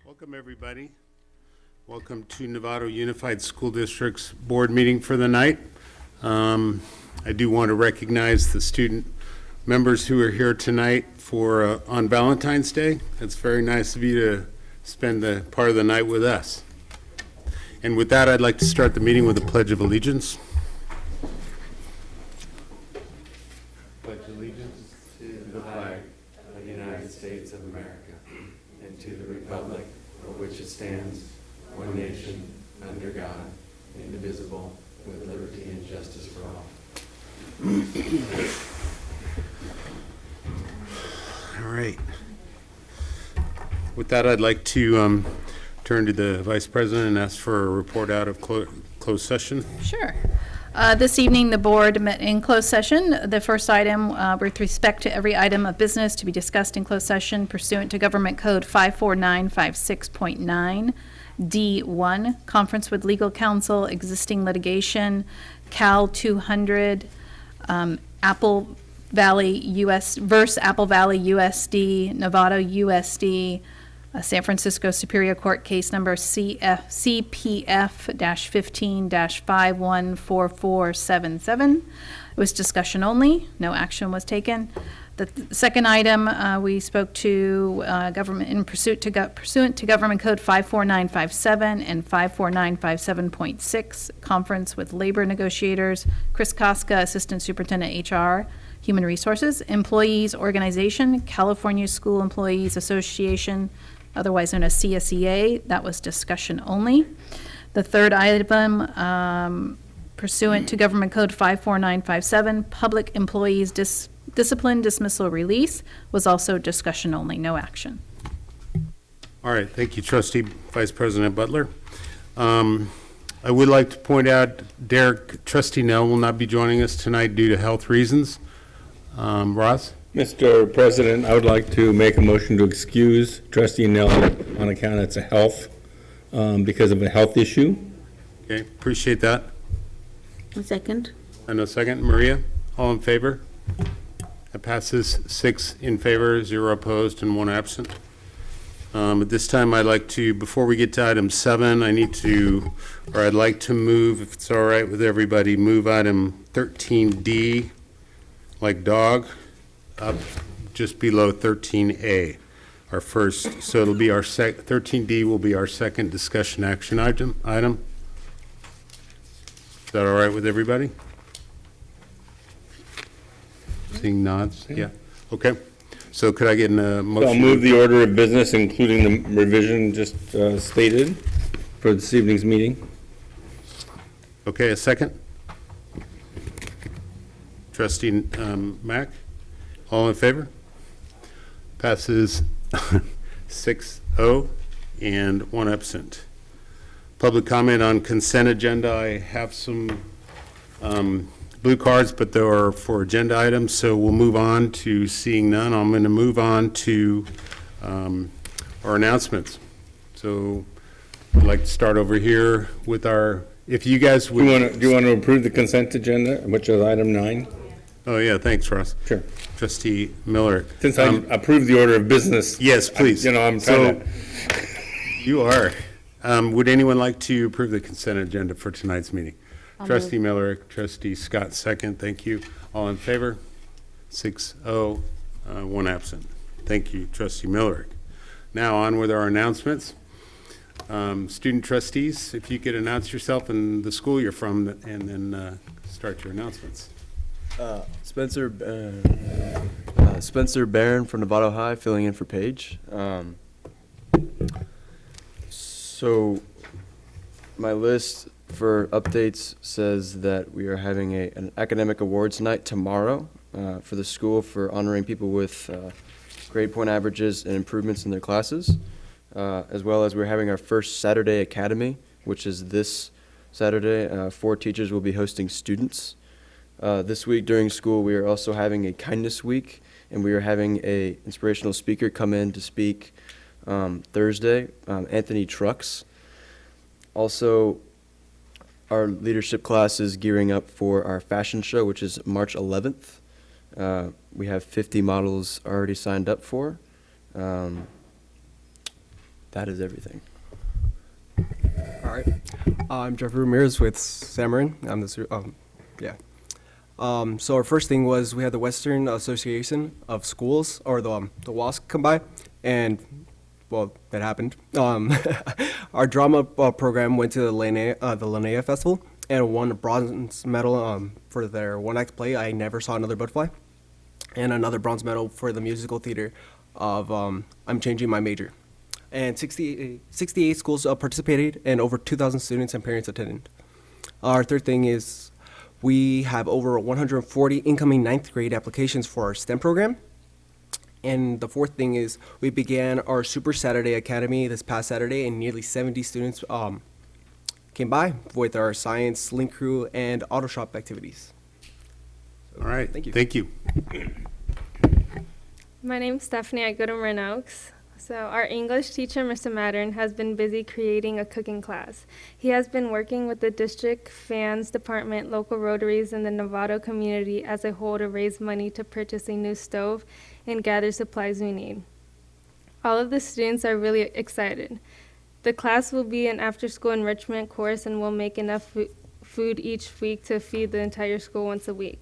Welcome, everybody. Welcome to Novato Unified School District's board meeting for the night. I do want to recognize the student members who are here tonight for on Valentine's Day. It's very nice of you to spend the part of the night with us. And with that, I'd like to start the meeting with a Pledge of Allegiance. Pledge allegiance to the flag of the United States of America and to the republic for which it stands, one nation, under God, indivisible, with liberty and justice for all. All right. With that, I'd like to turn to the Vice President and ask for a report out of closed session. Sure. This evening, the board met in closed session. The first item, with respect to every item of business to be discussed in closed session pursuant to Government Code 54956.9, D1, conference with legal counsel, existing litigation, Cal 200, Apple Valley US versus Apple Valley USD, Novato USD, San Francisco Superior Court case number CPF-15-514477. It was discussion only. No action was taken. The second item, we spoke to government in pursuant to Government Code 54957 and 54957.6, conference with labor negotiators, Chris Koska, Assistant Superintendent HR, Human Resources, Employees Organization, California School Employees Association, otherwise known as CSEA. That was discussion only. The third item, pursuant to Government Code 54957, Public Employees Discipline Dismissal Release, was also discussion only, no action. All right, thank you, Trustee Vice President Butler. I would like to point out Trustee Nell will not be joining us tonight due to health reasons. Ross? Mr. President, I would like to make a motion to excuse Trustee Nell on account of health, because of a health issue. Okay, appreciate that. A second. And a second, Maria, all in favor? That passes 6 in favor, 0 opposed, and 1 absent. At this time, I'd like to, before we get to item 7, I'd like to move, if it's all right with everybody, move item 13D, like dog, up just below 13A, our first. So it'll be our 13D will be our second discussion action item. Is that all right with everybody? Seeing nods? Yeah. Okay. So could I get a motion? I'll move the order of business, including the revision just stated for this evening's meeting. Okay, a second? Trustee Mack? All in favor? Passes 6-0 and 1 absent. Public comment on consent agenda. I have some blue cards, but they are for agenda items, so we'll move on to seeing none. I'm going to move on to our announcements. So I'd like to start over here with our, if you guys would. Do you want to approve the consent agenda, which is item 9? Oh, yeah, thanks, Ross. Sure. Trustee Miller. Since I approved the order of business. Yes, please. I'm trying to. You are. Would anyone like to approve the consent agenda for tonight's meeting? Trustee Miller, Trustee Scott, second. Thank you. All in favor? 6-0, 1 absent. Thank you, Trustee Miller. Now on with our announcements. Student trustees, if you could announce yourself and the school you're from, and then start your announcements. Spencer Barron from Novato High, filling in for Paige. So my list for updates says that we are having an academic awards night tomorrow for the school for honoring people with grade point averages and improvements in their classes, as well as we're having our first Saturday Academy, which is this Saturday. 4 teachers will be hosting students. This week during school, we are also having a kindness week, and we are having a inspirational speaker come in to speak Thursday, Anthony Trucks. Also, our leadership class is gearing up for our fashion show, which is March 11th. We have 50 models already signed up for. that is everything. All right. I'm Jeffrey Ramirez with Samarin. I'm the so our first thing was we had the Western Association of Schools, or the WASC, come by, and well, that happened. Our drama program went to the Linnea Festival and won a bronze medal for their one-act play, I Never Saw Another Butterfly, and another bronze medal for the musical theater of I'm Changing My Major. And 68 schools participated, and over 2,000 students and parents attended. Our third thing is we have over 140 incoming ninth grade applications for our STEM program. And the fourth thing is we began our Super Saturday Academy this past Saturday, and nearly 70 students came by with our science, link crew, and auto shop activities. All right. Thank you. Thank you. My name's Stephanie. I go to Renox. So our English teacher, Mr. Mattern, has been busy creating a cooking class. He has been working with the district fans department, local Rotaries, and the Novato community as a whole to raise money to purchase a new stove and gather supplies we need. All of the students are really excited. The class will be an after-school enrichment course and will make enough food each week to feed the entire school once a week.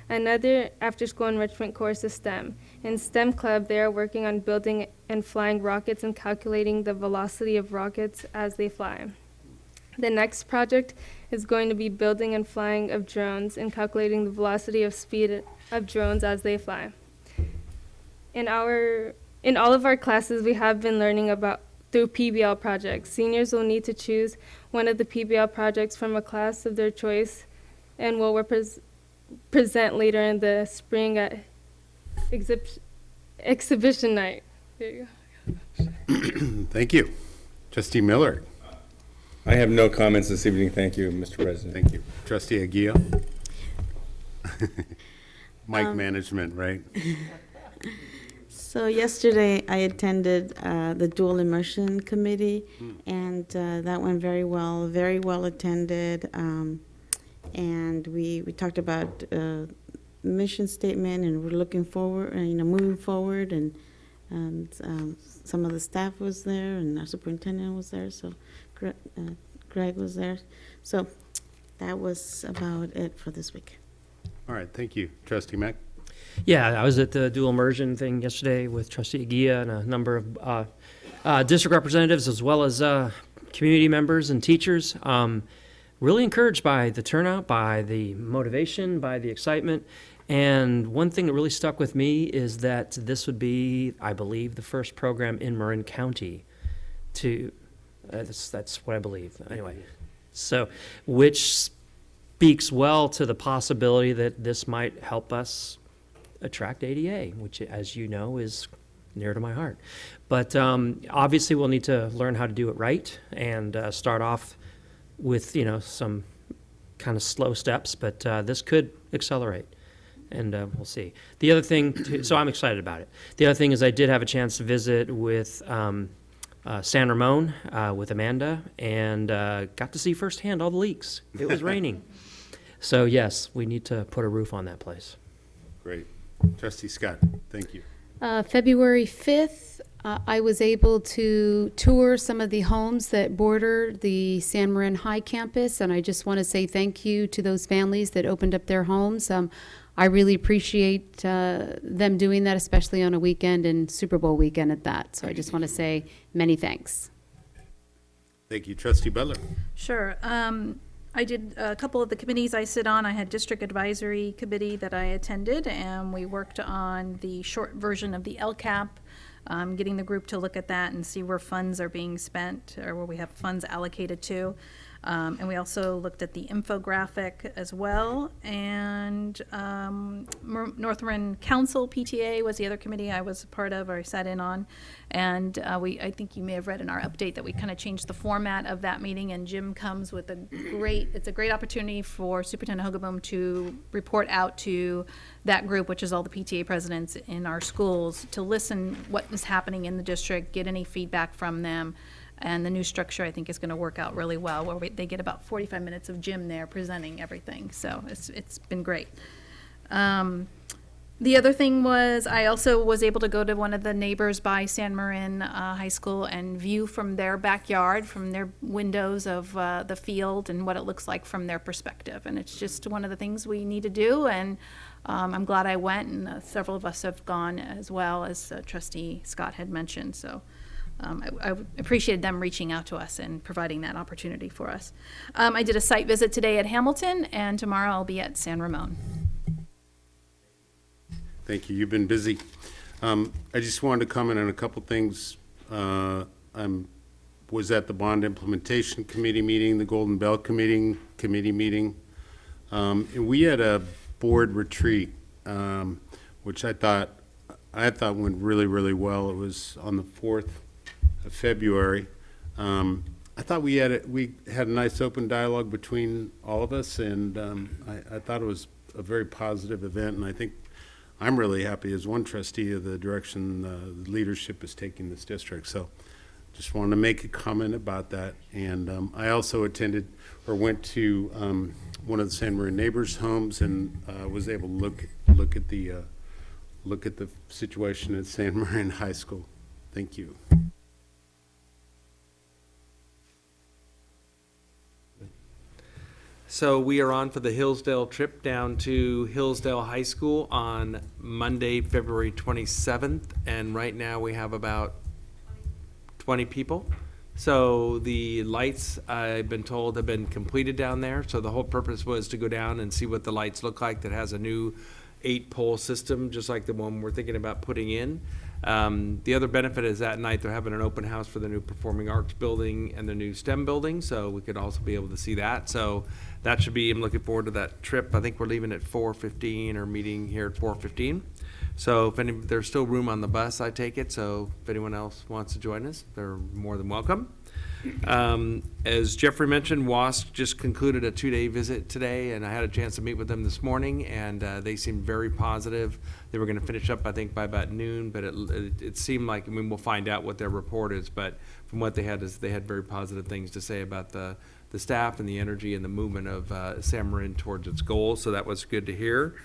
Another after-school enrichment course is STEM. In STEM Club, they are working on building and flying rockets and calculating the velocity of rockets as they fly. The next project is going to be building and flying of drones and calculating the velocity of speed of drones as they fly. In all of our classes, we have been learning about through PBL projects. Seniors will need to choose one of the PBL projects from a class of their choice and will present later in the spring at exhibition night. There you go. Thank you. Trustee Miller. I have no comments this evening. Thank you, Mr. President. Thank you. Trustee Aguirre. Mic management, right? So yesterday, I attended the Dual Immersion Committee, and that went very well attended. And we talked about mission statement, and we're looking forward, moving forward, and some of the staff was there, and our superintendent was there, so Greg was there. So that was about it for this week. All right, thank you. Trustee Mack? Yeah, I was at the dual immersion thing yesterday with Trustee Aguirre and a number of district representatives as well as community members and teachers. Really encouraged by the turnout, by the motivation, by the excitement. And one thing that really stuck with me is that this would be, I believe, the first program in Marin County to, that's what I believe, anyway. So, which speaks well to the possibility that this might help us attract ADA, which, as you know, is near to my heart. But obviously we'll need to learn how to do it right and start off with, some kind of slow steps, but this could accelerate, and we'll see. The other thing, so I'm excited about it. The other thing is I did have a chance to visit with San Ramon with Amanda, and got to see firsthand all the leaks. It was raining. So yes, we need to put a roof on that place. Great. Trustee Scott, thank you. February 5th, I was able to tour some of the homes that border the San Marin High campus, and I just want to say thank you to those families that opened up their homes. I really appreciate them doing that, especially on a weekend and Super Bowl weekend at that. So I just want to say many thanks. Thank you. Trustee Butler? Sure. I did a couple of the committees I sit on. I had District Advisory Committee that I attended, and we worked on the short version of the LCAP, getting the group to look at that and see where funds are being spent or where we have funds allocated to. And we also looked at the infographic as well. And North Marin Council, PTA, was the other committee I was a part of or I sat in on. And I think you may have read in our update that we kind of changed the format of that meeting, and Jim comes with it's a great opportunity for Superintendent Hogaboom to report out to that group, which is all the PTA presidents in our schools, to listen what is happening in the district, get any feedback from them. And the new structure, I think, is going to work out really well, where they get about 45 minutes of Jim there presenting everything. So it's been great. The other thing was, I also was able to go to one of the neighbors by San Marin High School and view from their backyard, from their windows of the field and what it looks like from their perspective. And it's just one of the things we need to do, and I'm glad I went, and several of us have gone as well, as Trustee Scott had mentioned. So I appreciated them reaching out to us and providing that opportunity for us. I did a site visit today at Hamilton, and tomorrow I'll be at San Ramon. Thank you. You've been busy. I just wanted to comment on a couple things. I was at the Bond Implementation Committee meeting, the Golden Bell Committee meeting, and we had a board retreat, which I thought went really, really well. It was on the 4th of February. I thought we had a nice open dialogue between all of us, and I thought it was a very positive event, and I think I'm really happy as one trustee of the direction the leadership is taking this district. So just wanted to make a comment about that. And I also went to one of the San Marin neighbors' homes and was able to look at the situation at San Marin High School. Thank you. So we are on for the Hillsdale trip down to Hillsdale High School on Monday, February 27th. And right now we have about 20 people. So the lights, I've been told, have been completed down there. So the whole purpose was to go down and see what the lights look like. That has a new 8-pole system, just like the one we're thinking about putting in. The other benefit is that night they're having an open house for the new Performing Arts building and the new STEM building, so we could also be able to see that. So that should be, I'm looking forward to that trip. I think we're leaving at 4:15 or meeting here at 4:15. So if there's still room on the bus, I take it. So if anyone else wants to join us, they're more than welcome. As Jeffrey mentioned, WASC just concluded a 2-day visit today, and I had a chance to meet with them this morning, and they seemed very positive. They were going to finish up, I think, by about noon, but it seemed like, I mean, we'll find out what their report is, but from what they had, they had very positive things to say about the staff and the energy and the movement of San Marin towards its goals, so that was good to hear.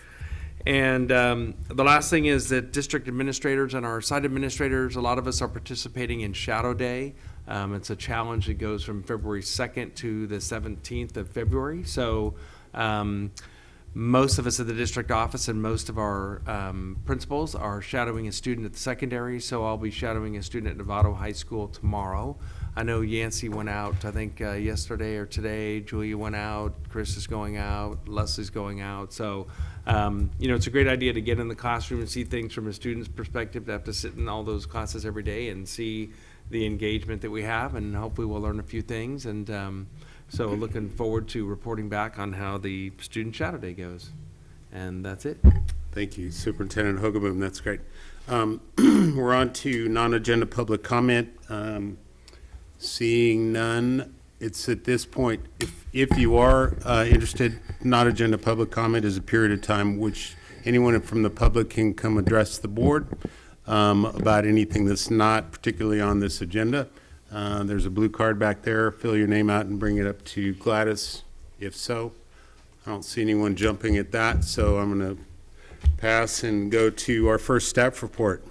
And the last thing is that district administrators and our site administrators, a lot of us are participating in Shadow Day. It's a challenge that goes from February 2nd to the 17th of February. So most of us at the district office and most of our principals are shadowing a student at the secondary. So I'll be shadowing a student at Novato High School tomorrow. I know Yancey went out, I think, yesterday or today. Julia went out. Chris is going out. Leslie's going out. So, it's a great idea to get in the classroom and see things from a student's perspective, to have to sit in all those classes every day and see the engagement that we have, and hopefully we'll learn a few things. And so looking forward to reporting back on how the Student Shadow Day goes. And that's it. Thank you, Superintendent Hogaboom. That's great. We're on to non-agenda public comment. Seeing none, it's at this point, if you are interested, non-agenda public comment is a period of time which anyone from the public can come address the board about anything that's not particularly on this agenda. There's a blue card back there. Fill your name out and bring it up to Gladys, if so. I don't see anyone jumping at that, so I'm going to pass and go to our first staff report,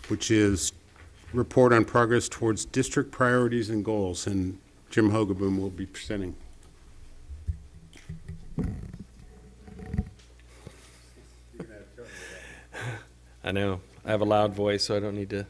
which is report on progress towards district priorities and goals, and Jim Hogaboom will be presenting. I know. I have a loud voice, so I don't need to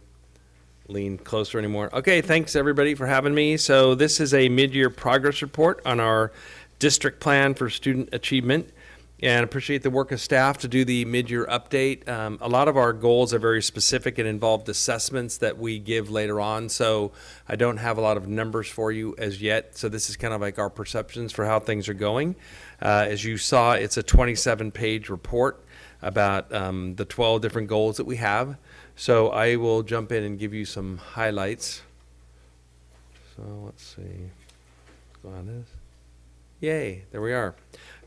lean closer anymore. Okay, thanks everybody for having me. So this is a mid-year progress report on our district plan for student achievement, and appreciate the work of staff to do the mid-year update. A lot of our goals are very specific and involved assessments that we give later on, so I don't have a lot of numbers for you as yet. So this is kind of like our perceptions for how things are going. As you saw, it's a 27-page report about the 12 different goals that we have. So I will jump in and give you some highlights. So let's see. Go on this. Yay, there we are.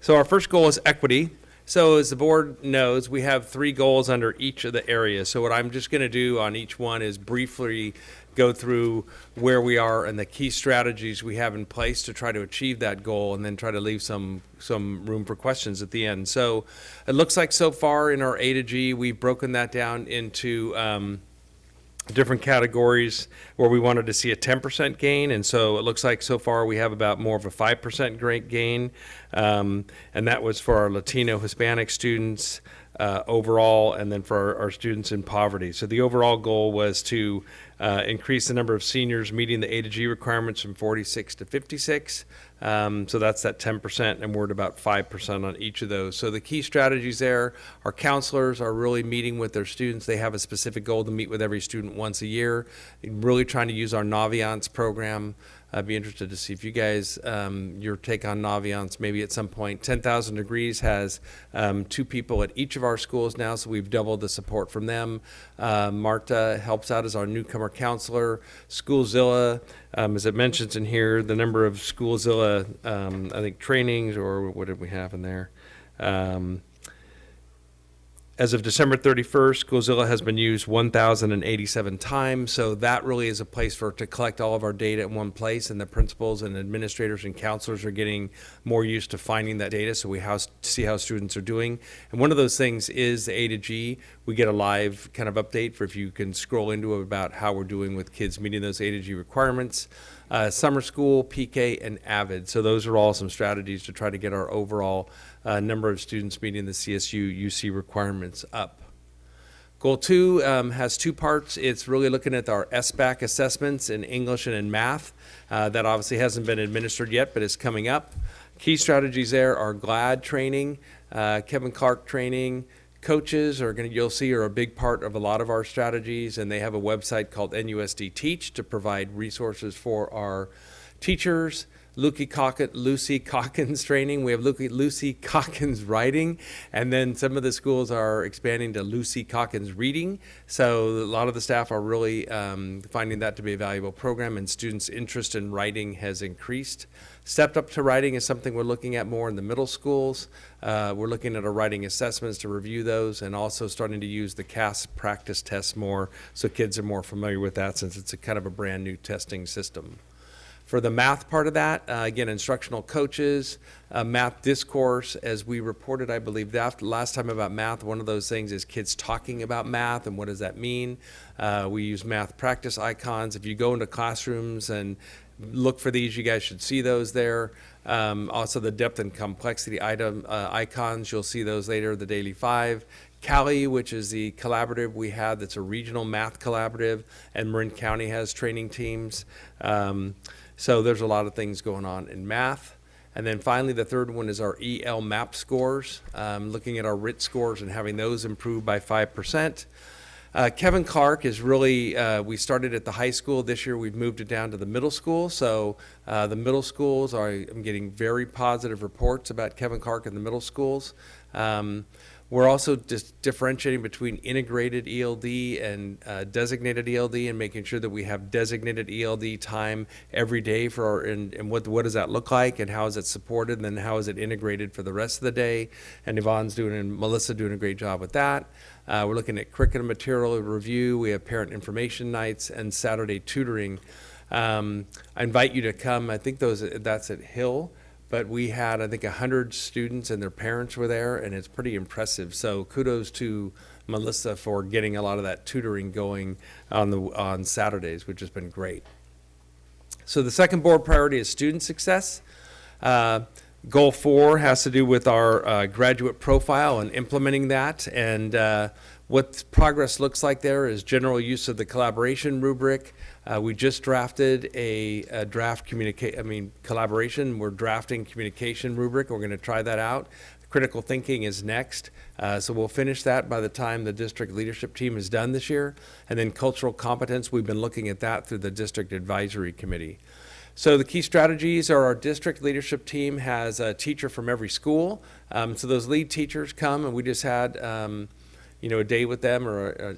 So our first goal is equity. So as the board knows, we have 3 goals under each of the areas. So what I'm just going to do on each one is briefly go through where we are and the key strategies we have in place to try to achieve that goal, and then try to leave some room for questions at the end. So it looks like so far in our A to G, we've broken that down into different categories where we wanted to see a 10% gain, and so it looks like so far we have about more of a 5% great gain, and that was for our Latino Hispanic students overall, and then for our students in poverty. So the overall goal was to increase the number of seniors meeting the A to G requirements from 46 to 56. So that's that 10%, and we're at about 5% on each of those. So the key strategies there, our counselors are really meeting with their students. They have a specific goal to meet with every student once a year, really trying to use our Naviance program. I'd be interested to see if you guys, your take on Naviance, maybe at some point. 10,000 Degrees has 2 people at each of our schools now, so we've doubled the support from them. Marta helps out as our newcomer counselor. Schoolzilla, as it mentions in here, the number of Schoolzilla, I think, trainings, or what did we have in there? As of December 31st, Schoolzilla has been used 1,087 times, so that really is a place to collect all of our data in one place, and the principals and administrators and counselors are getting more used to finding that data, so we see how students are doing. And one of those things is the A to G. We get a live kind of update for if you can scroll into it about how we're doing with kids meeting those A to G requirements. Summer school, PK, and AVID. So those are all some strategies to try to get our overall number of students meeting the CSU UC requirements up. Goal 2 has 2 parts. It's really looking at our SBAC assessments in English and in math. That obviously hasn't been administered yet, but is coming up. Key strategies there are GLAD training, Kevin Clark training. Coaches you'll see are a big part of a lot of our strategies, and they have a website called NUSD Teach to provide resources for our teachers. Lucy Calkins training. We have Lucy Calkins writing, and then some of the schools are expanding to Lucy Calkins reading. So a lot of the staff are really finding that to be a valuable program, and students' interest in writing has increased. Stepped up to writing is something we're looking at more in the middle schools. We're looking at our writing assessments to review those, and also starting to use the CAS practice tests more, so kids are more familiar with that, since it's a kind of a brand new testing system. For the math part of that, again, instructional coaches, math discourse, as we reported, I believe, last time about math, one of those things is kids talking about math and what does that mean. We use math practice icons. If you go into classrooms and look for these, you guys should see those there. Also the depth and complexity item icons, you'll see those later, the Daily 5. Cali, which is the collaborative we have, that's a regional math collaborative, and Marin County has training teams. So there's a lot of things going on in math. And then finally, the third one is our EL MAP scores, looking at our RIT scores and having those improve by 5%. Kevin Clark is really, we started at the high school. This year we've moved it down to the middle school. So the middle schools I'm getting very positive reports about Kevin Clark in the middle schools. We're also differentiating between integrated ELD and designated ELD, and making sure that we have designated ELD time every day for and what does that look like, and how is it supported, and then how is it integrated for the rest of the day. And Yvonne's and Melissa doing a great job with that. We're looking at curriculum material review. We have parent information nights and Saturday tutoring. I invite you to come. I think that's at Hill. But we had, I think, 100 students and their parents were there, and it's pretty impressive. So kudos to Melissa for getting a lot of that tutoring going on Saturdays, which has been great. So the second board priority is student success. Goal 4 has to do with our graduate profile and implementing that. And what progress looks like there is general use of the collaboration rubric. We just drafted a collaboration. We're drafting communication rubric. We're going to try that out. Critical thinking is next. So we'll finish that by the time the district leadership team is done this year. And then cultural competence, we've been looking at that through the district advisory committee. So the key strategies are our district leadership team has a teacher from every school. So those lead teachers come, and we just had a day with them,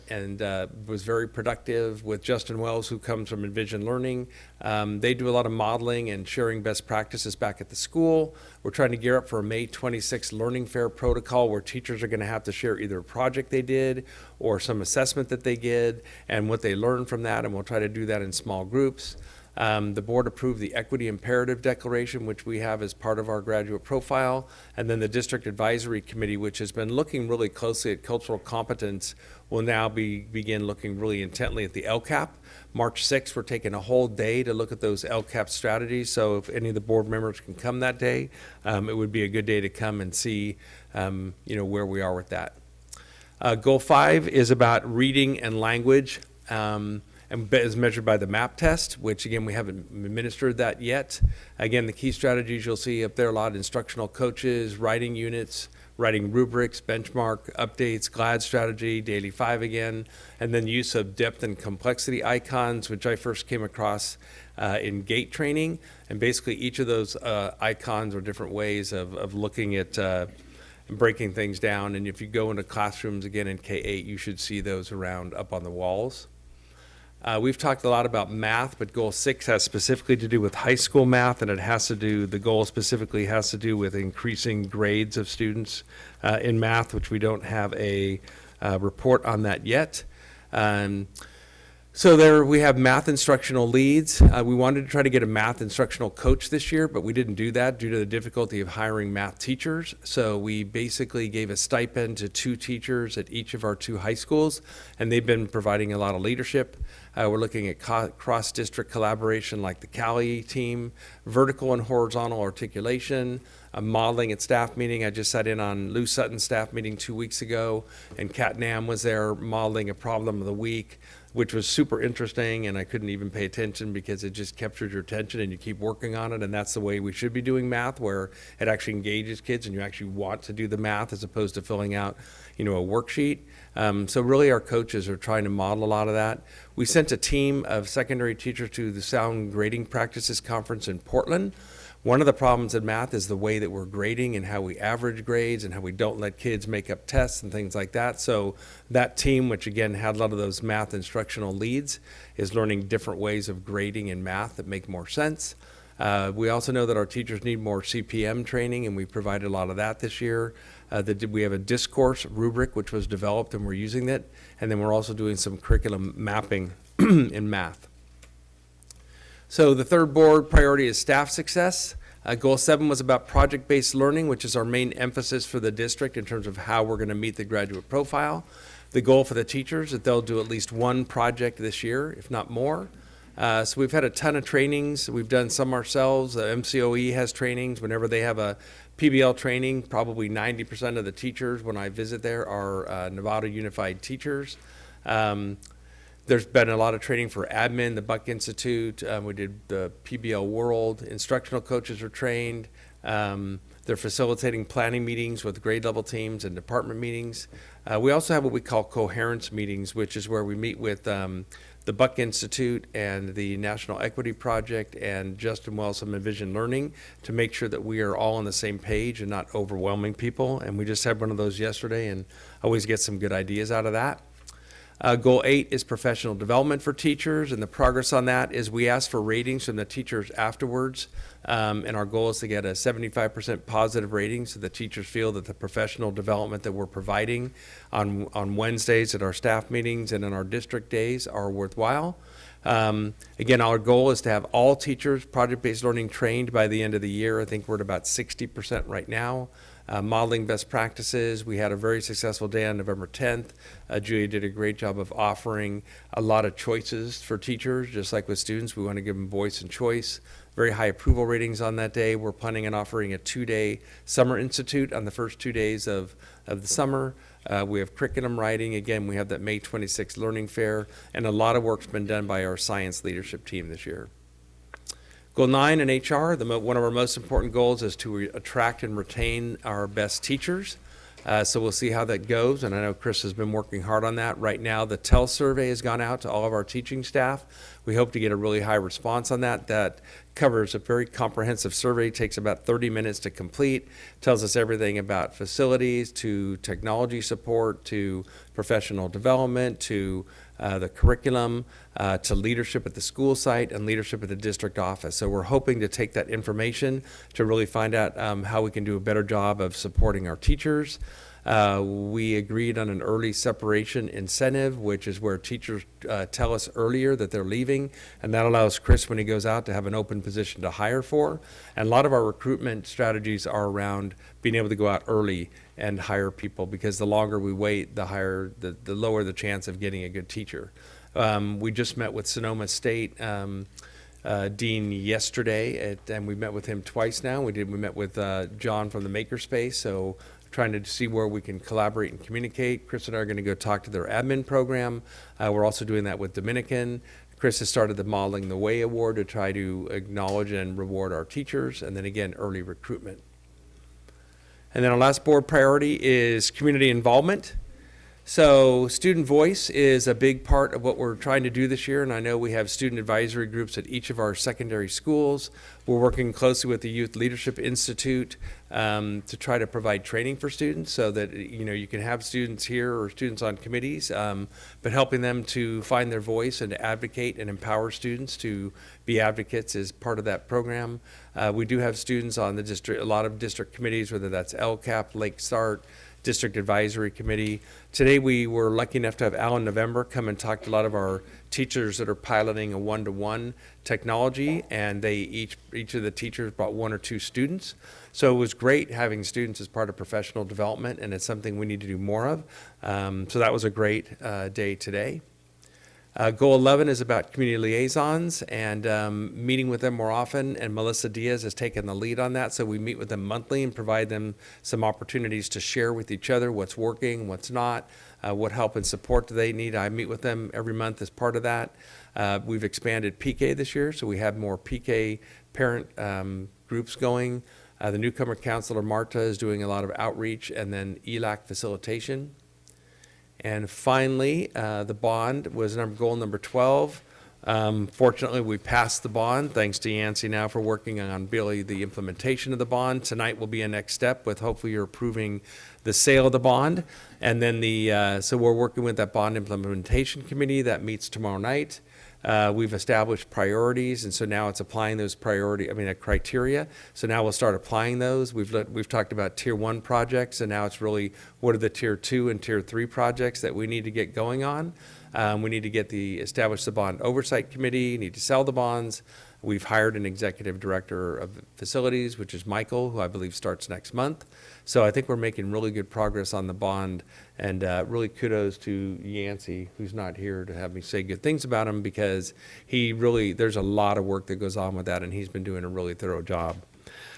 and was very productive with Justin Wells, who comes from Envision Learning. They do a lot of modeling and sharing best practices back at the school. We're trying to gear up for a May 26th Learning Fair protocol where teachers are going to have to share either a project they did or some assessment that they did and what they learned from that, and we'll try to do that in small groups. The board approved the Equity Imperative Declaration, which we have as part of our graduate profile, and then the District Advisory Committee, which has been looking really closely at cultural competence, will now begin looking really intently at the LCAP. March 6th, we're taking a whole day to look at those LCAP strategies, so if any of the board members can come that day, it would be a good day to come and see where we are with that. Goal 5 is about reading and language. And is measured by the MAP test, which again, we haven't administered that yet. Again, the key strategies you'll see up there, a lot of instructional coaches, writing units, writing rubrics, benchmark, updates, GLAD strategy, Daily 5 again, and then use of depth and complexity icons, which I first came across in GATE training. And basically each of those icons are different ways of looking at breaking things down. And if you go into classrooms again in K-8, you should see those around up on the walls. We've talked a lot about math, but goal 6 has specifically to do with high school math, and the goal specifically has to do with increasing grades of students in math, which we don't have a report on that yet. So there we have math instructional leads. We wanted to try to get a math instructional coach this year, but we didn't do that due to the difficulty of hiring math teachers. So we basically gave a stipend to 2 teachers at each of our 2 high schools, and they've been providing a lot of leadership. We're looking at cross-district collaboration like the Cali team, vertical and horizontal articulation, modeling at staff meeting. I just sat in on Lou Sutton's staff meeting 2 weeks ago, and Kat Nam was there modeling a problem of the week, which was super interesting, and I couldn't even pay attention because it just captures your attention and you keep working on it, and that's the way we should be doing math, where it actually engages kids and you actually want to do the math as opposed to filling out, a worksheet. So really our coaches are trying to model a lot of that. We sent a team of secondary teachers to the Sound Grading Practices Conference in Portland. One of the problems in math is the way that we're grading and how we average grades and how we don't let kids make up tests and things like that. So that team, which again had a lot of those math instructional leads, is learning different ways of grading in math that make more sense. We also know that our teachers need more CPM training, and we provided a lot of that this year. We have a discourse rubric, which was developed, and we're using it. And then we're also doing some curriculum mapping in math. So the third board priority is staff success. Goal 7 was about project-based learning, which is our main emphasis for the district in terms of how we're going to meet the graduate profile. The goal for the teachers is that they'll do at least 1 project this year, if not more. So we've had a ton of trainings. We've done some ourselves. MCOE has trainings. Whenever they have a PBL training, probably 90% of the teachers when I visit there are Novato Unified teachers. There's been a lot of training for admin, the Buck Institute. We did the PBL World. Instructional coaches are trained. They're facilitating planning meetings with grade level teams and department meetings. We also have what we call coherence meetings, which is where we meet with the Buck Institute and the National Equity Project and Justin Wells from Envision Learning to make sure that we are all on the same page and not overwhelming people. And we just had one of those yesterday and always get some good ideas out of that. Goal 8 is professional development for teachers, and the progress on that is we ask for ratings from the teachers afterwards, and our goal is to get a 75% positive rating so the teachers feel that the professional development that we're providing on Wednesdays at our staff meetings and in our district days are worthwhile. Again, our goal is to have all teachers project-based learning trained by the end of the year. I think we're at about 60% right now. Modeling best practices. We had a very successful day on November 10th. Julia did a great job of offering a lot of choices for teachers, just like with students. We want to give them voice and choice. Very high approval ratings on that day. We're planning on offering a 2-day summer institute on the first 2 days of the summer. We have curriculum writing. Again, we have that May 26th learning fair, and a lot of work's been done by our science leadership team this year. Goal 9 in HR, one of our most important goals is to attract and retain our best teachers. So we'll see how that goes, and I know Chris has been working hard on that. Right now, the TEL survey has gone out to all of our teaching staff. We hope to get a really high response on that. That covers a very comprehensive survey, takes about 30 minutes to complete, tells us everything about facilities, to technology support, to professional development, to the curriculum, to leadership at the school site and leadership at the district office. So we're hoping to take that information to really find out how we can do a better job of supporting our teachers. We agreed on an early separation incentive, which is where teachers tell us earlier that they're leaving, and that allows Chris, when he goes out, to have an open position to hire for. And a lot of our recruitment strategies are around being able to go out early and hire people, because the longer we wait, the lower the chance of getting a good teacher. We just met with Sonoma State dean yesterday, and we met with him twice now. We met with John from the Makerspace, so trying to see where we can collaborate and communicate. Chris and I are going to go talk to their admin program. We're also doing that with Dominican. Chris has started the Modeling the Way Award to try to acknowledge and reward our teachers, and then again, early recruitment. And then our last board priority is community involvement. So student voice is a big part of what we're trying to do this year, and I know we have student advisory groups at each of our secondary schools. We're working closely with the Youth Leadership Institute to try to provide training for students, so that you can have students here or students on committees, but helping them to find their voice and to advocate and empower students to be advocates is part of that program. We do have students on the district, a lot of district committees, whether that's LCAP, Lake Start, District Advisory Committee. Today we were lucky enough to have Alan November come and talk to a lot of our teachers that are piloting a one-to-one technology, and they each of the teachers brought 1 or 2 students. So it was great having students as part of professional development, and it's something we need to do more of. So that was a great day today. Goal 11 is about community liaisons and meeting with them more often, and Melissa Diaz has taken the lead on that. So we meet with them monthly and provide them some opportunities to share with each other what's working, what's not, what help and support do they need. I meet with them every month as part of that. We've expanded PK this year, so we have more PK parent groups going. The newcomer counselor, Marta, is doing a lot of outreach, and then ELAC facilitation. And finally, the bond was goal number 12. Fortunately, we passed the bond, thanks to Yancey now for working on really the implementation of the bond. Tonight will be a next step with hopefully you're approving the sale of the bond. And then so we're working with that bond implementation committee that meets tomorrow night. We've established priorities, and so now it's applying those criteria. So now we'll start applying those. We've talked about tier 1 projects, and now it's really what are the tier 2 and tier 3 projects that we need to get going on. We need to establish the bond oversight committee, need to sell the bonds. We've hired an executive director of facilities, which is Michael, who I believe starts next month. So I think we're making really good progress on the bond, and really kudos to Yancey, who's not here to have me say good things about him, because there's a lot of work that goes on with that, and he's been doing a really thorough job.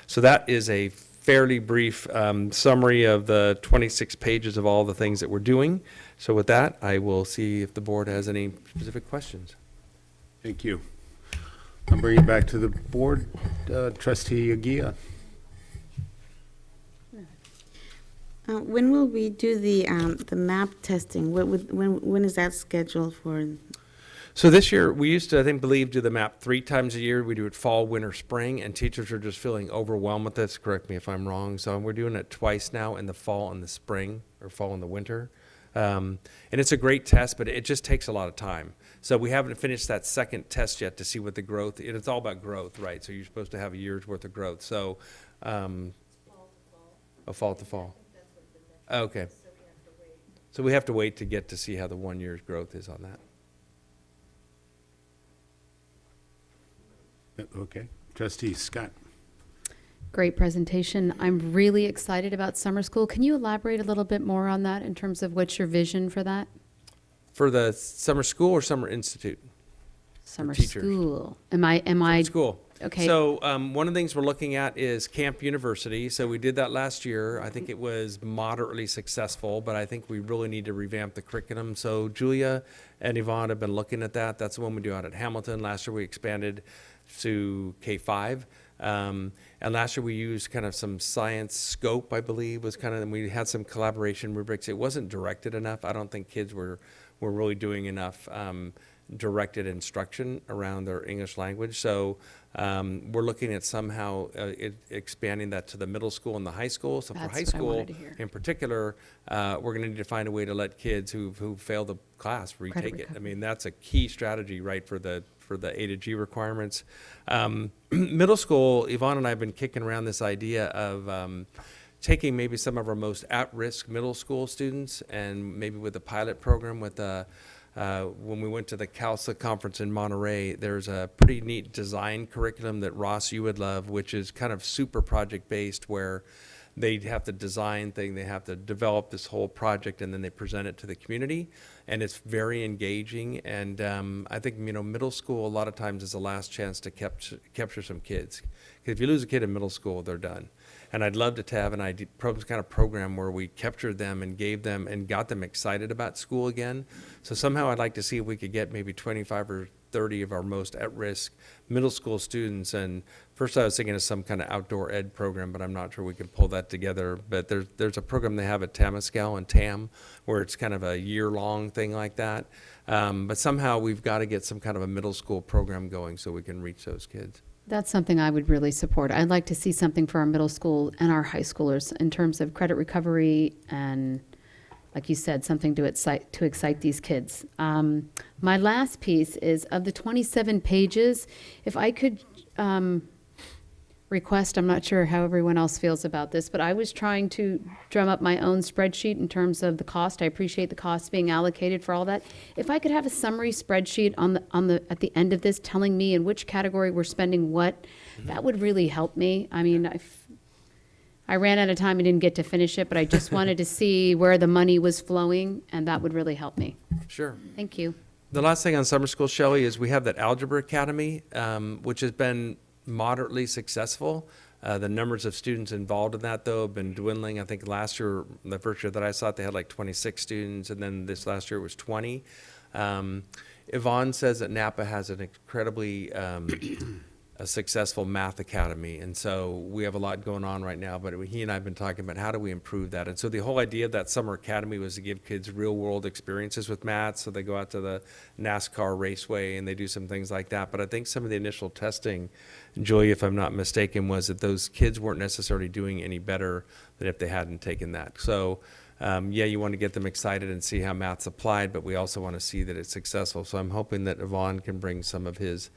So that is a fairly brief summary of the 26 pages of all the things that we're doing. So with that, I will see if the board has any specific questions. Thank you. I'll bring it back to the board. Trustee Aguirre. When will we do the map testing? When is that scheduled for? So this year, we used to, do the map 3 times a year. We do it fall, winter, spring, and teachers are just feeling overwhelmed with this. Correct me if I'm wrong. So we're doing it twice now, in the fall and the spring, or fall and the winter. And it's a great test, but it just takes a lot of time. So we haven't finished that second test yet to see what the growth, it's all about growth, right? So you're supposed to have a year's worth of growth. So, fall to fall. Okay. So we have to wait to get to see how the 1 year's growth is on that. Okay. Trustee Scott. Great presentation. I'm really excited about summer school. Can you elaborate a little bit more on that in terms of what's your vision for that? For the summer school or summer institute? Summer teachers. school. Am I? School. Okay. So one of the things we're looking at is Camp University. So we did that last year. I think it was moderately successful, but I think we really need to revamp the curriculum. So Julia and Yvonne have been looking at that. That's the one we do out at Hamilton. Last year we expanded to K-5. And last year we used kind of some science scope, I believe, was kind of, and we had some collaboration rubrics. It wasn't directed enough. I don't think kids were really doing enough directed instruction around their English language. So we're looking at somehow expanding that to the middle school and the high school. So for That's high what I school wanted to hear. in particular, we're going to need to find a way to let kids who failed the class retake it. I recovery. mean, that's a key strategy, right, for the A to G requirements. Middle school, Yvonne and I have been kicking around this idea of taking maybe some of our most at-risk middle school students and maybe with a pilot program with when we went to the CALSA conference in Monterey, there's a pretty neat design curriculum that Ross, you would love, which is kind of super project-based where they have to design thing, they have to develop this whole project, and then they present it to the community. And it's very engaging. And I think, middle school a lot of times is the last chance to capture some kids. Because if you lose a kid in middle school, they're done. And I'd love to have an kind of program where we captured them and gave them and got them excited about school again. So somehow I'd like to see if we could get maybe 25 or 30 of our most at-risk middle school students. And first I was thinking of some kind of outdoor ed program, but I'm not sure we can pull that together. But there's a program they have at Temescal and TAM where it's kind of a year-long thing like that. But somehow we've got to get some kind of a middle school program going so we can reach those kids. That's something I would really support. I'd like to see something for our middle school and our high schoolers in terms of credit recovery and, like you said, something to excite these kids. My last piece is of the 27 pages, if I could request, I'm not sure how everyone else feels about this, but I was trying to drum up my own spreadsheet in terms of the cost. I appreciate the cost being allocated for all that. If I could have a summary spreadsheet at the end of this telling me in which category we're spending what, that would really help me. I mean, I ran out of time and didn't get to finish it, but I just wanted to see where the money was flowing, and that would really help me. Sure. Thank you. The last thing on summer school, Shelley, is we have that Algebra Academy, which has been moderately successful. The numbers of students involved in that, though, have been dwindling. I think last year, the first year that I saw it, they had like 26 students, and then this last year it was 20. Yvonne says that Napa has an incredibly a successful math academy, and so we have a lot going on right now, but he and I have been talking about how do we improve that. And so the whole idea of that summer academy was to give kids real world experiences with math, so they go out to the NASCAR raceway and they do some things like that. But I think some of the initial testing, Julie, if I'm not mistaken, was that those kids weren't necessarily doing any better than if they hadn't taken that. So yeah, you want to get them excited and see how math's applied, but we also want to see that it's successful. So I'm hoping that Yvonne can bring some of his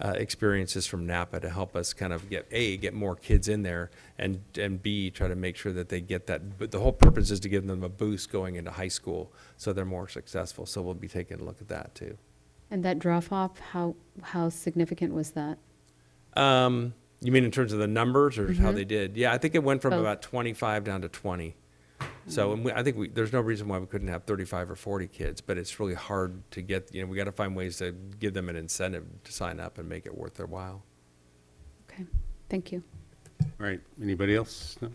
experiences from Napa to help us kind of get more kids in there, and B, try to make sure that they get that. But the whole purpose is to give them a boost going into high school so they're more successful. So we'll be taking a look at that too. And that drop-off, how significant was that? You mean in terms of the numbers or how they did? Yeah, I think it went from Both. about 25 down to 20. So and I think there's no reason why we couldn't have 35 or 40 kids, but it's really hard to get, we got to find ways to give them an incentive to sign up and make it worth their while. Okay, thank you. All right, anybody else? No?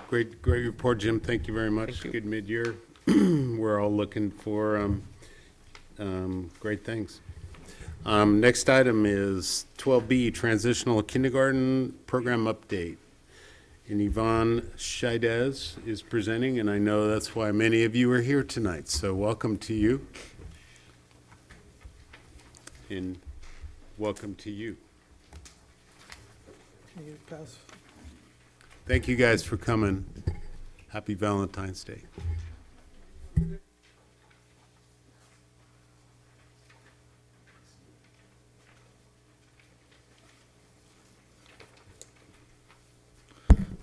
Great report, Jim, thank you very much. Good mid-year. We're all looking for great things. Next item is 12B, Transitional Kindergarten Program Update. And Yvonne Scheidez is presenting, and I know that's why many of you are here tonight. So welcome to you. And welcome to you. Can you pass? Thank you guys for coming. Happy Valentine's Day.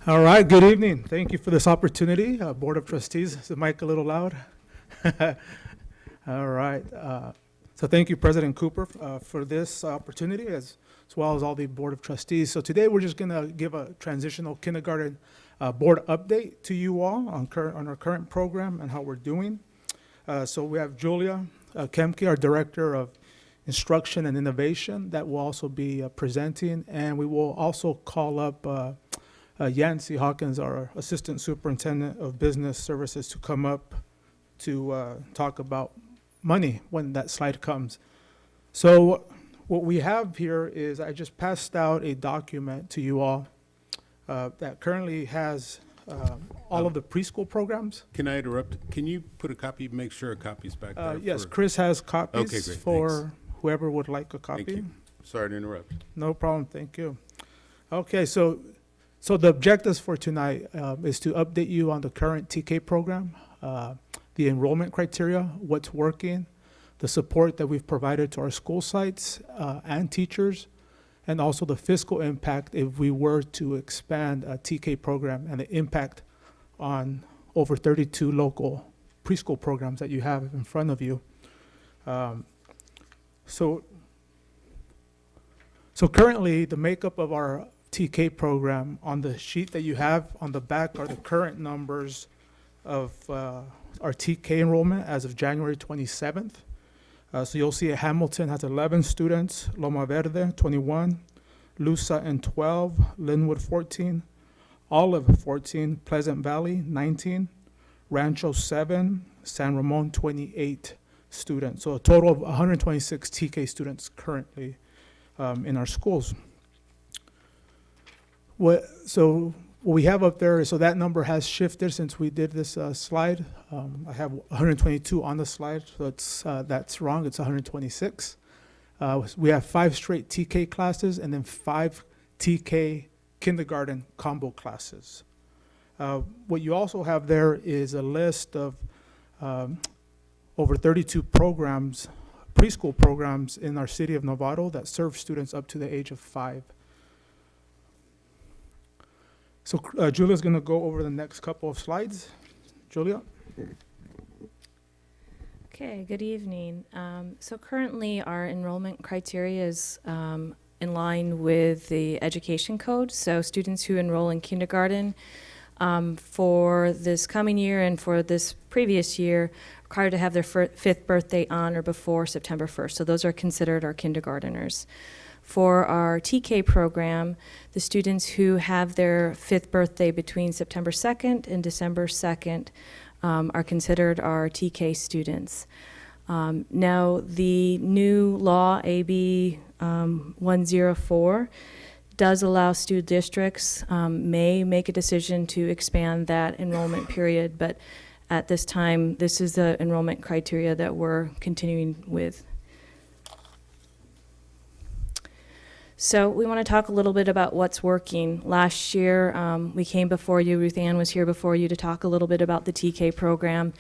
All right, good evening. Thank you for this opportunity. Board of Trustees, is the mic a little loud? All right. So thank you, President Cooper, for this opportunity, as well as all the Board of Trustees. So today we're just going to give a transitional kindergarten board update to you all on our current program and how we're doing. So we have Julia Kemke, our Director of Instruction and Innovation, that will also be presenting. And we will also call up Yancy Hawkins, our Assistant Superintendent of Business Services, to come up to talk about money when that slide comes. So what we have here is I just passed out a document to you all that currently has all of the preschool programs. Can I interrupt? Can you put a copy, make sure a copy's back there? Yes, for- Chris has Okay, copies great, for whoever would like a Thank copy. you. Sorry to interrupt. No problem, thank you. Okay, so the objectives for tonight is to update you on the current TK program, the enrollment criteria, what's working, the support that we've provided to our school sites and teachers, and also the fiscal impact if we were to expand a TK program and the impact on over 32 local preschool programs that you have in front of you. So currently, the makeup of our TK program, on the sheet that you have on the back are the current numbers of our TK enrollment as of January 27th. So you'll see Hamilton has 11 students, Loma Verde 21, Lusa 12, Linwood 14, Olive 14, Pleasant Valley 19, Rancho 7, San Ramon 28 students. So a total of 126 TK students currently in our schools. What we have up there is, so that number has shifted since we did this slide. I have 122 on the slide, so that's wrong, it's 126. We have 5 straight TK classes and then 5 TK kindergarten combo classes. What you also have there is a list of over 32 programs, preschool programs in our city of Novato that serve students up to the age of 5. So Julia's going to go over the next couple of slides. Julia? Okay, good evening. So currently, our enrollment criteria is in line with the education code. So students who enroll in kindergarten for this coming year and for this previous year required to have their 5th birthday on or before September 1st. So those are considered our kindergarteners. For our TK program, the students who have their 5th birthday between September 2nd and December 2nd are considered our TK students. Now, the new law, AB 104, does allow school districts may make a decision to expand that enrollment period, but at this time, this is the enrollment criteria that we're continuing with. So we want to talk a little bit about what's working. Last year, we came before you, Ruth Ann was here before you to talk a little bit about the TK program.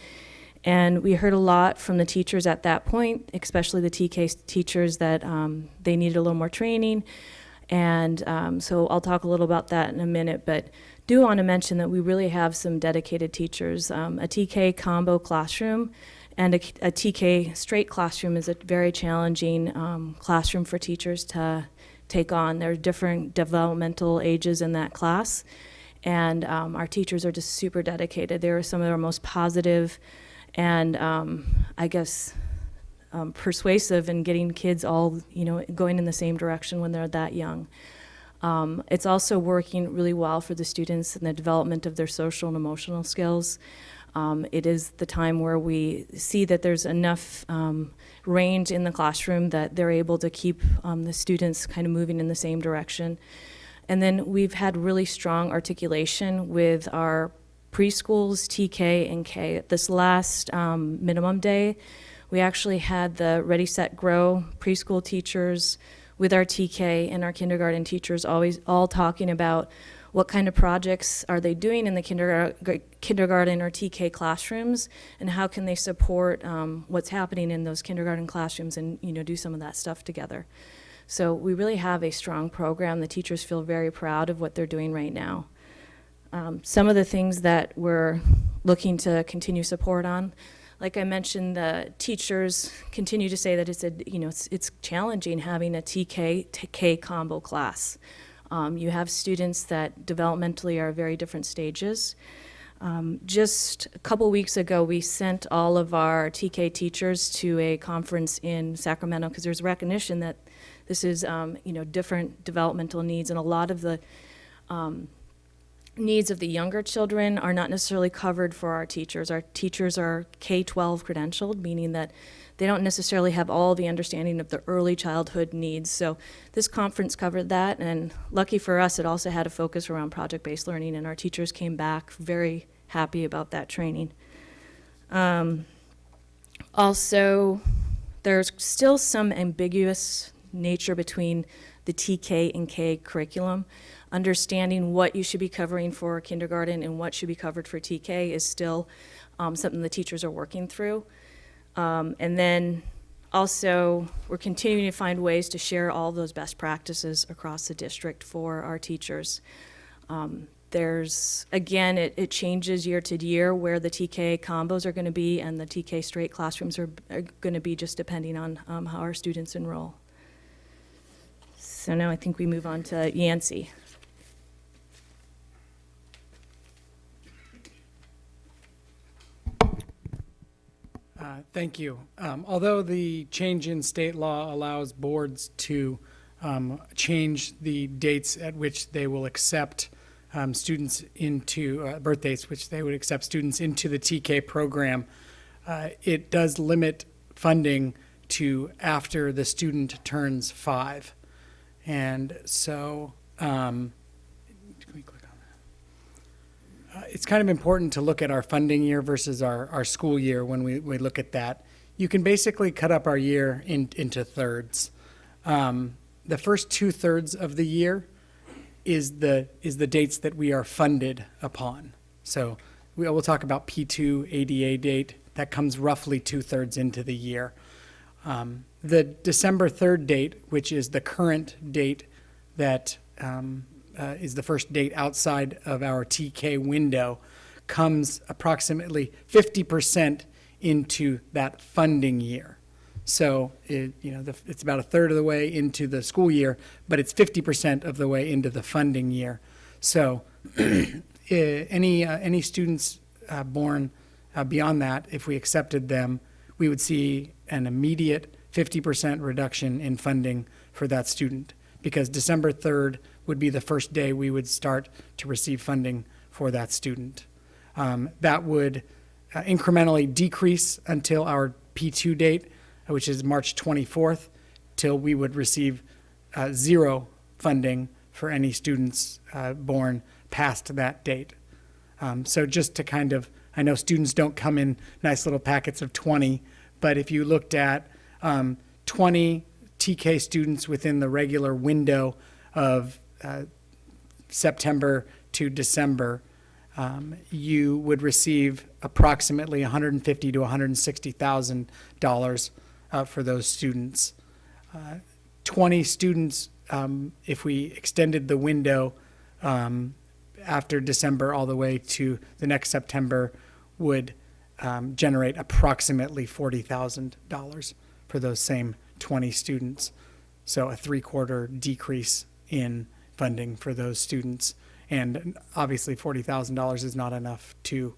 And we heard a lot from the teachers at that point, especially the TK teachers, that they needed a little more training. And so I'll talk a little about that in a minute, but do want to mention that we really have some dedicated teachers. A TK combo classroom and a TK straight classroom is a very challenging classroom for teachers to take on. There are different developmental ages in that class, and our teachers are just super dedicated. They're some of our most positive and I guess persuasive in getting kids all, going in the same direction when they're that young. It's also working really well for the students in the development of their social and emotional skills. It is the time where we see that there's enough range in the classroom that they're able to keep the students kind of moving in the same direction. And then we've had really strong articulation with our preschools, TK and K. This last minimum day, we actually had the Ready, Set, Grow preschool teachers with our TK and our kindergarten teachers all talking about what kind of projects are they doing in the kindergarten or TK classrooms, and how can they support what's happening in those kindergarten classrooms and do some of that stuff together. So we really have a strong program. The teachers feel very proud of what they're doing right now. Some of the things that we're looking to continue support on, like I mentioned, the teachers continue to say that it's challenging having a TK to K combo class. You have students that developmentally are at very different stages. Just a couple weeks ago, we sent all of our TK teachers to a conference in Sacramento because there's recognition that this is, different developmental needs, and a lot of the needs of the younger children are not necessarily covered for our teachers. Our teachers are K-12 credentialed, meaning that they don't necessarily have all the understanding of the early childhood needs. So this conference covered that, and lucky for us, it also had a focus around project-based learning, and our teachers came back very happy about that training. Also, there's still some ambiguous nature between the TK and K curriculum. Understanding what you should be covering for kindergarten and what should be covered for TK is still something the teachers are working through. And then also, we're continuing to find ways to share all those best practices across the district for our teachers. There's, again, it changes year to year where the TK combos are going to be and the TK straight classrooms are going to be, just depending on how our students enroll. So now I think we move on to Yancey. Thank you. Although the change in state law allows boards to change the dates at which they will accept students into, birth dates which they would accept students into the TK program, it does limit funding to after the student turns 5. And so, can we click on that? It's kind of important to look at our funding year versus our school year when we look at that. You can basically cut up our year into thirds. The first 2/3 of the year is the dates that we are funded upon. So we'll talk about P2 ADA date. That comes roughly 2/3 into the year. The December 3rd date, which is the current date that is the first date outside of our TK window, comes approximately 50% into that funding year. So it's about 1/3 of the way into the school year, but it's 50% of the way into the funding year. So any students born beyond that, if we accepted them, we would see an immediate 50% reduction in funding for that student, because December 3rd would be the first day we would start to receive funding for that student. That would incrementally decrease until our P2 date, which is March 24th, till we would receive 0 funding for any students born past that date. So just to kind of, I know students don't come in nice little packets of 20, but if you looked at 20 TK students within the regular window of September to December, you would receive approximately $150,000 to $160,000 for those students. 20 students, if we extended the window after December all the way to the next September, would generate approximately $40,000 for those same 20 students. So a 3/4 decrease in funding for those students. And obviously $40,000 is not enough to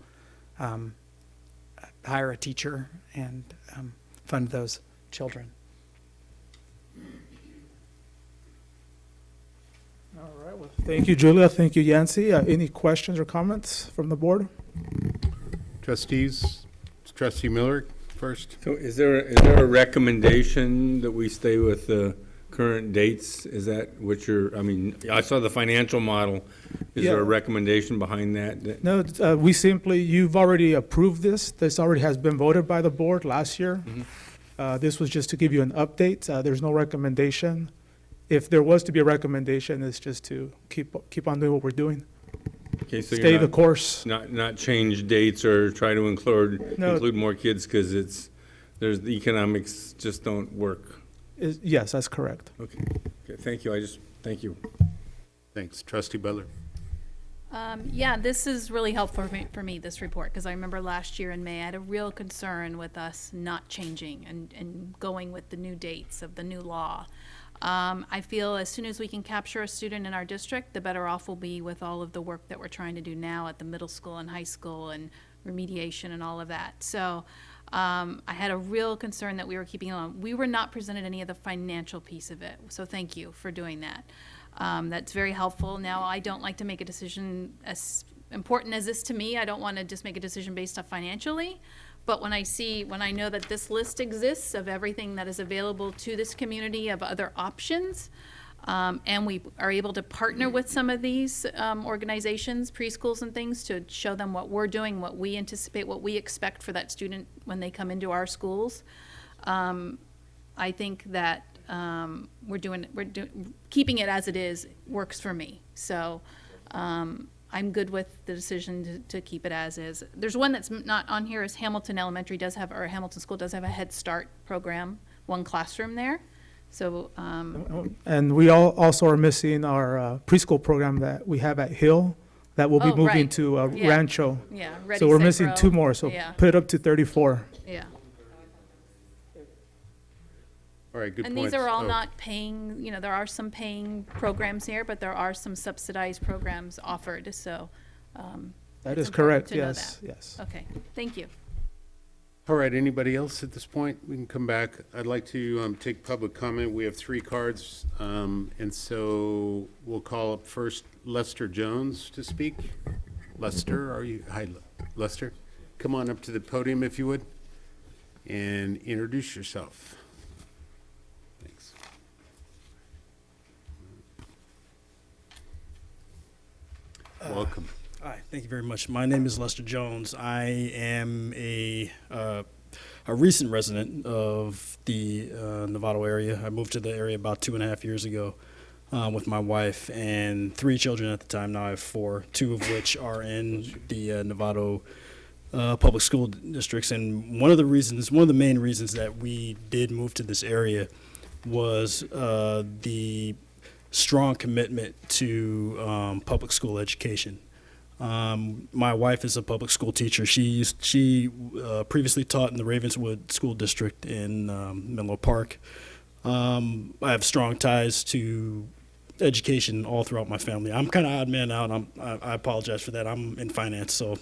hire a teacher and fund those children. All right, well, thank you, Julia. Thank you, Yancy. Any questions or comments from the board? Trustees, Trustee Miller first. So is there a recommendation that we stay with the current dates? Is that what I mean, I saw the financial model. Is there a recommendation behind that? No, you've already approved this. This already has been voted by the board last year. Mm-hmm. This was just to give you an update. There's no recommendation. If there was to be a recommendation, it's just to keep on doing what we're doing. Okay, so Stay the course. Not change dates or try to include more kids because the economics just don't work. Yes, that's correct. Okay, thank you. Thank you. Thanks. Trustee Butler. Yeah, this is really helpful for me, this report, because I remember last year in May, I had a real concern with us not changing and going with the new dates of the new law. I feel as soon as we can capture a student in our district, the better off we'll be with all of the work that we're trying to do now at the middle school and high school and remediation and all of that. So I had a real concern that we were keeping on. We were not presented any of the financial piece of it, so thank you for doing that. That's very helpful. Now, I don't like to make a decision as important as this to me. I don't want to just make a decision based off financially. But when I know that this list exists of everything that is available to this community of other options, and we are able to partner with some of these organizations, preschools and things, to show them what we're doing, what we anticipate, what we expect for that student when they come into our schools. I think that keeping it as it is works for me. So I'm good with the decision to keep it as is. There's one that's not on here, is Hamilton Elementary does have, or Hamilton School does have a Head Start program, one classroom there. So, And we also are missing our preschool program that we have at Hill that will be Oh, moving right. to Yeah. Rancho. Yeah, Ready, So we're Set, missing Grow. 2 more, so Yeah. put it up to 34. yeah. All right, good And points. these are all Oh, not paying, there are some paying programs here, but there are some subsidized programs offered, so. That it's is correct, important to know yes, that. yes. Okay, thank you. All right, anybody else at this point? We can come back. I'd like to take public comment. We have 3 cards, and so we'll call up first Lester Jones to speak. Lester, hi, Lester. Come on up to the podium if you would, and introduce yourself. Thanks. Welcome. Hi, thank you very much. My name is Lester Jones. I am a recent resident of the Novato area. I moved to the area about 2.5 years ago with my wife and 3 children at the time. Now I have 4, 2 of which are in the Novato public school districts. And one of the main reasons that we did move to this area was the strong commitment to public school education. My wife is a public school teacher. She previously taught in the Ravenswood School District in Menlo Park. I have strong ties to education all throughout my family. I'm kind of odd man out. I apologize for that. I'm in finance, so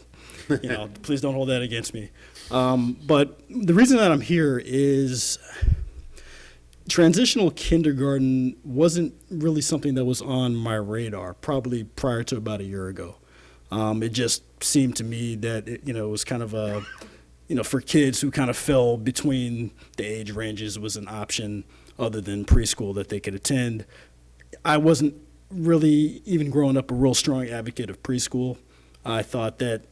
please don't hold that against me. But the reason that I'm here is transitional kindergarten wasn't really something that was on my radar, probably prior to about a year ago. It just seemed to me that it was kind of a, for kids who kind of fell between the age ranges, was an option other than preschool that they could attend. I wasn't really, even growing up, a real strong advocate of preschool. I thought that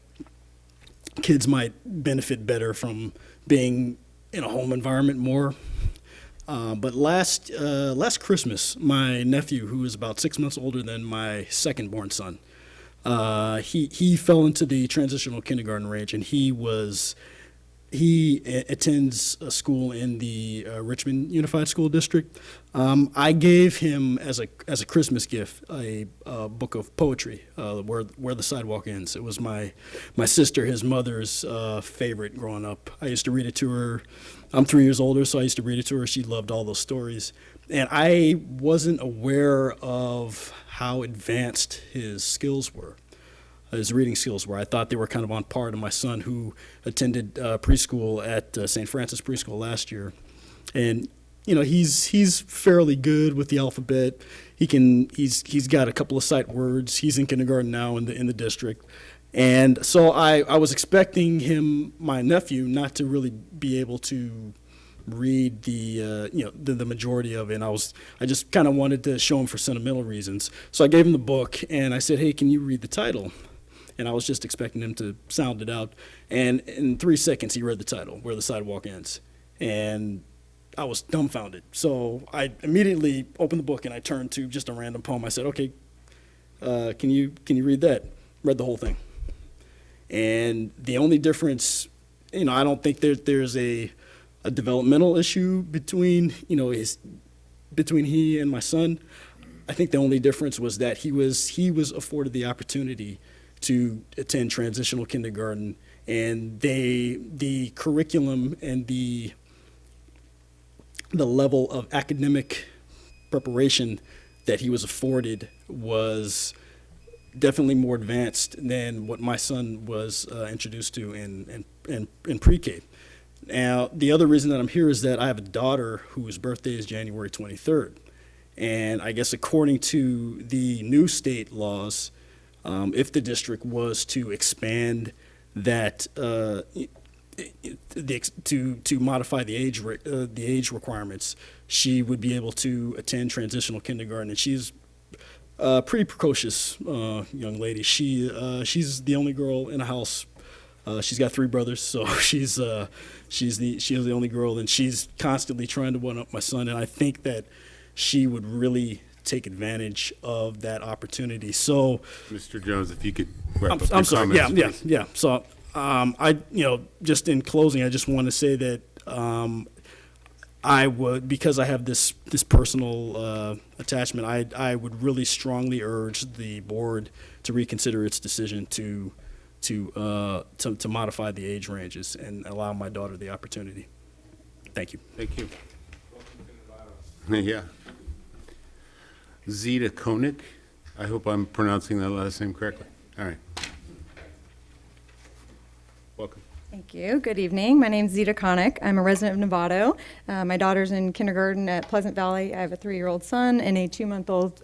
kids might benefit better from being in a home environment more. But last Christmas, my nephew, who is about 6 months older than my second-born son, he fell into the transitional kindergarten range, and he attends a school in the Richmond Unified School District. I gave him as a Christmas gift a book of poetry, Where the Sidewalk Ends. It was my sister, his mother's favorite growing up. I used to read it to her. I'm 3 years older, so I used to read it to her. She loved all those stories. And I wasn't aware of how advanced his skills were, his reading skills were. I thought they were kind of on par to my son, who attended preschool at St. Francis Preschool last year. And he's fairly good with the alphabet. He's got a couple of sight words. He's in kindergarten now in the district. And so I was expecting my nephew, not to really be able to read the majority of it. And I just kind of wanted to show him for sentimental reasons. So I gave him the book and I said, "Hey, can you read the title?" And I was just expecting him to sound it out. And in 3 seconds, he read the title, Where the Sidewalk Ends. And I was dumbfounded. So I immediately opened the book and I turned to just a random poem. I said, "Okay, can you read that?" Read the whole thing. And the only difference, I don't think there's a developmental issue between he and my son. I think the only difference was that he was afforded the opportunity to attend transitional kindergarten, and the curriculum and the level of academic preparation that he was afforded was definitely more advanced than what my son was introduced to in pre-K. Now, the other reason that I'm here is that I have a daughter whose birthday is January 23rd. And I guess according to the new state laws, if the district was to expand that, to modify the age requirements, she would be able to attend transitional kindergarten. And she's a pretty precocious young lady. She's the only girl in the house. She's got 3 brothers, so she's the only girl, and she's constantly trying to one up my son. And I think that she would really take advantage of that opportunity. So, Mr. Jones, if you could wrap up I'm your sorry. comments, please. Yeah. So, just in closing, I just want to say that I would, because I have this personal attachment, I would really strongly urge the board to reconsider its decision to modify the age ranges and allow my daughter the opportunity. Thank you. Thank you. Yeah. Zita Koenig. I hope I'm pronouncing that last name correctly. All right. Welcome. Thank you. Good evening. My name's Zita Koenig. I'm a resident of Novato. My daughter's in kindergarten at Pleasant Valley. I have a 3-year-old son and a 2-month-old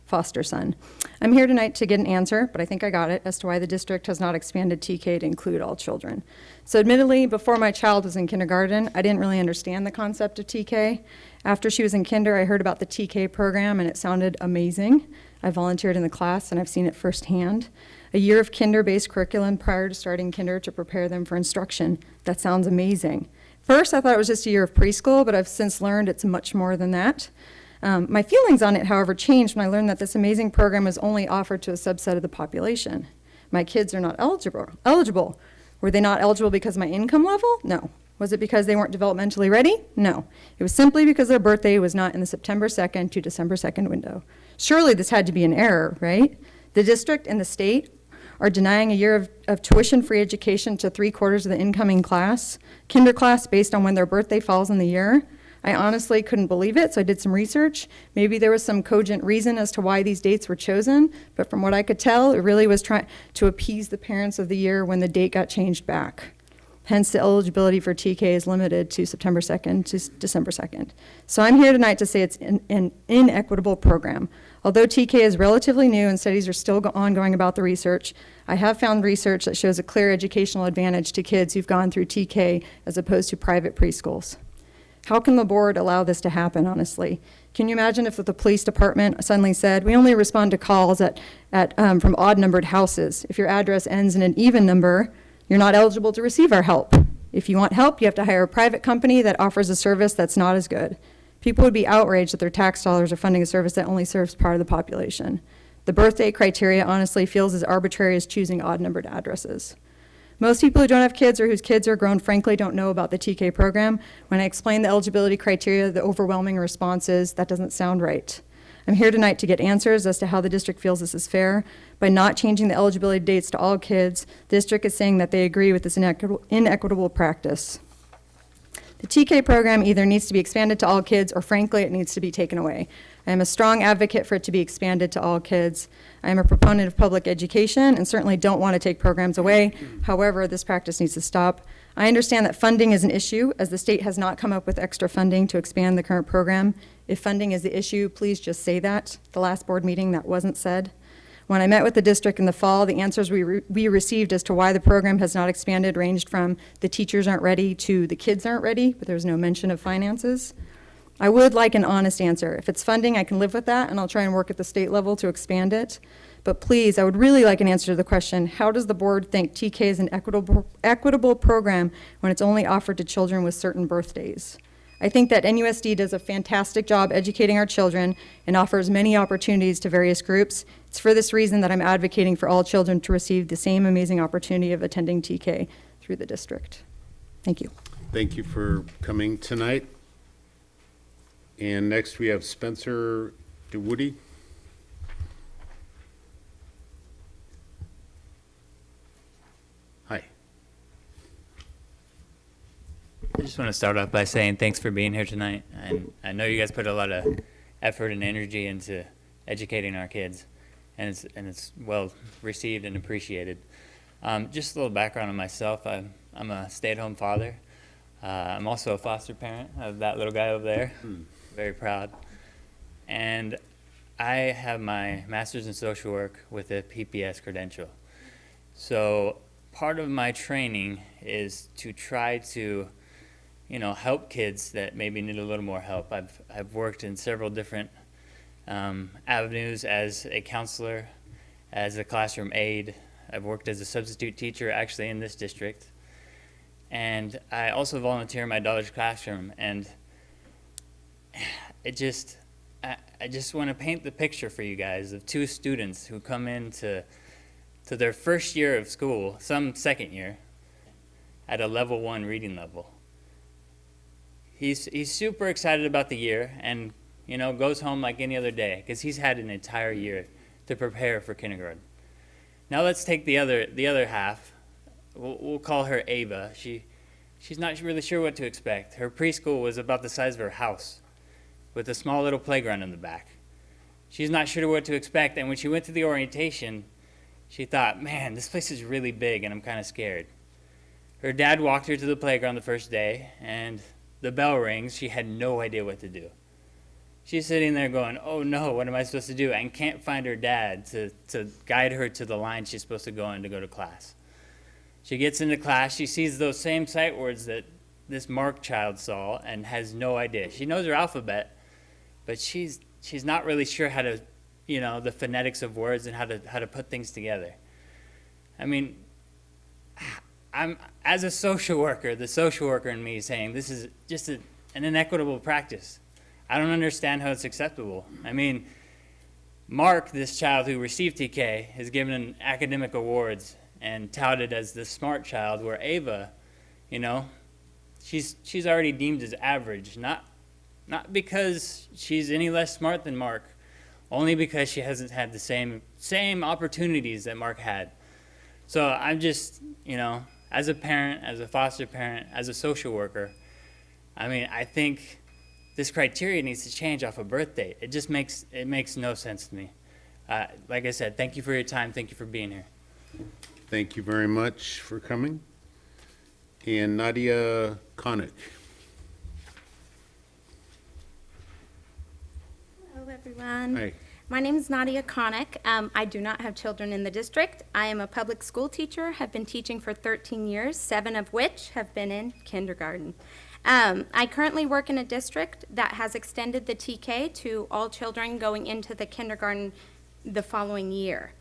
foster son. I'm here tonight to get an answer, but I think I got it, as to why the district has not expanded TK to include all children. So admittedly, before my child was in kindergarten, I didn't really understand the concept of TK. After she was in kinder, I heard about the TK program, and it sounded amazing. I volunteered in the class, and I've seen it firsthand. A year of kinder-based curriculum prior to starting kinder to prepare them for instruction. That sounds amazing. First, I thought it was just a year of preschool, but I've since learned it's much more than that. My feelings on it, however, changed when I learned that this amazing program is only offered to a subset of the population. My kids are not eligible. Were they not eligible because of my income level? No. Was it because they weren't developmentally ready? No. It was simply because their birthday was not in the September 2nd to December 2nd window. Surely this had to be an error, right? The district and the state are denying a year of tuition-free education to 3/4 of the incoming class, kinder class, based on when their birthday falls in the year. I honestly couldn't believe it, so I did some research. Maybe there was some cogent reason as to why these dates were chosen, but from what I could tell, it really was trying to appease the parents of the year when the date got changed back. Hence, the eligibility for TK is limited to September 2nd to December 2nd. So I'm here tonight to say it's an inequitable program. Although TK is relatively new and studies are still ongoing about the research, I have found research that shows a clear educational advantage to kids who've gone through TK as opposed to private preschools. How can the board allow this to happen, honestly? Can you imagine if the police department suddenly said, we only respond to calls from odd-numbered houses. If your address ends in an even number, you're not eligible to receive our help. If you want help, you have to hire a private company that offers a service that's not as good. People would be outraged that their tax dollars are funding a service that only serves part of the population. The birthday criteria honestly feels as arbitrary as choosing odd-numbered addresses. Most people who don't have kids or whose kids are grown, frankly, don't know about the TK program. When I explain the eligibility criteria, the overwhelming response is, that doesn't sound right. I'm here tonight to get answers as to how the district feels this is fair. By not changing the eligibility dates to all kids, the district is saying that they agree with this inequitable practice. The TK program either needs to be expanded to all kids or frankly it needs to be taken away. I am a strong advocate for it to be expanded to all kids. I am a proponent of public education and certainly don't want to take programs away. However, this practice needs to stop. I understand that funding is an issue as the state has not come up with extra funding to expand the current program. If funding is the issue, please just say that. The last board meeting that wasn't said. When I met with the district in the fall, the answers we received as to why the program has not expanded ranged from the teachers aren't ready to the kids aren't ready, but there was no mention of finances. I would like an honest answer. If it's funding, I can live with that, and I'll try and work at the state level to expand it. But please, I would really like an answer to the question, how does the board think TK is an equitable program when it's only offered to children with certain birthdays? I think that NUSD does a fantastic job educating our children and offers many opportunities to various groups. It's for this reason that I'm advocating for all children to receive the same amazing opportunity of attending TK through the district. Thank you. Thank you for coming tonight. And next we have Spencer DeWoody. Hi. I just want to start off by saying thanks for being here tonight. And I know you guys put a lot of effort and energy into educating our kids, and it's well received and appreciated. Just a little background on myself. I'm a stay-at-home father. I'm also a foster parent of that little guy over there. Very proud. and I have my master's in social work with a PPS credential. So part of my training is to try to, help kids that maybe need a little more help. I've worked in several different avenues as a counselor, as a classroom aide. I've worked as a substitute teacher actually in this district. And I also volunteer in my daughter's classroom. And I just want to paint the picture for you guys of two students who come into their first year of school, some second year, at a level 1 reading level. He's super excited about the year and goes home like any other day because he's had an entire year to prepare for kindergarten. Now let's take the other half. We'll call her Ava. She's not really sure what to expect. Her preschool was about the size of her house, with a small little playground in the back. She's not sure what to expect, and when she went to the orientation, she thought, man, this place is really big and I'm kind of scared. Her dad walked her to the playground the first day, and the bell rings. She had no idea what to do. She's sitting there going, oh no, what am I supposed to do? And can't find her dad to guide her to the line she's supposed to go in to go to class. She gets into class, she sees those same sight words that this Mark child saw and has no idea. She knows her alphabet, but she's not really sure how to, the phonetics of words and how to put things together. I mean, I'm, as a social worker, the social worker in me is saying this is just an inequitable practice. I don't understand how it's acceptable. I mean, Mark, this child who received TK, is given academic awards and touted as the smart child, where Ava, she's already deemed as average, not because she's any less smart than Mark, only because she hasn't had the same opportunities that Mark had. So I'm just, as a parent, as a foster parent, as a social worker, I think this criteria needs to change off a birth date. It makes no sense to me. Like I said, thank you for your time. Thank you for being here. Thank you very much for coming. And Nadia Konik. Hello, everyone. Hi. My name is Nadia Konik. I do not have children in the district. I am a public school teacher, have been teaching for 13 years, 7 of which have been in kindergarten. I currently work in a district that has extended the TK to all children going into the kindergarten the following year.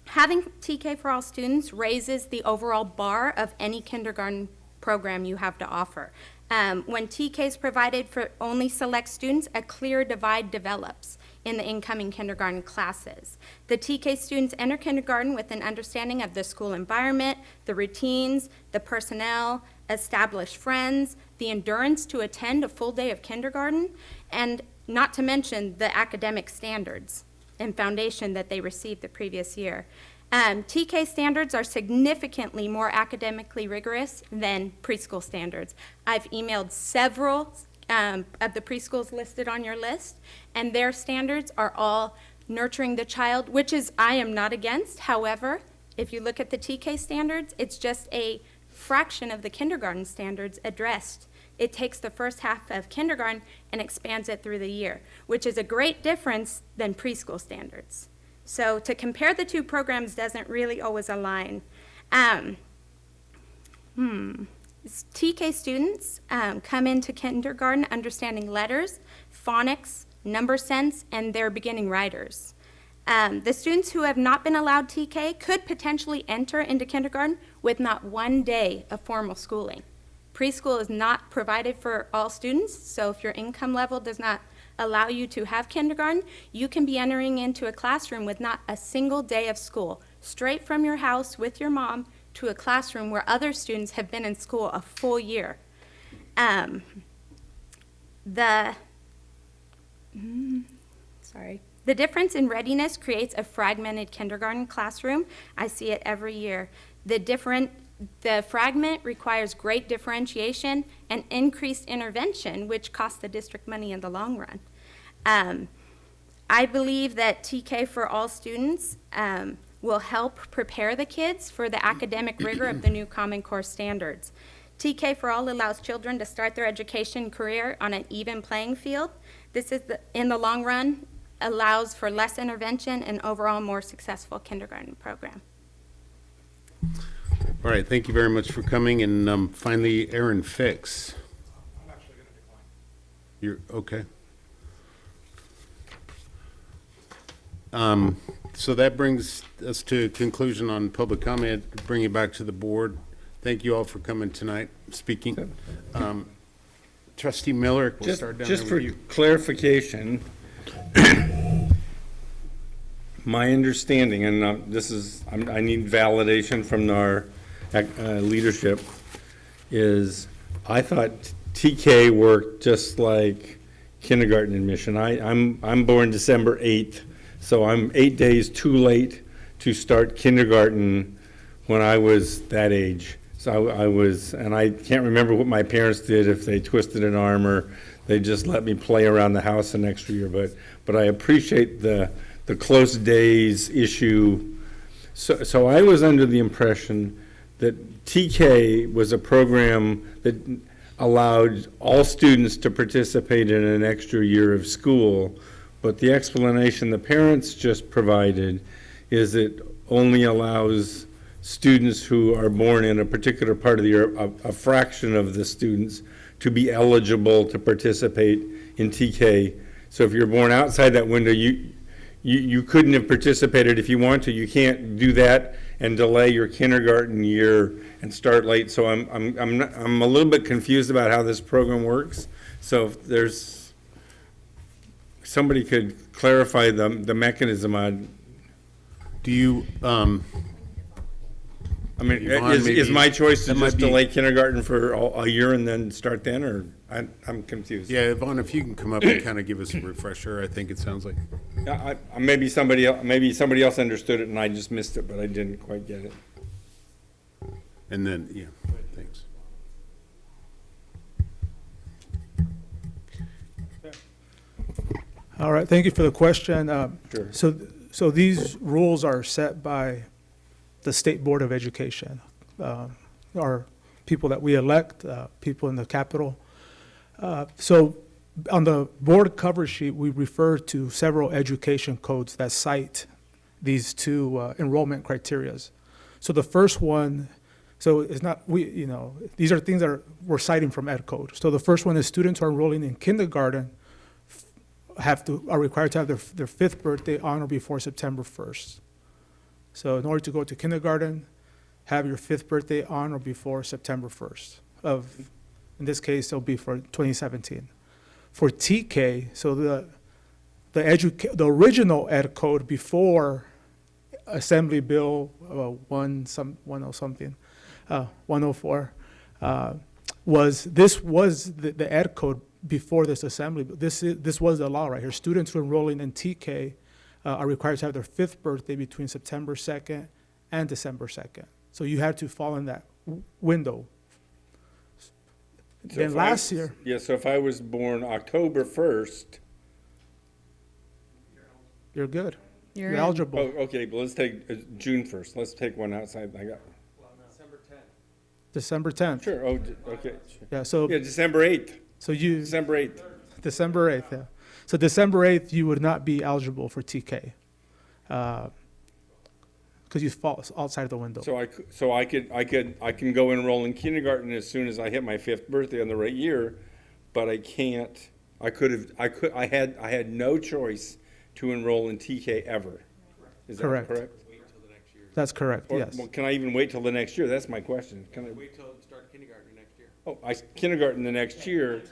Having TK for all students raises the overall bar of any kindergarten program you have to offer. When TK is provided for only select students, a clear divide develops in the incoming kindergarten classes. The TK students enter kindergarten with an understanding of the school environment, the routines, the personnel, established friends, the endurance to attend a full day of kindergarten, and not to mention the academic standards and foundation that they received the previous year. TK standards are significantly more academically rigorous than preschool standards. I've emailed several of the preschools listed on your list, and their standards are all nurturing the child, which is I am not against. However, if you look at the TK standards, it's just a fraction of the kindergarten standards addressed. It takes the first half of kindergarten and expands it through the year, which is a great difference than preschool standards. So to compare the two programs doesn't really always align. TK students come into kindergarten understanding letters, phonics, number sense, and they're beginning writers. The students who have not been allowed TK could potentially enter into kindergarten with not one day of formal schooling. Preschool is not provided for all students, so if your income level does not allow you to have kindergarten, you can be entering into a classroom with not a single day of school, straight from your house with your mom to a classroom where other students have been in school a full year. The difference in readiness creates a fragmented kindergarten classroom. I see it every year. The fragment requires great differentiation and increased intervention, which costs the district money in the long run. I believe that TK for all students will help prepare the kids for the academic rigor of the new Common Core standards. TK for All allows children to start their education career on an even playing field. This is, in the long run, allows for less intervention and overall more successful kindergarten program. All right, thank you very much for coming, and finally, Aaron Fix. I'm actually going to decline. You're, okay. So that brings us to a conclusion on public comment, bring it back to the board. Thank you all for coming tonight, speaking. Trustee Miller, we'll start down Just there for with you. clarification, my understanding, and this is, I need validation from our leadership, is I thought TK worked just like kindergarten admission. I'm born December 8th, so I'm 8 days too late to start kindergarten when I was that age. So I was, and I can't remember what my parents did, if they twisted an arm or they just let me play around the house an extra year, but I appreciate the close days issue. So I was under the impression that TK was a program that allowed all students to participate in an extra year of school, but the explanation the parents just provided is it only allows students who are born in a particular part of the year, a fraction of the students, to be eligible to participate in TK. So if you're born outside that window, you couldn't have participated if you want to. You can't do that and delay your kindergarten year and start late. So I'm a little bit confused about how this program works. So if there's somebody could clarify the mechanism on. Do you, I mean, Yvonne, is maybe- my choice to that might just be- delay kindergarten for a year and then start then, or I'm confused? yeah, Yvonne, if you can come up and kind of give us a refresher, I think it sounds like. Maybe somebody else understood it and I just missed it, but I didn't quite get it. And then, yeah, thanks. All right, thank you for the question. Sure. So these rules are set by the State Board of Education, our people that we elect, people in the Capitol. So on the board cover sheet, we refer to several education codes that cite these two enrollment criterias. So the first one, so it's not, these are things that we're citing from Ed Code. So the first one is students who are enrolling in kindergarten are required to have their 5th birthday on or before September 1st. So in order to go to kindergarten, have your 5th birthday on or before September 1st in this case, it'll be for 2017. For TK, so the original Ed Code before Assembly Bill 104 was the Ed Code before this Assembly. This was the law right here. Students who are enrolling in TK are required to have their 5th birthday between September 2nd and December 2nd. So you had to fall in that window. So Then if last year, Yeah, so if I was born October 1st. you're good. You're You're in. eligible. Oh, okay, but let's take June 1st. Let's take one outside. I got. December 10th. Sure, okay. Yeah, so Yeah, December 8th. December 8th. December 8th, yeah. So December 8th, you would not be eligible for TK because you fall outside the window. So I can go enroll in kindergarten as soon as I hit my 5th birthday on the right year, but I can't. I had no choice to enroll in TK ever. Is that Correct. correct? That's correct, Or, yes. well, can I even wait till the next year? That's my question. Can I Wait till start kindergarten next year. Oh, kindergarten the next year,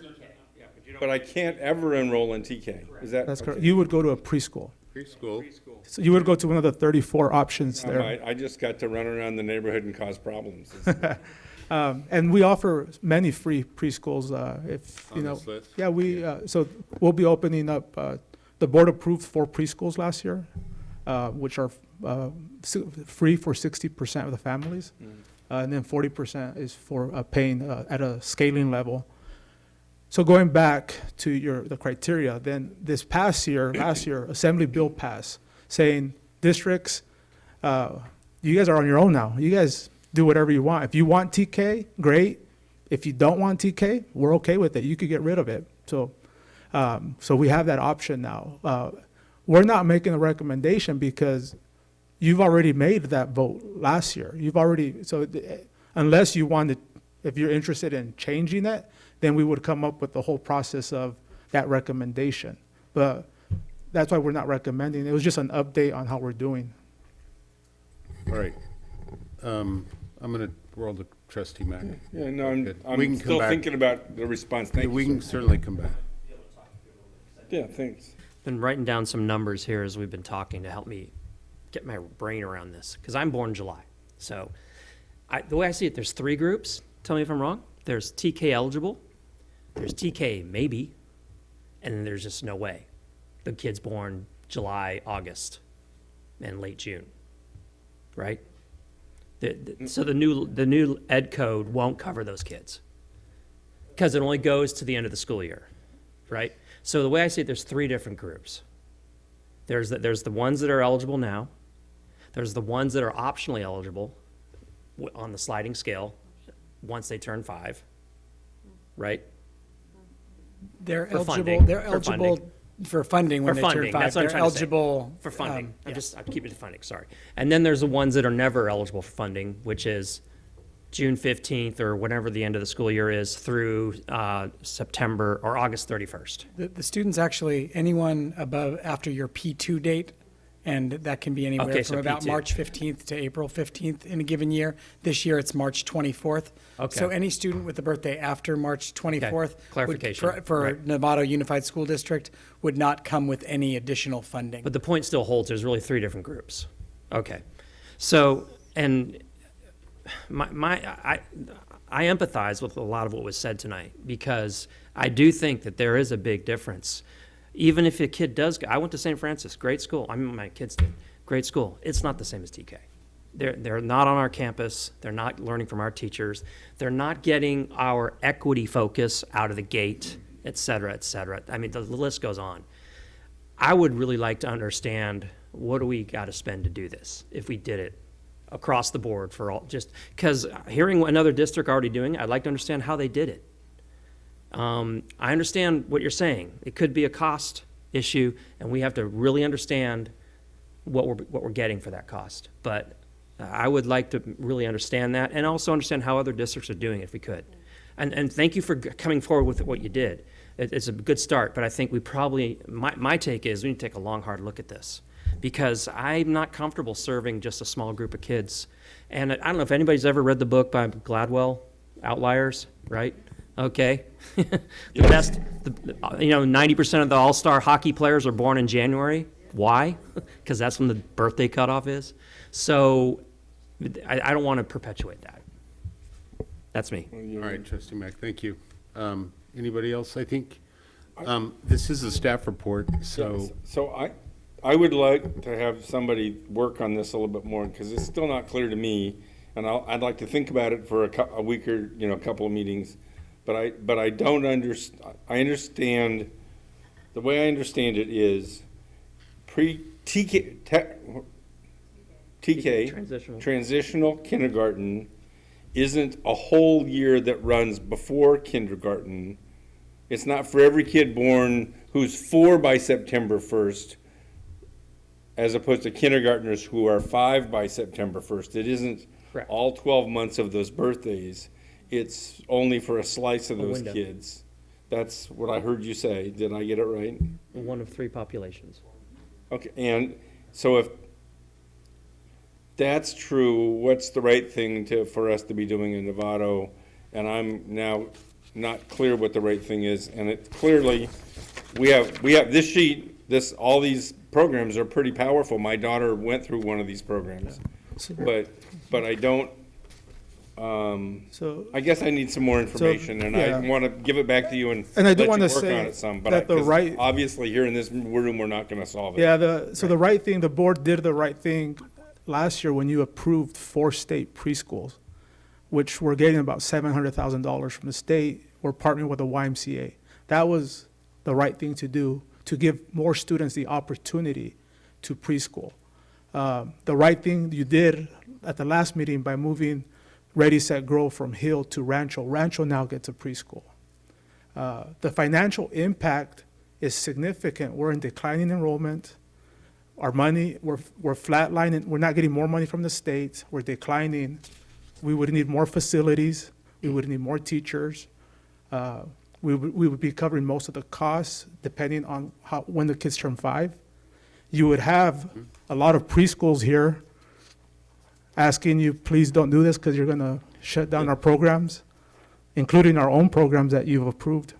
but I can't ever enroll in TK. Is that? That's correct. okay. You would go to a preschool. Preschool. So you would go to one of the 34 options there. I just got to run around the neighborhood and cause problems. And we offer many free preschools, if, On this list? Yeah, so we'll be opening up, the board approved 4 preschools last year, which are free for 60% of the families. And then 40% is for paying at a scaling level. So going back to the criteria, then this last year, Assembly Bill passed saying districts, you guys are on your own now. You guys do whatever you want. If you want TK, great. If you don't want TK, we're okay with it. You could get rid of it. So we have that option now. We're not making a recommendation because you've already made that vote last year. Unless you wanted, if you're interested in changing it, then we would come up with the whole process of that recommendation. But that's why we're not recommending. It was just an update on how we're doing. All right. I'm going to roll to trustee Mack. Yeah, no, We I'm can come still back. thinking about the response. Thank you, We can sir. certainly come back. Yeah, thanks. Been writing down some numbers here as we've been talking to help me get my brain around this, because I'm born July. So the way I see it, there's three groups. Tell me if I'm wrong. There's TK eligible, there's TK maybe, and then there's just no way. The kid's born July, August, and late June, right? So the new ed code won't cover those kids because it only goes to the end of the school year, right? So the way I see it, there's three different groups. There's the ones that are eligible now. There's the ones that are optionally eligible on the sliding scale once they turn 5, right? They're For eligible. funding. They're For eligible funding. for funding when For they funding, turn 5. that's what I'm They're trying to say. eligible For funding. yeah. I'm keeping it to funding, sorry. And then there's the ones that are never eligible for funding, which is June 15th or whenever the end of the school year is through September or August 31st. The students actually, anyone above after your P2 date, and that can be anywhere Okay, from so about P2. March 15th to April 15th in a given year. This year it's March 24th. Okay. So any student with a birthday after March 24th would- Clarification. for Right. Novato Unified School District would not come with any additional funding. But the point still holds, there's really three different groups. Okay. So, and I empathize with a lot of what was said tonight because I do think that there is a big difference. Even if a kid does, I went to St. Francis, great school. I mean, my kids did, great school. It's not the same as TK. They're not on our campus. They're not learning from our teachers. They're not getting our equity focus out of the gate, et cetera, et cetera. I mean, the list goes on. I would really like to understand what do we got to spend to do this if we did it across the board for all, just because hearing another district already doing it, I'd like to understand how they did it. I understand what you're saying. It could be a cost issue, and we have to really understand what we're getting for that cost. But I would like to really understand that, and also understand how other districts are doing it if we could. And thank you for coming forward with what you did. It's a good start, but I think we probably, my take is we need to take a long, hard look at this. Because I'm not comfortable serving just a small group of kids. And I don't know if anybody's ever read the book by Gladwell, Outliers, right? Okay. The best, 90% of the all-star hockey players are born in January. Why? Because that's when the birthday cutoff is. So I don't want to perpetuate that. That's me. All right, trustee Mack, thank you. Anybody else? I think this is a staff report, so. So I would like to have somebody work on this a little bit more, because it's still not clear to me, and I'd like to think about it for a week or, a couple of meetings, but I don't understand, I understand, the way I understand it is TK, transitional kindergarten isn't a whole year that runs before kindergarten. It's not for every kid born who's 4 by September 1st, as opposed to kindergartners who are 5 by September 1st. It isn't Correct. all 12 months of those birthdays. It's only for a slice of A those window. kids. That's what I heard you say. Did I get it right? One of 3 populations. Okay, and so if that's true, what's the right thing for us to be doing in Novato? And I'm now not clear what the right thing is, and it clearly, we have this sheet, all these programs are pretty powerful. My daughter went through one of these programs, but I don't, I guess I need some more information, and I want to give it back to you and I do let want you to work say on it some, but that the 'cause right- obviously here in this room, we're not gonna solve it. Yeah, the right thing, the board did the right thing last year when you approved 4 state preschools, which we're getting about $700,000 from the state. We're partnering with the YMCA. That was the right thing to do, to give more students the opportunity to preschool. The right thing you did at the last meeting by moving Ready, Set, Grow from Hill to Rancho. Rancho now gets a preschool. The financial impact is significant. We're in declining enrollment. Our money, we're flatlining. We're not getting more money from the state. We're declining. We would need more facilities. We would need more teachers. We would be covering most of the costs depending on when the kids turn 5. You would have a lot of preschools here asking you, please don't do this because you're going to shut down our programs, including our own programs that you've approved.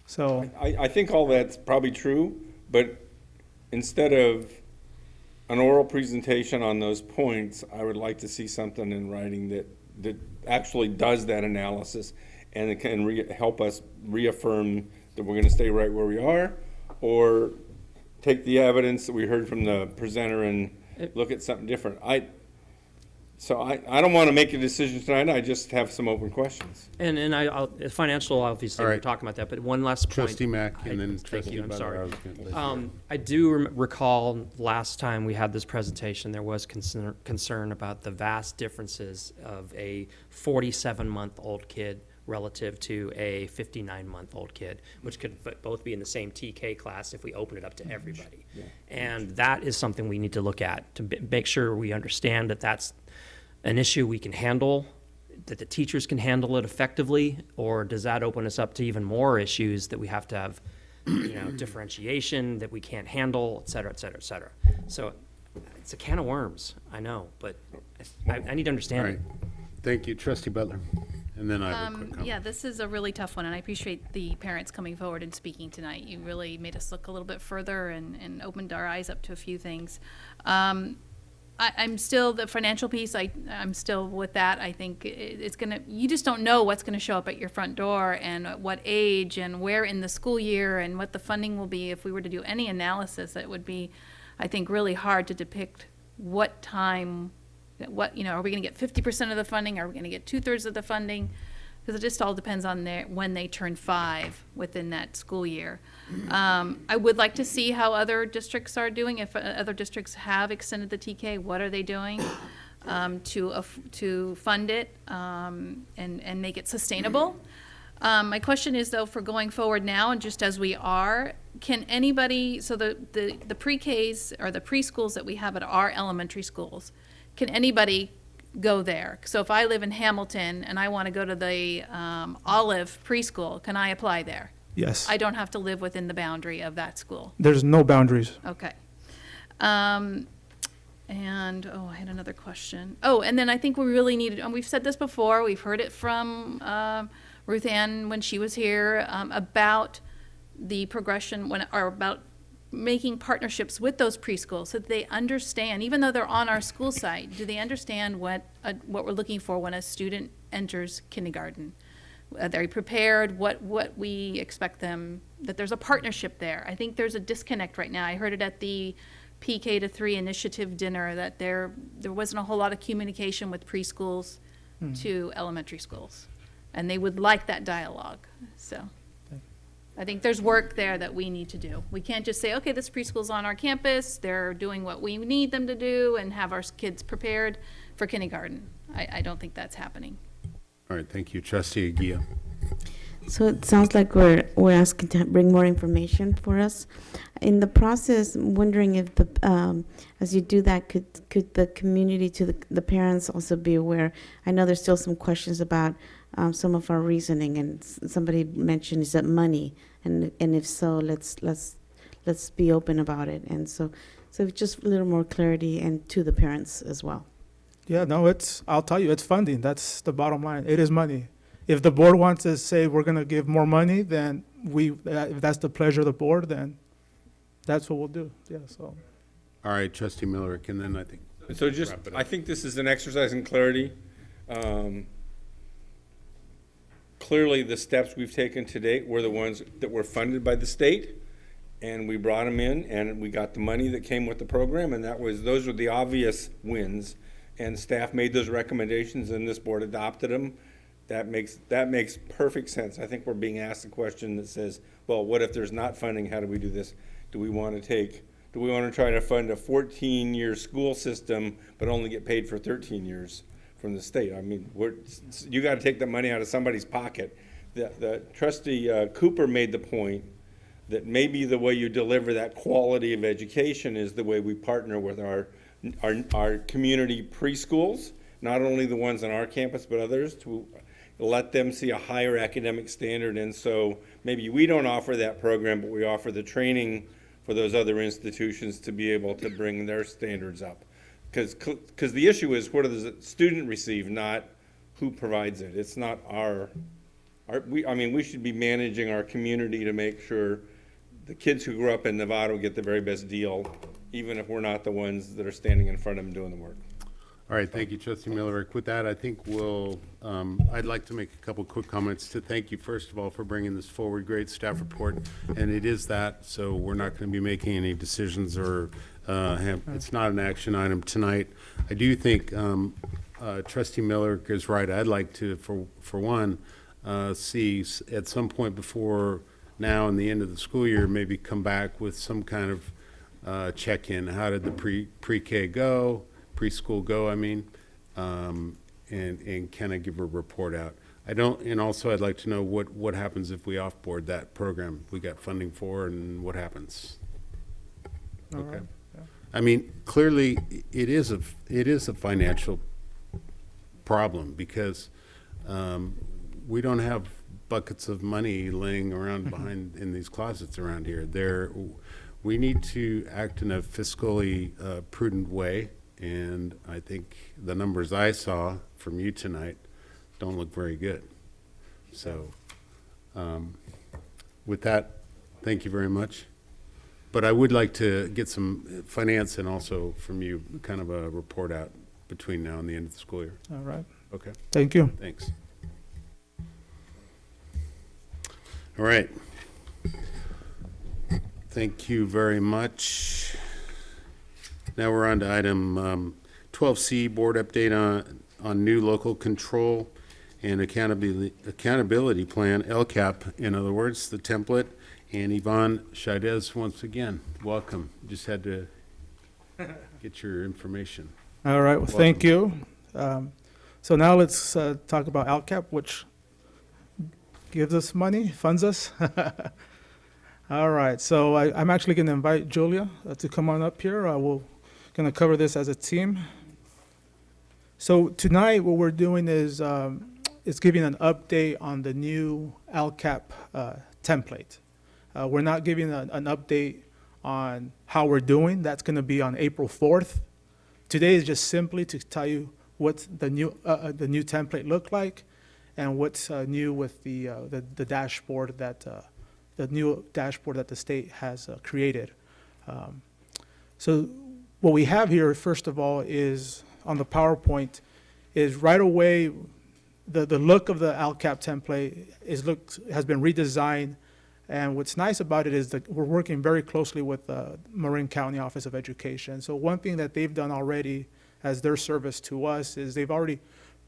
So I think all that's probably true, but instead of an oral presentation on those points, I would like to see something in writing that actually does that analysis and it can help us reaffirm that we're going to stay right where we are, or take the evidence that we heard from the presenter and look at something different. I don't want to make a decision tonight. I just have some open questions. And I'll, financial, obviously, All we're right. talking about that, but one last point. Trustee Mack and then Thank Trustee you, I'm Butler. sorry. I was gonna- I do recall last time we had this presentation, there was concern about the vast differences of a 47-month-old kid relative to a 59-month-old kid, which could both be in the same TK class if we open it up to everybody. And that is something we need to look at to make sure we understand that that's an issue we can handle, that the teachers can handle it effectively, or does that open us up to even more issues that we have to have, differentiation that we can't handle, et cetera, et cetera, et cetera. So it's a can of worms, I know, but I need to understand All right. it. Thank you. Trustee Butler. And then I have a quick comment. Yeah, this is a really tough one, and I appreciate the parents coming forward and speaking tonight. You really made us look a little bit further and opened our eyes up to a few things. I'm still, the financial piece, I'm still with that. I think it's gonna, you just don't know what's gonna show up at your front door and at what age and where in the school year and what the funding will be. If we were to do any analysis, it would be, I think, really hard to depict what time, are we gonna get 50% of the funding? Are we gonna get 2/3 of the funding? Because it just all depends on when they turn 5 within that school year. I would like to see how other districts are doing. If other districts have extended the TK, what are they doing to fund it and make it sustainable? My question is, though, for going forward now, and just as we are, can anybody, so the pre-Ks or the preschools that we have at our elementary schools, can anybody go there? So if I live in Hamilton and I want to go to the Olive preschool, can I apply there? yes, I don't have to live within the boundary of that school. there's no boundaries. Okay. I had another question. Oh, and then I think we really needed, and we've said this before, we've heard it from Ruth Ann when she was here, about the progression about making partnerships with those preschools so that they understand, even though they're on our school site, do they understand what we're looking for when a student enters kindergarten? Are they prepared? What we expect them, that there's a partnership there. I think there's a disconnect right now. I heard it at the PK to 3 initiative dinner that there wasn't a whole lot of communication with preschools to elementary schools. And they would like that dialogue, so. I think there's work there that we need to do. We can't just say, okay, this preschool's on our campus, they're doing what we need them to do, and have our kids prepared for kindergarten. I don't think that's happening. All right, thank you. Trustee Aguirre. So it sounds like we're asking to bring more information for us. In the process, I'm wondering if as you do that, could the community, to the parents also be aware? I know there's still some questions about some of our reasoning, and somebody mentioned, is that money? And if so, let's be open about it. And so just a little more clarity, and to the parents as well. Yeah, no, I'll tell you, it's funding. That's the bottom line. It is money. If the board wants to say we're going to give more money, then if that's the pleasure of the board, then that's what we'll do. Yeah, so. All right, Trustee Millerick, and then I think. So just, wrap it up. I think this is an exercise in clarity. Clearly, the steps we've taken to date were the ones that were funded by the state, and we brought them in, and we got the money that came with the program, and those were the obvious wins. And staff made those recommendations, and this board adopted them. That makes perfect sense. I think we're being asked a question that says, well, what if there's not funding? How do we do this? Do we want to try to fund a 14-year school system but only get paid for 13 years? from the state. I mean, you got to take the money out of somebody's pocket. The trustee Cooper made the point that maybe the way you deliver that quality of education is the way we partner with our community preschools, not only the ones on our campus, but others, to let them see a higher academic standard. And so maybe we don't offer that program, but we offer the training for those other institutions to be able to bring their standards up. Because the issue is, what does the student receive, not who provides it. It's not we should be managing our community to make sure the kids who grew up in Novato get the very best deal, even if we're not the ones that are standing in front of them doing the work. All right, thank you, Trustee Millerick. With that, I think I'd like to make a couple quick comments to thank you, first of all, for bringing this forward. Great staff report, and it is that, so we're not going to be making any decisions or it's not an action item tonight. I do think Trustee Millerick is right. I'd like to, for one, see at some point before now and the end of the school year, maybe come back with some kind of check-in. How did the pre-K go? Preschool go, I mean, and can I give a report out? And also I'd like to know what happens if we offboard that program we got funding for, and what happens. All Okay. right, yeah. I mean, clearly it is a financial problem because we don't have buckets of money laying around behind in these closets around here. We need to act in a fiscally prudent way. And I think the numbers I saw from you tonight don't look very good. So with that, thank you very much. But I would like to get some finance and also from you kind of a report out between now and the end of the school year. All right. Okay. Thank you. Thanks. All right. Thank you very much. Now we're on to item 12C, board update on new local control and accountability plan, LCAP, in other words, the template. And Yvonne Chaidez, once again, welcome. Just had to get your information. All right, well, thank you. So now let's talk about LCAP, which gives us money, funds us. All right, so I'm actually going to invite Julia to come on up here. We're going to cover this as a team. So tonight what we're doing is giving an update on the new LCAP template. We're not giving an update on how we're doing. That's going to be on April 4th. Today is just simply to tell you what the new template looked like and what's new with the dashboard the new dashboard that the state has created. So what we have here, first of all, is on the PowerPoint, is right away the look of the LCAP template has been redesigned. And what's nice about it is that we're working very closely with the Marin County Office of Education. So one thing that they've done already as their service to us is they've already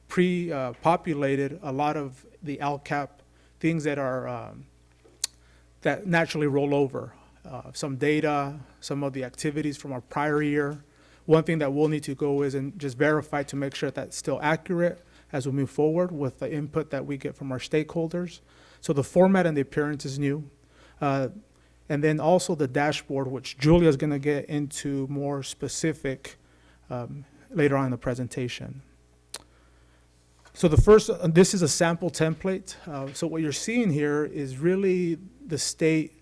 pre-populated a lot of the LCAP things that are that naturally roll over. Some data, some of the activities from our prior year. One thing that we'll need to go is and just verify to make sure that that's still accurate as we move forward with the input that we get from our stakeholders. So the format and the appearance is new. And then also the dashboard, which Julia is going to get into more specific later on in the presentation. So this is a sample template. So what you're seeing here is really the state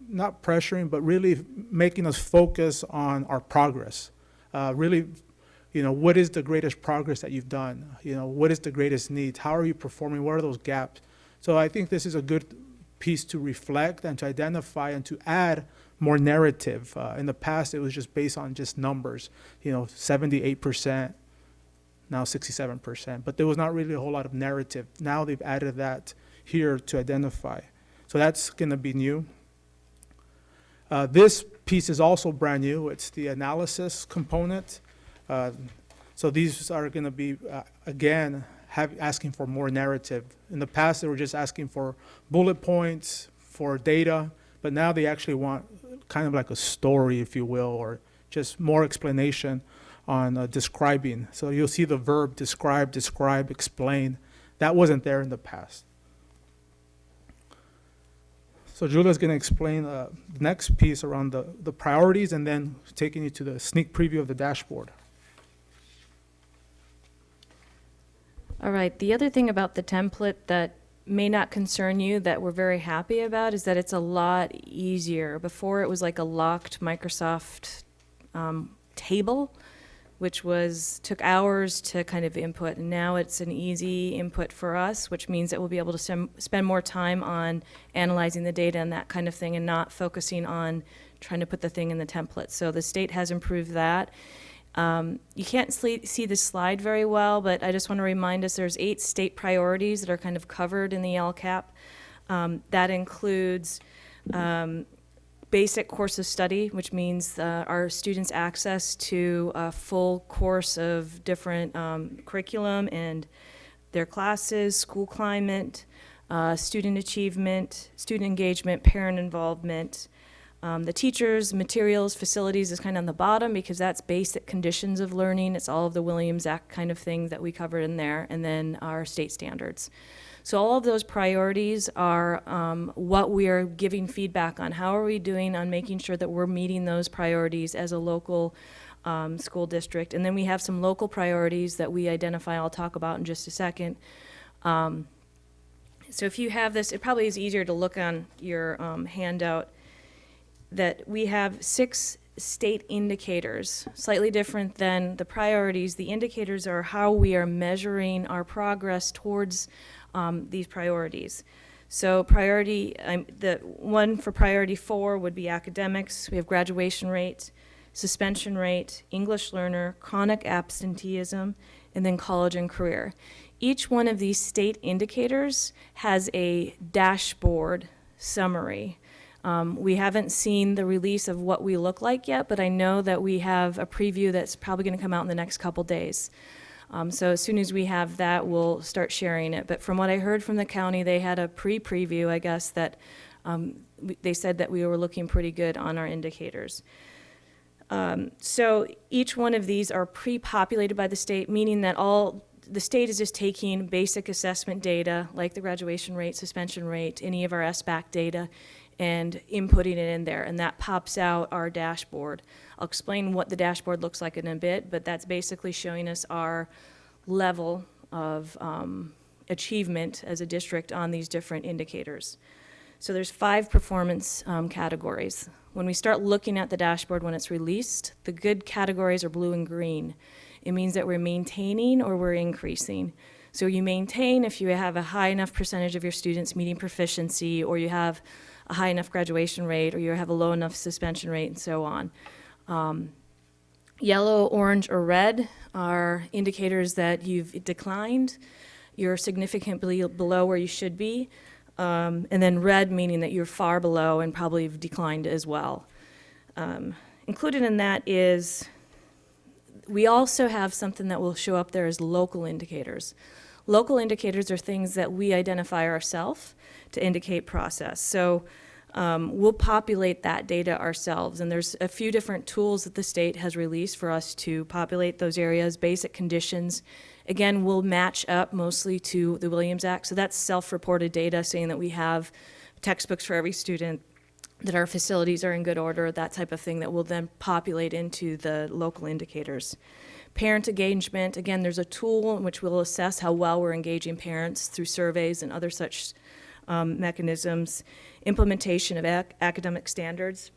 not pressuring, but really making us focus on our progress. Really, what is the greatest progress that you've done? What is the greatest needs? How are you performing? What are those gaps? So I think this is a good piece to reflect and to identify and to add more narrative. In the past, it was just based on just numbers, 78%, now 67%, but there was not really a whole lot of narrative. Now they've added that here to identify. So that's going to be new. This piece is also brand new. It's the analysis component. So these are going to be, again, asking for more narrative. In the past, they were just asking for bullet points, for data, but now they actually want kind of like a story, if you will, or just more explanation on describing. So you'll see the verb describe, describe, explain. That wasn't there in the past. So Julia's going to explain the next piece around the priorities and then taking you to the sneak preview of the dashboard. All right, the other thing about the template that may not concern you that we're very happy about is that it's a lot easier. Before it was like a locked Microsoft table, which took hours to kind of input. And now it's an easy input for us, which means that we'll be able to spend more time on analyzing the data and that kind of thing and not focusing on trying to put the thing in the template. So the state has improved that. You can't see this slide very well, but I just want to remind us there's 8 state priorities that are kind of covered in the LCAP. That includes basic course of study, which means our students' access to a full course of different curriculum and their classes, school climate, student achievement, student engagement, parent involvement. The teachers, materials, facilities is kind of on the bottom because that's basic conditions of learning. It's all of the Williams Act kind of thing that we covered in there, and then our state standards. So all of those priorities are what we are giving feedback on. How are we doing on making sure that we're meeting those priorities as a local school district? And then we have some local priorities that we identify, I'll talk about in just a second. So if you have this, it probably is easier to look on your handout that we have 6 state indicators, slightly different than the priorities. The indicators are how we are measuring our progress towards these priorities. So the one for priority 4 would be academics. We have graduation rate, suspension rate, English learner, chronic absenteeism, and then college and career. Each one of these state indicators has a dashboard summary. We haven't seen the release of what we look like yet, but I know that we have a preview that's probably going to come out in the next couple days. So as soon as we have that, we'll start sharing it. But from what I heard from the county, they had a pre-preview, I guess, that they said that we were looking pretty good on our indicators. So each one of these are pre-populated by the state, meaning that the state is just taking basic assessment data, like the graduation rate, suspension rate, any of our SBAC data, and inputting it in there, and that pops out our dashboard. I'll explain what the dashboard looks like in a bit, but that's basically showing us our level of achievement as a district on these different indicators. So there's 5 performance categories. When we start looking at the dashboard when it's released, the good categories are blue and green. It means that we're maintaining or we're increasing. So you maintain if you have a high enough percentage of your students meeting proficiency, or you have a high enough graduation rate, or you have a low enough suspension rate, and so on. Yellow, orange, or red are indicators that you've declined. You're significantly below where you should be. And then red meaning that you're far below and probably have declined as well. Included in that is, we also have something that will show up there as local indicators. Local indicators are things that we identify ourselves to indicate process. So we'll populate that data ourselves, and there's a few different tools that the state has released for us to populate those areas. Basic conditions, again, will match up mostly to the Williams Act, so that's self-reported data saying that we have textbooks for every student, that our facilities are in good order, that type of thing that will then populate into the local indicators. Parent engagement, again, there's a tool in which we'll assess how well we're engaging parents through surveys and other such mechanisms. Implementation of academic standards.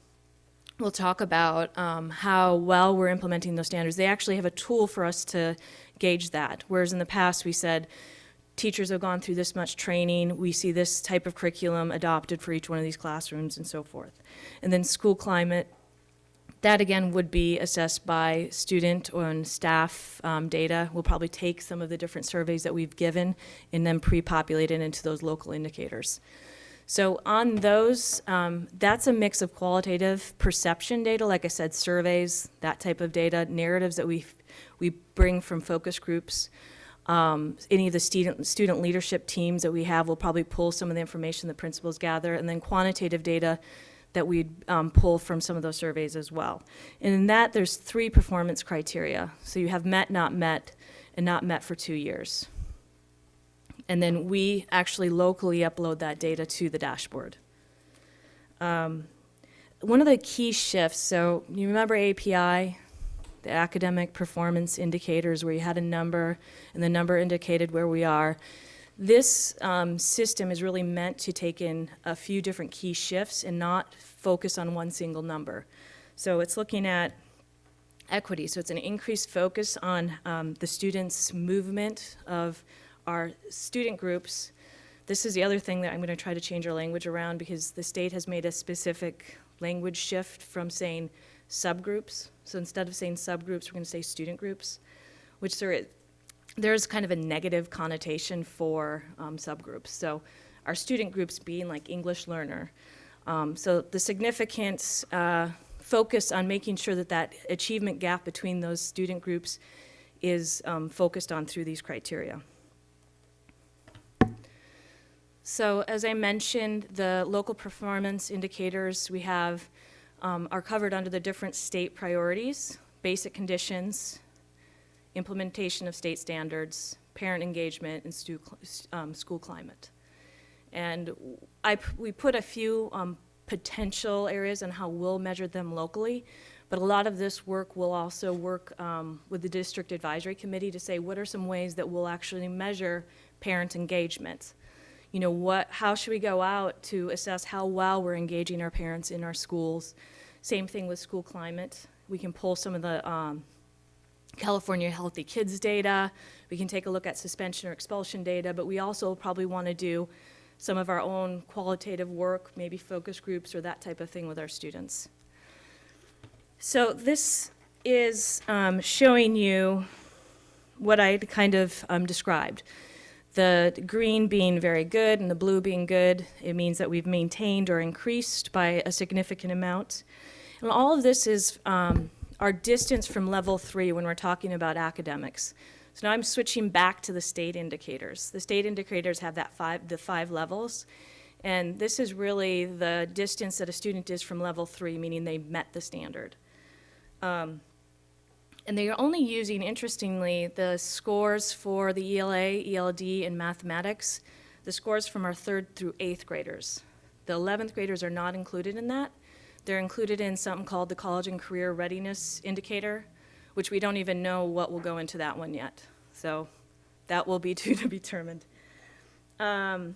We'll talk about how well we're implementing those standards. They actually have a tool for us to gauge that, whereas in the past we said, teachers have gone through this much training, we see this type of curriculum adopted for each one of these classrooms, and so forth. And then school climate, that again would be assessed by student and staff data. We'll probably take some of the different surveys that we've given and then pre-populate it into those local indicators. So on those, that's a mix of qualitative perception data, like I said, surveys, that type of data, narratives that we bring from focus groups. Any of the student leadership teams that we have will probably pull some of the information the principals gather, and then quantitative data that we'd pull from some of those surveys as well. And in that, there's 3 performance criteria. So you have met, not met, and not met for 2 years. And then we actually locally upload that data to the dashboard. One of the key shifts, so you remember API, the academic performance indicators, where you had a number and the number indicated where we are. This system is really meant to take in a few different key shifts and not focus on one single number. So it's looking at equity, so it's an increased focus on the students' movement of our student groups. This is the other thing that I'm going to try to change our language around, because the state has made a specific language shift from saying subgroups. So instead of saying subgroups, we're going to say student groups, which there's kind of a negative connotation for subgroups. So our student groups being like English learner. So the significant focus on making sure that that achievement gap between those student groups is focused on through these criteria. So as I mentioned, the local performance indicators we have are covered under the different state priorities: basic conditions, implementation of state standards, parent engagement, and school climate. And we put a few potential areas on how we'll measure them locally, but a lot of this work will also work with the district advisory committee to say what are some ways that we'll actually measure parent engagement. You know, how should we go out to assess how well we're engaging our parents in our schools? Same thing with school climate. We can pull some of the California Healthy Kids data. We can take a look at suspension or expulsion data, but we also probably want to do some of our own qualitative work, maybe focus groups or that type of thing with our students. So this is showing you what I kind of described. The green being very good and the blue being good, it means that we've maintained or increased by a significant amount. And all of this is our distance from level 3 when we're talking about academics. So now I'm switching back to the state indicators. The state indicators have the 5 levels, and this is really the distance that a student is from level 3, meaning they met the standard. And they are only using, interestingly, the scores for the ELA, ELD, and mathematics, the scores from our 3rd through 8th graders. The 11th graders are not included in that. They're included in something called the College and Career Readiness Indicator, which we don't even know what will go into that one yet. So that will be to be determined. And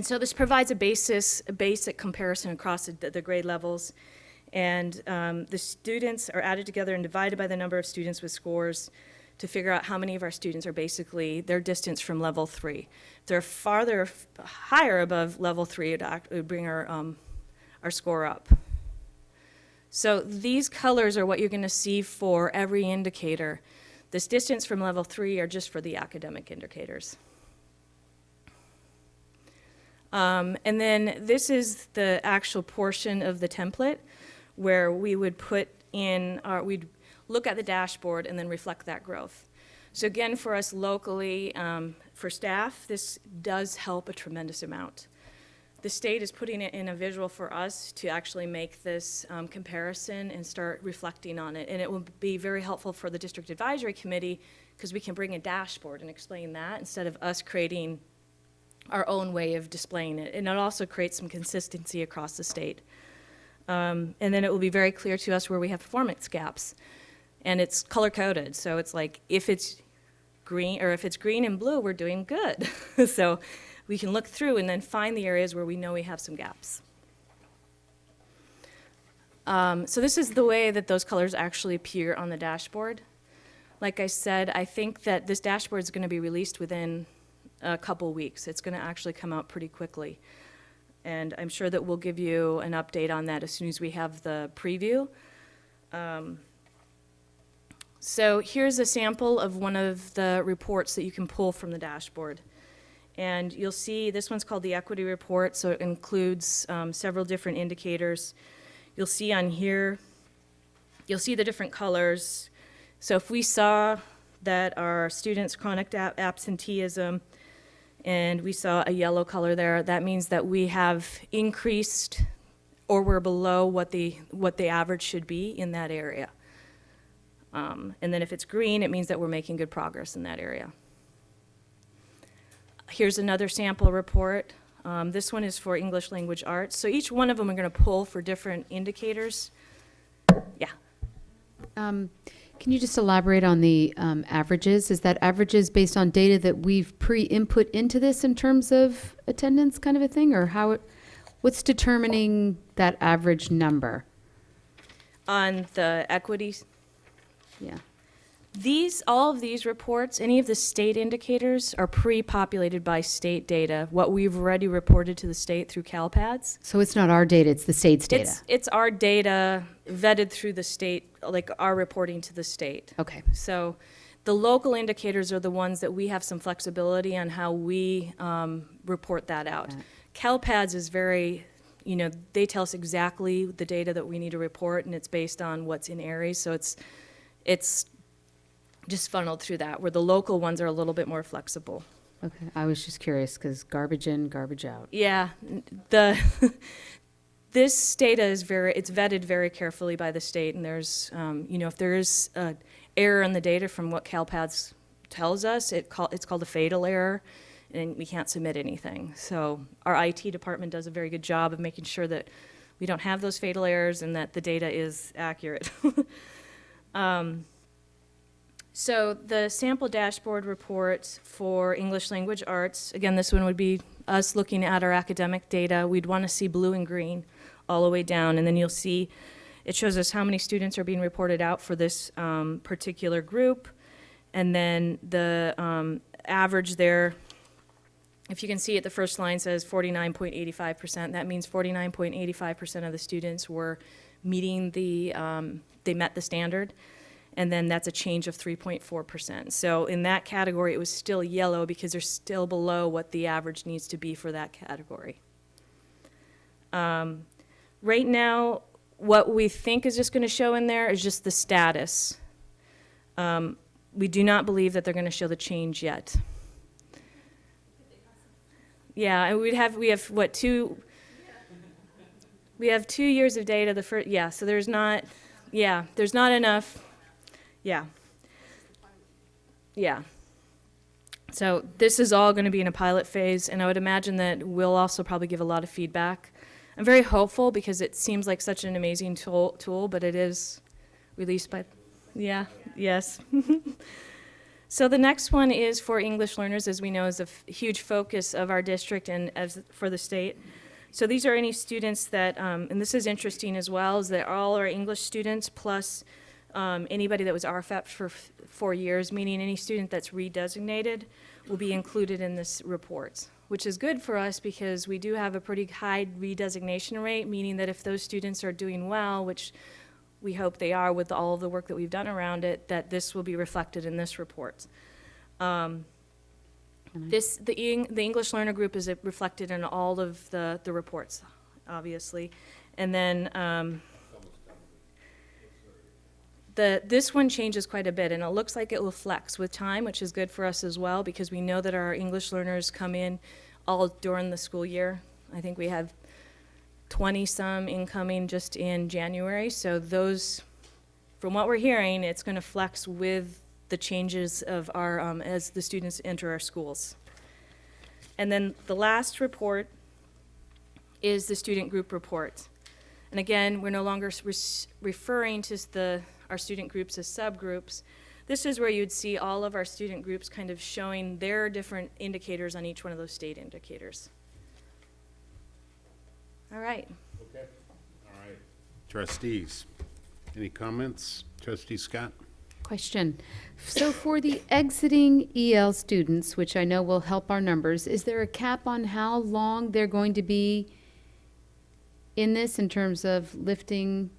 so this provides a basic comparison across the grade levels. And the students are added together and divided by the number of students with scores to figure out how many of our students are basically their distance from level 3. If they're higher above level 3, it would bring our score up. So these colors are what you're going to see for every indicator. This distance from level 3 are just for the academic indicators. And then this is the actual portion of the template where we would put in we'd look at the dashboard and then reflect that growth. So again, for us locally, for staff, this does help a tremendous amount. The state is putting it in a visual for us to actually make this comparison and start reflecting on it. And it will be very helpful for the district advisory committee because we can bring a dashboard and explain that instead of us creating our own way of displaying it. And it also creates some consistency across the state. And then it will be very clear to us where we have performance gaps. And it's color-coded, so it's like if it's green and blue, we're doing good. So we can look through and then find the areas where we know we have some gaps. So this is the way that those colors actually appear on the dashboard. Like I said, I think that this dashboard is going to be released within a couple weeks. It's going to actually come out pretty quickly. And I'm sure that we'll give you an update on that as soon as we have the preview. So here's a sample of one of the reports that you can pull from the dashboard. And you'll see this one's called the equity report, so it includes several different indicators. You'll see on here, you'll see the different colors. So if we saw that our students' chronic absenteeism, and we saw a yellow color there, that means that we have increased or we're below what the average should be in that area. And then if it's green, it means that we're making good progress in that area. Here's another sample report. This one is for English language arts. So each one of them are going to pull for different indicators. Yeah. Can you just elaborate on the averages? Is that averages based on data that we've pre-input into this in terms of attendance kind of a thing? Or what's determining that average number? On the equities, Yeah. all of these reports, any of the state indicators are pre-populated by state data, what we've already reported to the state through CalPADS. So it's not our data, it's the state's data. It's our data vetted through the state, like our reporting to the state. Okay. So the local indicators are the ones that we have some flexibility on how we report that out. CalPADS is very, they tell us exactly the data that we need to report, and it's based on what's in Aries, so it's just funneled through that, where the local ones are a little bit more flexible. Okay, I was just curious, because garbage in, garbage out. Yeah, this data is it's vetted very carefully by the state, and there's, if there is an error in the data from what CalPADS tells us, it's called a fatal error, and we can't submit anything. So our IT department does a very good job of making sure that we don't have those fatal errors and that the data is accurate. So the sample dashboard report for English language arts, again, this one would be us looking at our academic data. We'd want to see blue and green all the way down, and then you'll see it shows us how many students are being reported out for this particular group, and then the average there, if you can see it, the first line says 49.85%. That means 49.85% of the students were meeting they met the standard. And then that's a change of 3.4%. So in that category, it was still yellow because they're still below what the average needs to be for that category. Right now, what we think is just going to show in there is just the status. We do not believe that they're going to show the change yet. Yeah, and we have what, 2 years of data. So there's not enough. Yeah. Yeah. So this is all going to be in a pilot phase, and I would imagine that we'll also probably give a lot of feedback. I'm very hopeful because it seems like such an amazing tool, but it is released by, yes. So the next one is for English learners, as we know, is a huge focus of our district and as for the state. So these are any students that, and this is interesting as well, is that all our English students plus anybody that was RFEP for 4 years, meaning any student that's redesignated, will be included in this report, which is good for us because we do have a pretty high redesignation rate, meaning that if those students are doing well, which we hope they are with all of the work that we've done around it, that this will be reflected in this report. The English learner group is reflected in all of the reports, obviously. And then this one changes quite a bit, and it looks like it will flex with time, which is good for us as well, because we know that our English learners come in all during the school year. I think we have 20-some incoming just in January, so those, from what we're hearing, it's going to flex with the changes of our, as the students enter our schools. And then the last report is the student group report. And again, we're no longer referring to our student groups as subgroups. This is where you'd see all of our student groups kind of showing their different indicators on each one of those state indicators. All right. Okay. All right. Trustees, any comments? Trustee Scott? Question. So for the exiting EL students, which I know will help our numbers, is there a cap on how long they're going to be in this in terms of lifting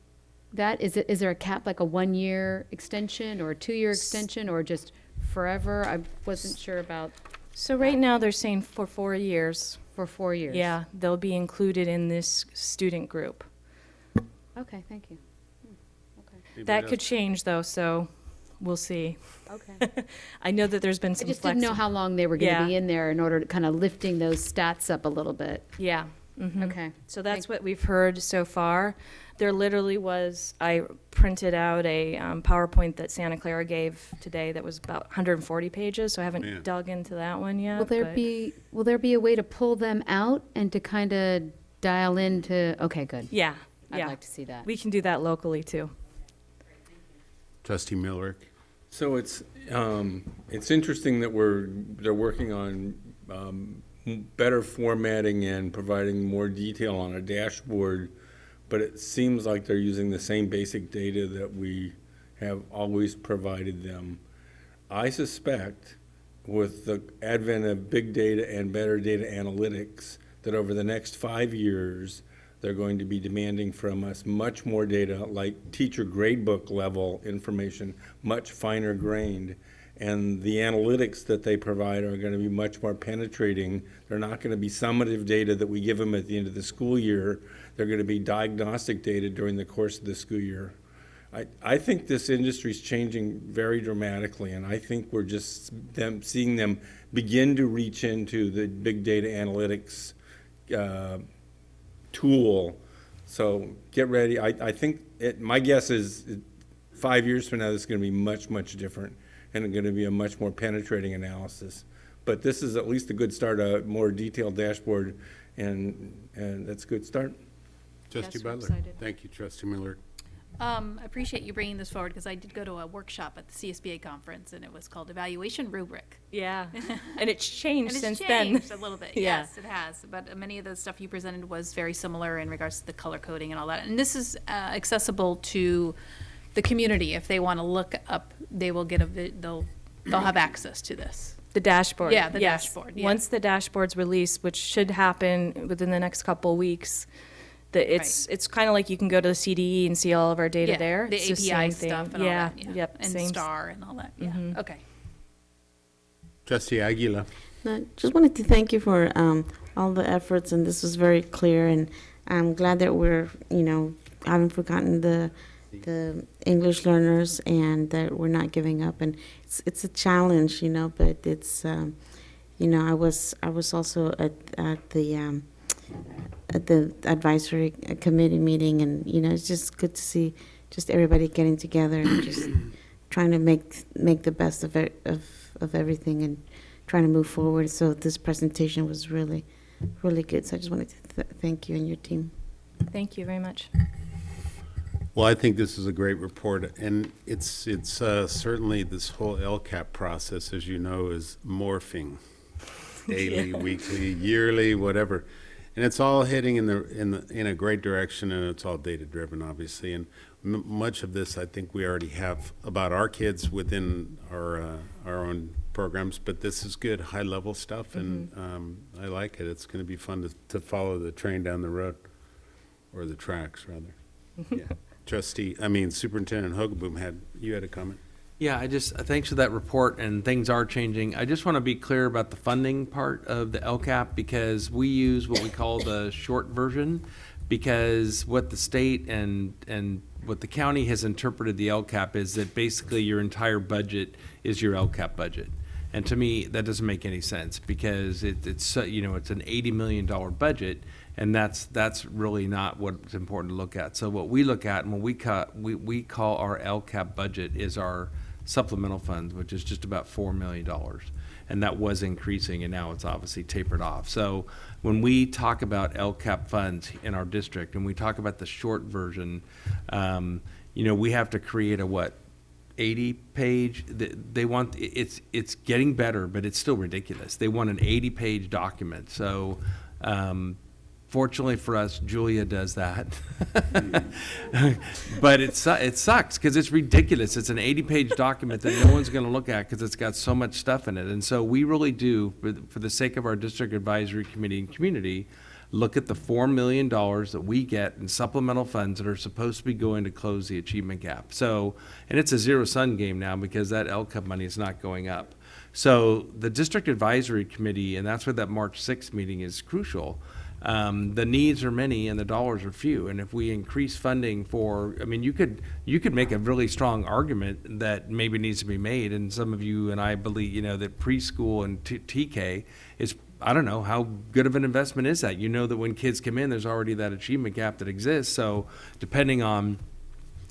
that? Is there a cap, like a 1-year extension or a 2-year extension or just forever? I wasn't sure about. So right now they're saying for 4 years. For 4 years? Yeah, they'll be included in this student group. Okay, thank you. Okay. That could change though, so we'll see. Okay. I know that there's been some I just didn't know how long they were going to be in there in order to kind of lifting those stats up a little bit. Yeah. Okay. So that's what we've heard so far. There literally was, I printed out a PowerPoint that Santa Clara gave today that was about 140 pages, so I haven't Man. dug into that one yet. Will there but- be a way to pull them out and to kind of dial into, okay, good. Yeah, I'd yeah. like to see that. We can do that locally, too. Trustee Millerick? So it's interesting that they're working on better formatting and providing more detail on a dashboard, but it seems like they're using the same basic data that we have always provided them. I suspect with the advent of big data and better data analytics that over the next 5 years, they're going to be demanding from us much more data, like teacher gradebook level information, much finer grained. And the analytics that they provide are going to be much more penetrating. They're not going to be summative data that we give them at the end of the school year. They're going to be diagnostic data during the course of the school year. I think this industry is changing very dramatically, and I think we're just seeing them begin to reach into the big data analytics tool. So get ready. I think my guess is 5 years from now, this is going to be much, much different, and it's going to be a much more penetrating analysis. But this is at least a good start, a more detailed dashboard, and that's a good start. Trustee Yes, we're Butler? excited. Thank you, Trustee Millerick. I appreciate you bringing this forward because I did go to a workshop at the CSBA conference and it was called Evaluation Rubric. Yeah, and it's changed And it's since changed then. a little bit, Yeah. yes, it has. But many of the stuff you presented was very similar in regards to the color coding and all that. And this is accessible to the community. If they want to look up, they will get they'll have access to this. The dashboard. Yeah, the yes. dashboard, yeah. Once the dashboard's released, which should happen within the next couple weeks, it's kind of like you can go to the CDE and see all of our data Yeah, there. the It's the API same stuff thing. and all Yeah, that, yeah. yep, And same. STAR and all that, yeah, Mhm. okay. Trustee Aguila? No, just wanted to thank you for all the efforts, and this was very clear, and I'm glad that we're, haven't forgotten the English learners and that we're not giving up. And it's a challenge, but it's, I was also at the advisory committee meeting, and, it's just good to see just everybody getting together and just trying to make the best of everything and trying to move forward. So this presentation was really, really good. So I just wanted to thank you and your team. Thank you very much. Well, I think this is a great report, and it's certainly this whole LCAP process, as you know, is morphing daily, Yeah. weekly, yearly, whatever, and it's all heading in a great direction, and it's all data driven, obviously, and much of this I think we already have about our kids within our own programs, but this is good high level stuff, and I like it. It's going to be fun to follow the train down the road, or the tracks rather. Yeah. Superintendent Hogaboom had a comment. Yeah, thanks for that report, and things are changing. I just want to be clear about the funding part of the LCAP, because we use what we call the short version, because what the state and what the county has interpreted the LCAP is that basically your entire budget is your LCAP budget. And to me, that doesn't make any sense, because it's an $80 million budget, and that's really not what's important to look at. So what we look at, and what we call our LCAP budget, is our supplemental funds, which is just about $4 million. And that was increasing, and now it's obviously tapered off. So when we talk about LCAP funds in our district, and we talk about the short version, we have to create a 80-page. They want it's getting better, but it's still ridiculous. They want an 80-page document. So fortunately for us, Julia does that. But it sucks because it's ridiculous. It's an 80-page document that no one's going to look at because it's got so much stuff in it. And so we really do, for the sake of our district advisory committee and community, look at the $4 million that we get in supplemental funds that are supposed to be going to close the achievement gap. So, and it's a zero-sum game now because that LCAP money is not going up. So the district advisory committee, and that's where that March 6th meeting is crucial, The needs are many and the dollars are few. And if we increase funding for, I mean, you could make a really strong argument that maybe needs to be made. And some of you and I believe, that preschool and TK is, I don't know, how good of an investment is that? You know that when kids come in, there's already that achievement gap that exists. So depending on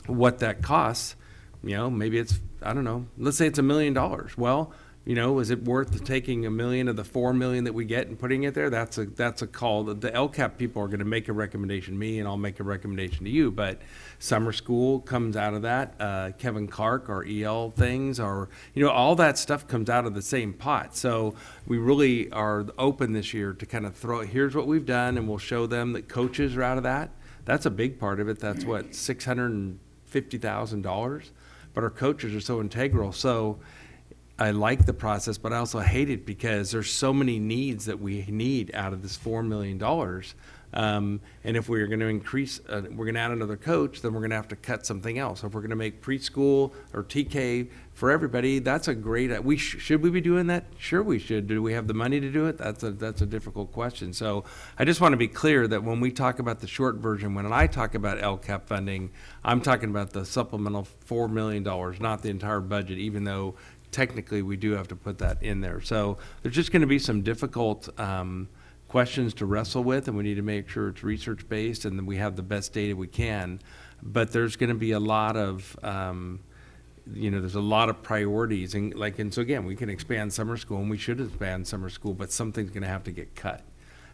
what that costs, maybe it's, I don't know, let's say it's $1 million. Well, is it worth taking $1 million of the $4 million that we get and putting it there? That's a call. The LCAP people are going to make a recommendation to me, and I'll make a recommendation to you. But summer school comes out of that. Kevin Clark, our EL things, are, all that stuff comes out of the same pot. So we really are open this year to kind of here's what we've done, and we'll show them that coaches are out of that. That's a big part of it. That's what, $650,000. But our coaches are so integral. So I like the process, but I also hate it because there's so many needs that we need out of this $4 million. And if we're going to increase, we're going to add another coach, then we're going to have to cut something else. If we're going to make preschool or TK for everybody, that's a great, should we be doing that? Sure we should. Do we have the money to do it? That's a difficult question. So I just want to be clear that when we talk about the short version, when I talk about LCAP funding, I'm talking about the supplemental $4 million, not the entire budget, even though technically we do have to put that in there. So there's just going to be some difficult questions to wrestle with, and we need to make sure it's research-based and that we have the best data we can. But there's going to be a lot of, there's a lot of priorities. And so again, we can expand summer school, and we should expand summer school, but something's going to have to get cut.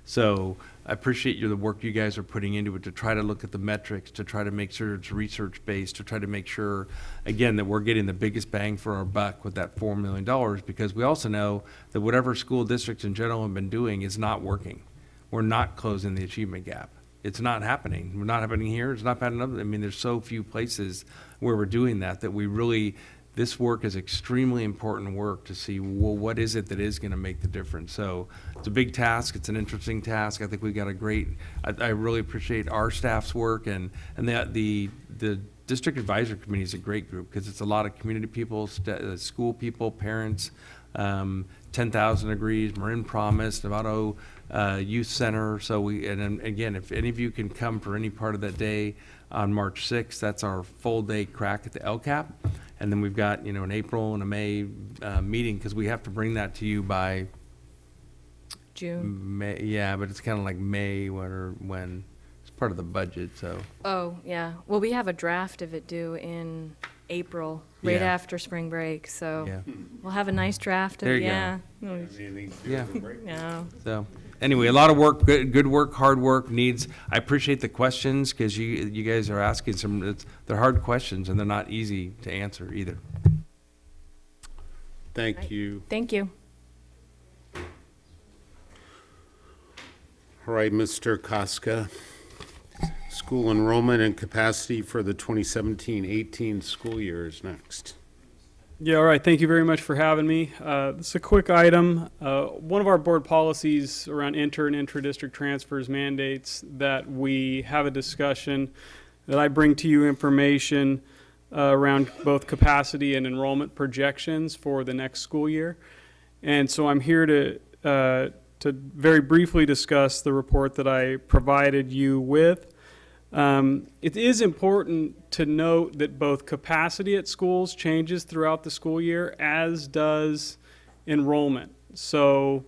So I appreciate the work you guys are putting into it to try to look at the metrics, to try to make sure it's research-based, to try to make sure, again, that we're getting the biggest bang for our buck with that $4 million, because we also know that whatever school districts in general have been doing is not working. We're not closing the achievement gap. It's not happening. We're not happening here. It's not happening. I mean, there's so few places where we're doing that we really, this work is extremely important work to see, well, what is it that is going to make the difference? So it's a big task. It's an interesting task. I think we got a great, I really appreciate our staff's work, and the district advisory committee is a great group because it's a lot of community people, school people, parents, 10,000 Degrees, Marin Promise, Novato Youth Center. So and again, if any of you can come for any part of that day on March 6th, that's our full day crack at the LCAP. And then we've got, an April and a May meeting, because we have to bring that to you by June. May. Yeah, but it's kind of like May when it's part of the budget. So. Oh, yeah. Well, we have a draft of it due in April, right Yeah. after spring break. So Yeah. we'll have a nice draft of There you yeah. Yeah. Yeah. So anyway, a lot of work, good work, hard work needs. I appreciate the questions because you guys are asking they're hard questions and they're not easy to answer either. Thank you. Thank you. All right, Mr. Koska. School enrollment and capacity for the 2017-18 school year is next. Yeah, all right. Thank you very much for having me. This is a quick item. One of our board policies around inter and intra-district transfers mandates that we have a discussion, that I bring to you information around both capacity and enrollment projections for the next school year. And so I'm here to very briefly discuss the report that I provided you with. It is important to note that both capacity at schools changes throughout the school year, as does enrollment. So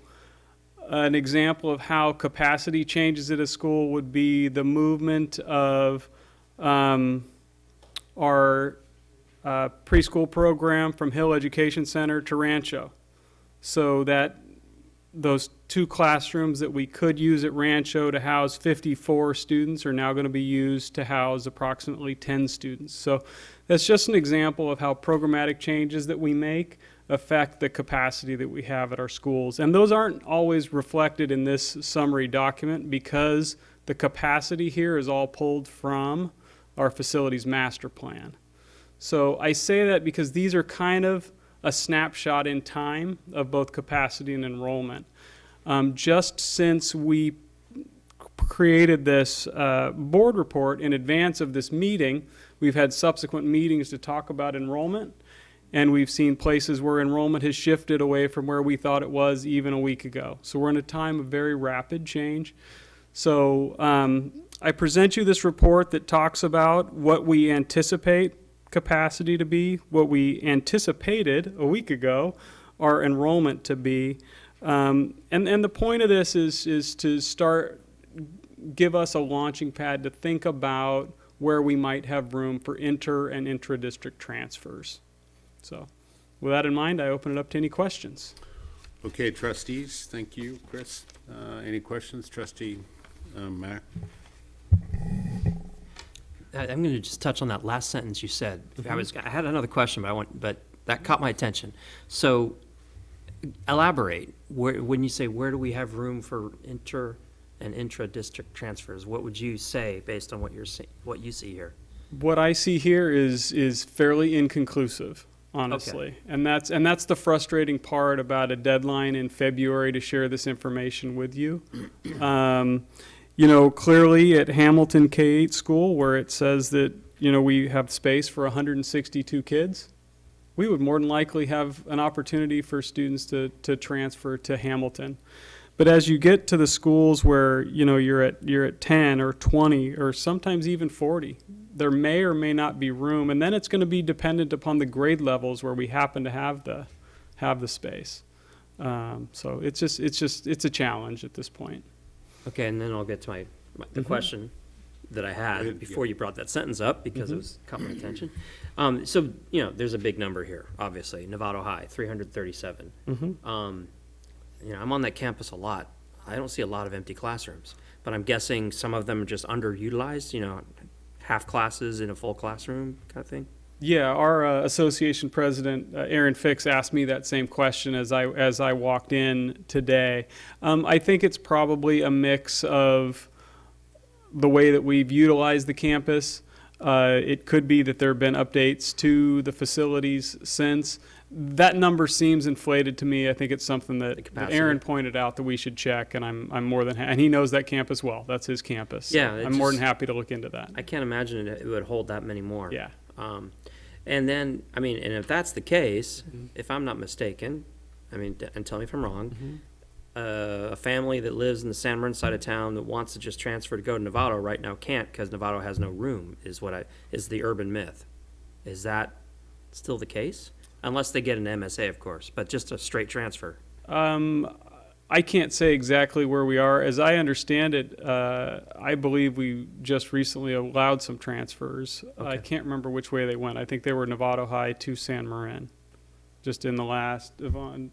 an example of how capacity changes at a school would be the movement of our preschool program from Hill Education Center to Rancho. So that those two classrooms that we could use at Rancho to house 54 students are now going to be used to house approximately 10 students. So that's just an example of how programmatic changes that we make affect the capacity that we have at our schools. And those aren't always reflected in this summary document because the capacity here is all pulled from our facilities master plan. So I say that because these are kind of a snapshot in time of both capacity and enrollment. Just since we created this board report in advance of this meeting, we've had subsequent meetings to talk about enrollment, and we've seen places where enrollment has shifted away from where we thought it was even a week ago. So we're in a time of very rapid change. So I present you this report that talks about what we anticipate capacity to be, what we anticipated a week ago our enrollment to be. And the point of this is to start, give us a launching pad to think about where we might have room for inter and intra-district transfers. So with that in mind, I open it up to any questions. Okay, trustees, thank you, Chris. Any questions? Trustee Mack? I'm going to just touch on that last sentence you said. I had another question, but that caught my attention. So elaborate. When you say where do we have room for inter and intra-district transfers, what would you say based on what you see here? What I see here is fairly inconclusive, honestly. Okay. And that's the frustrating part about a deadline in February to share this information with you. You know, clearly at Hamilton K-8 school, where it says that, you know, we have space for 162 kids, we would more than likely have an opportunity for students to transfer to Hamilton. But as you get to the schools where, you know, you're at 10 or 20 or sometimes even 40, there may or may not be room, and then it's going to be dependent upon the grade levels where we happen to have the space. So it's a challenge at this point. Okay, and then I'll get to the question that I had before you brought that sentence up, because it was caught my attention. So, you know, there's a big number here, obviously. Novato High, 337. You know, I'm on that campus a lot. I don't see a lot of empty classrooms, but I'm guessing some of them are just underutilized, you know, half classes in a full classroom kind of thing. Yeah, our association president, Aaron Fix, asked me that same question as I walked in today. I think it's probably a mix of the way that we've utilized the campus. It could be that there have been updates to the facilities since. That number seems inflated to me. I think it's something that Aaron pointed out that we should check, and I'm more than and he knows that campus well. That's his campus. So Yeah, I'm more than happy to look into that. I can't imagine it would hold that many more. Yeah. And then, I mean, and if that's the case, if I'm not mistaken, I mean, and tell me if I'm wrong, a family that lives in the San Marin side of town that wants to just transfer to go to Novato right now can't, because Novato has no room, is the urban myth. Is that still the case? Unless they get an MSA, of course, but just a straight transfer. I can't say exactly where we are. As I understand it, I believe we just recently allowed some transfers. I can't remember which way they went. I think they were Novato High to San Marin, just in the last, Yvonne,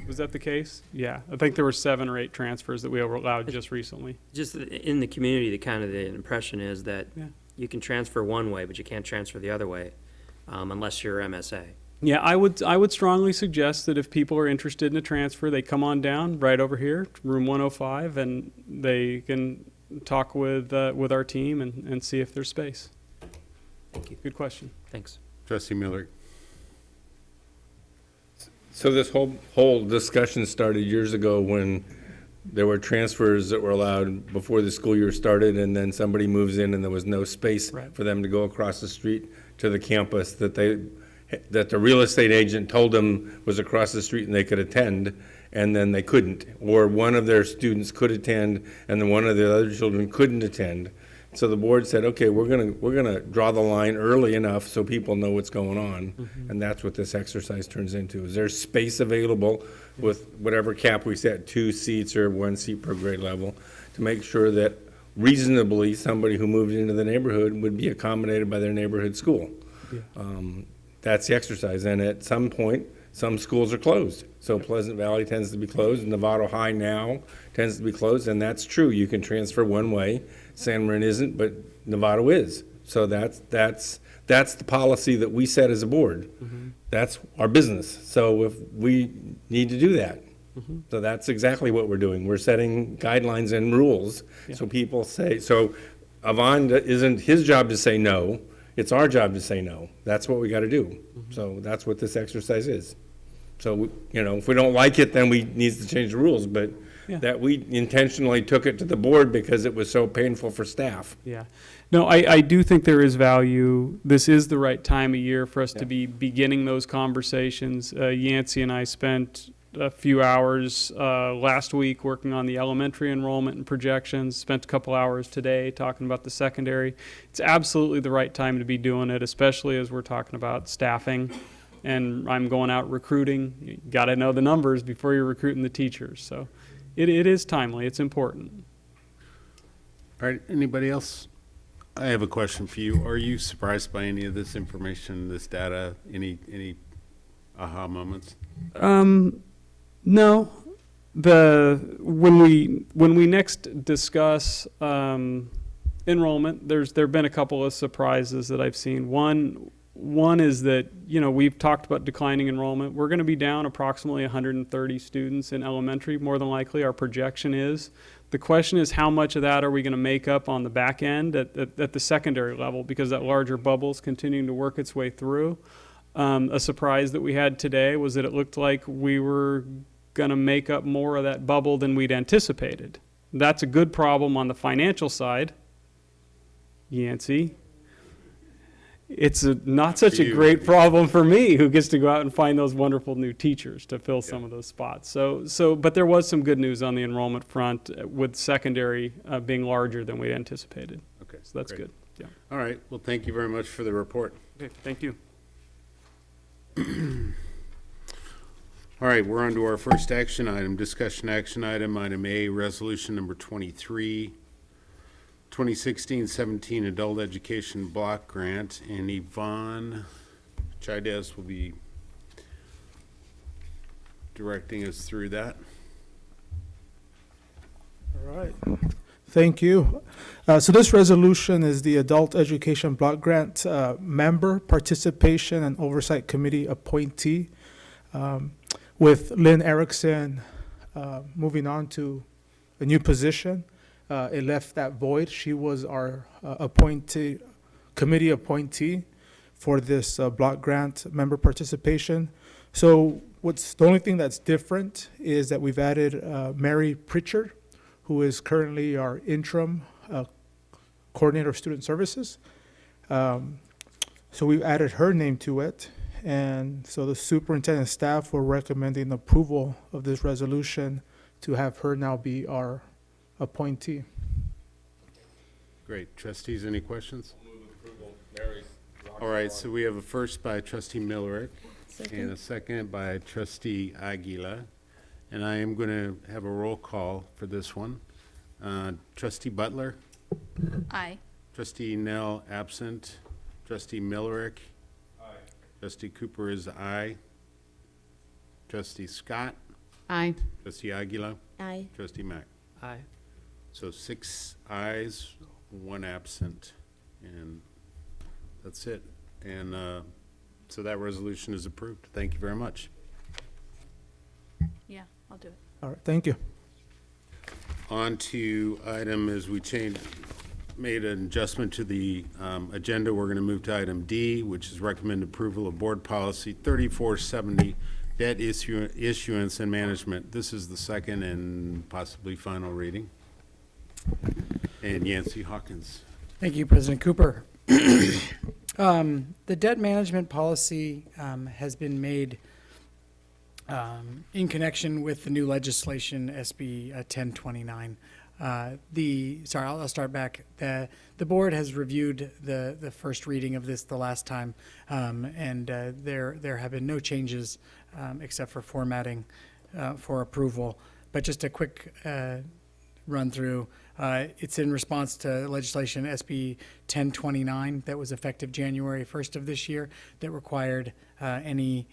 was that the case? Yeah, I think there were 7 or 8 transfers that we allowed just recently. Just in the community, the impression is that you can transfer one way, but you can't transfer the other way unless you're MSA. Yeah, I would strongly suggest that if people are interested in a transfer, they come on down right over here, room 105, and they can talk with our team and see if there's space. Thank you. Good question. Thanks. Trustee Miller? So this whole discussion started years ago when there were transfers that were allowed before the school year started, and then somebody moves in and there was no space for them to go across the street to the campus that the real estate agent told them was across the street and they could attend, and then they couldn't. Or one of their students could attend and then one of the other children couldn't attend. So the board said, okay, we're gonna draw the line early enough so people know what's going on. And that's what this exercise turns into. Is there space available with whatever cap we set, 2 seats or 1 seat per grade level, to make sure that reasonably somebody who moved into the neighborhood would be accommodated by their neighborhood school? That's the exercise. And at some point, some schools are closed. So Pleasant Valley tends to be closed, Novato High now tends to be closed, and that's true. You can transfer one way. San Marin isn't, but Novato is. So that's the policy that we set as a board. That's our business. So if we need to do that. So that's exactly what we're doing. We're setting guidelines and rules. So people say, so Yvonne, isn't his job to say no. It's our job to say no. That's what we got to do. So that's what this exercise is. So, you know, if we don't like it, then we need to change the rules. But that we intentionally took it to the board because it was so painful for staff. Yeah. No, I do think there is value. This is the right time of year for us to be beginning those conversations. Yancey and I spent a few hours last week working on the elementary enrollment and projections, spent a couple hours today talking about the secondary. It's absolutely the right time to be doing it, especially as we're talking about staffing. And I'm going out recruiting. You got to know the numbers before you're recruiting the teachers. So it is timely. It's important. All right, anybody else? I have a question for you. Are you surprised by any of this information, this data, any aha moments? No. When we next discuss enrollment, there've been a couple of surprises that I've seen. One is that, we've talked about declining enrollment. We're going to be down approximately 130 students in elementary, more than likely, our projection is. The question is, how much of that are we going to make up on the back end at the secondary level, because that larger bubble is continuing to work its way through. A surprise that we had today was that it looked like we were going to make up more of that bubble than we'd anticipated. That's a good problem on the financial side, Yancey. It's not such a great problem for me, who gets to go out and find those wonderful new teachers to fill some of those spots. But there was some good news on the enrollment front, with secondary being larger than we anticipated. Okay, so that's great. good. Yeah. All right, well, thank you very much for the report. Okay, thank you. All right, we're on to our first action item, discussion action item, item A, resolution number 23, 2016-17 Adult Education Block Grant, and Yvonne Chaidez will be directing us through that. All right. Thank you. So this resolution is the Adult Education Block Grant Member Participation and Oversight Committee appointee, with Lynn Erickson moving on to a new position. It left that void. She was our committee appointee for this block grant member participation. So the only thing that's different is that we've added Mary Pritchard, who is currently our interim coordinator of student services. So we've added her name to it. And so the superintendent staff were recommending approval of this resolution to have her now be our appointee. Great. Trustees, any questions? All right, so we have a first by trustee Millerick and a second by trustee Aguila. And I am going to have a roll call for this one. Trustee Butler? Aye. Trustee Nell absent. Trustee Millerick? Aye. Trustee Cooper is aye. Trustee Scott? Aye. Trustee Aguila? Aye. Trustee Mack? Aye. So 6 ayes, 1 absent, and that's it. And so that resolution is approved. Thank you very much. Yeah, I'll do it. All right, thank you. On to item, as we made an adjustment to the agenda, we're going to move to item D, which is recommend approval of Board Policy 3470, debt issuance and management. This is the second and possibly final reading. And Yancey Hawkins. Thank you, President Cooper. The debt management policy has been made in connection with the new legislation, SB 1029. I'll start back. The board has reviewed the first reading of this the last time, and there have been no changes except for formatting for approval. But just a quick run through. It's in response to legislation SB 1029 that was effective January 1st of this year that required any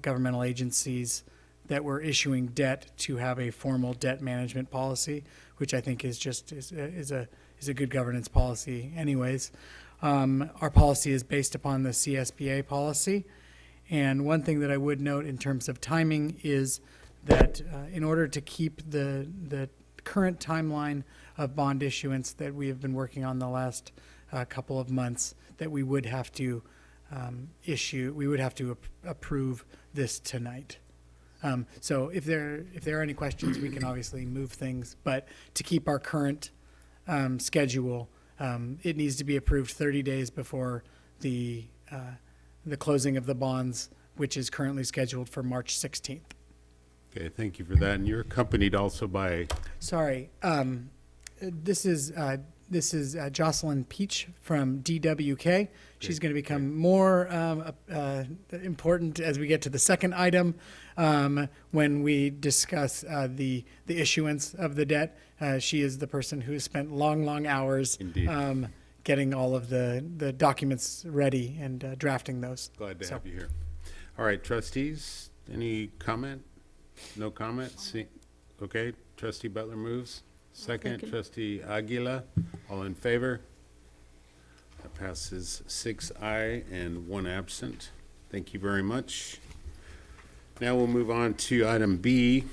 governmental agencies that were issuing debt to have a formal debt management policy, which I think is a good governance policy anyways. Our policy is based upon the CSBA policy. And one thing that I would note in terms of timing is that in order to keep the current timeline of bond issuance that we have been working on the last couple of months, that we would have to approve this tonight. So if there are any questions, we can obviously move things, but to keep our current schedule, it needs to be approved 30 days before the closing of the bonds, which is currently scheduled for March 16th. Okay, thank you for that. And you're accompanied also by, Sorry, this is Jocelyn Peach from DWK. She's going to become more important as we get to the second item when we discuss the issuance of the debt. She is the person who has spent long hours getting all of the documents ready and drafting those. glad to have you here. All right, trustees, any comment? No comment? See, okay, trustee Butler moves. Second, trustee Aguila, all in favor? That passes 6 aye and 1 absent. Thank you very much. Now we'll move on to item B,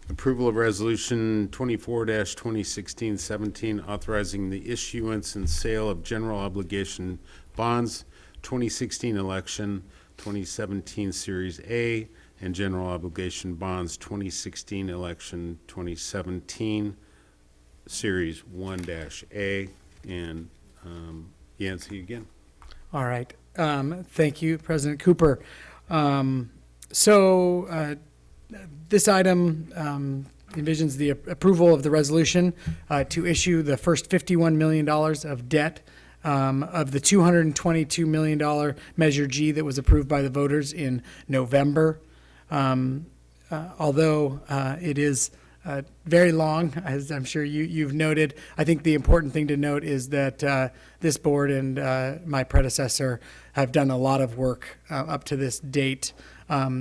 approval of resolution 24-2016-17, authorizing the issuance and sale of general obligation bonds, 2016 election, 2017 Series A, and general obligation bonds, 2016 election, 2017 Series 1-A. And Yancey again. All right. Thank you, President Cooper. This item envisions the approval of the resolution to issue the first $51 million of debt of the $222 million Measure G that was approved by the voters in November. Although it is very long, as I'm sure you've noted, I think the important thing to note is that this board and my predecessor have done a lot of work up to this date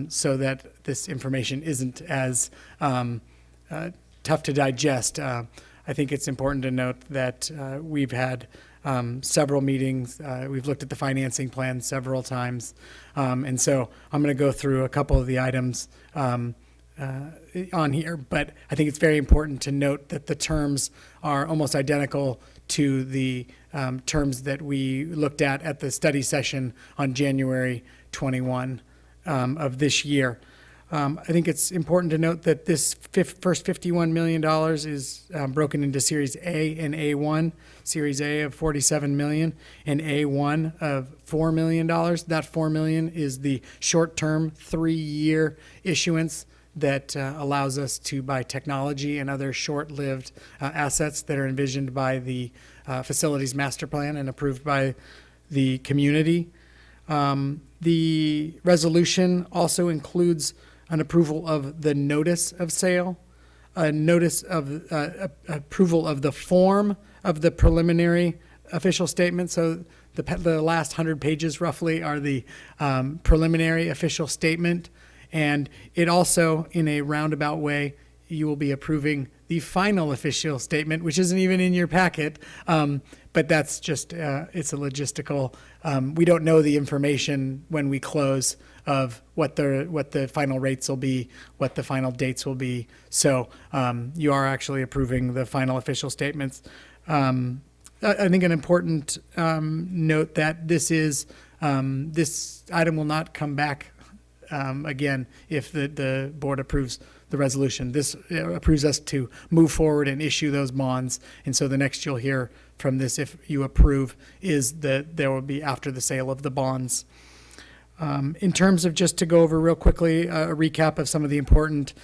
so that this information isn't as tough to digest. I think it's important to note that we've had several meetings. We've looked at the financing plan several times. And so I'm going to go through a couple of the items on here, but I think it's very important to note that the terms are almost identical to the terms that we looked at the study session on January 21 of this year. I think it's important to note that this first $51 million is broken into Series A and A1. Series A of $47 million and A1 of $4 million. That $4 million is the short-term 3-year issuance that allows us to buy technology and other short-lived assets that are envisioned by the facilities master plan and approved by the community. The resolution also includes an approval of the notice of sale, a notice of approval of the form of the preliminary official statement. So the last 100 pages roughly are the preliminary official statement. And it also, in a roundabout way, you will be approving the final official statement, which isn't even in your packet. But that's just, it's a logistical, we don't know the information when we close of what the final rates will be, what the final dates will be. So you are actually approving the final official statements. I think an important note that this item will not come back again if the board approves the resolution. This approves us to move forward and issue those bonds. And so the next you'll hear from this, if you approve, is that there will be after the sale of the bonds. In terms of, just to go over real quickly, a recap of some of the important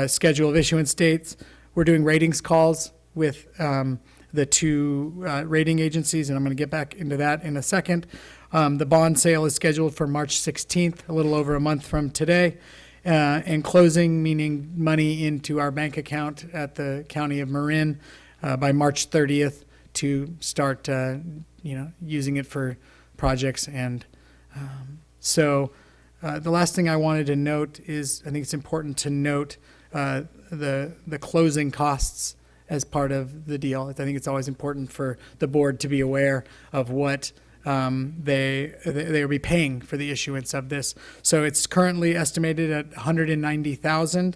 schedule of issuance dates, we're doing ratings calls with the 2 rating agencies, and I'm going to get back into that in a second. The bond sale is scheduled for March 16th, a little over a month from today. And closing, meaning money into our bank account at the County of Marin by March 30th to start, using it for projects. And so the last thing I wanted to note is, I think it's important to note the closing costs as part of the deal. I think it's always important for the board to be aware of what they will be paying for the issuance of this. So it's currently estimated at $190,000.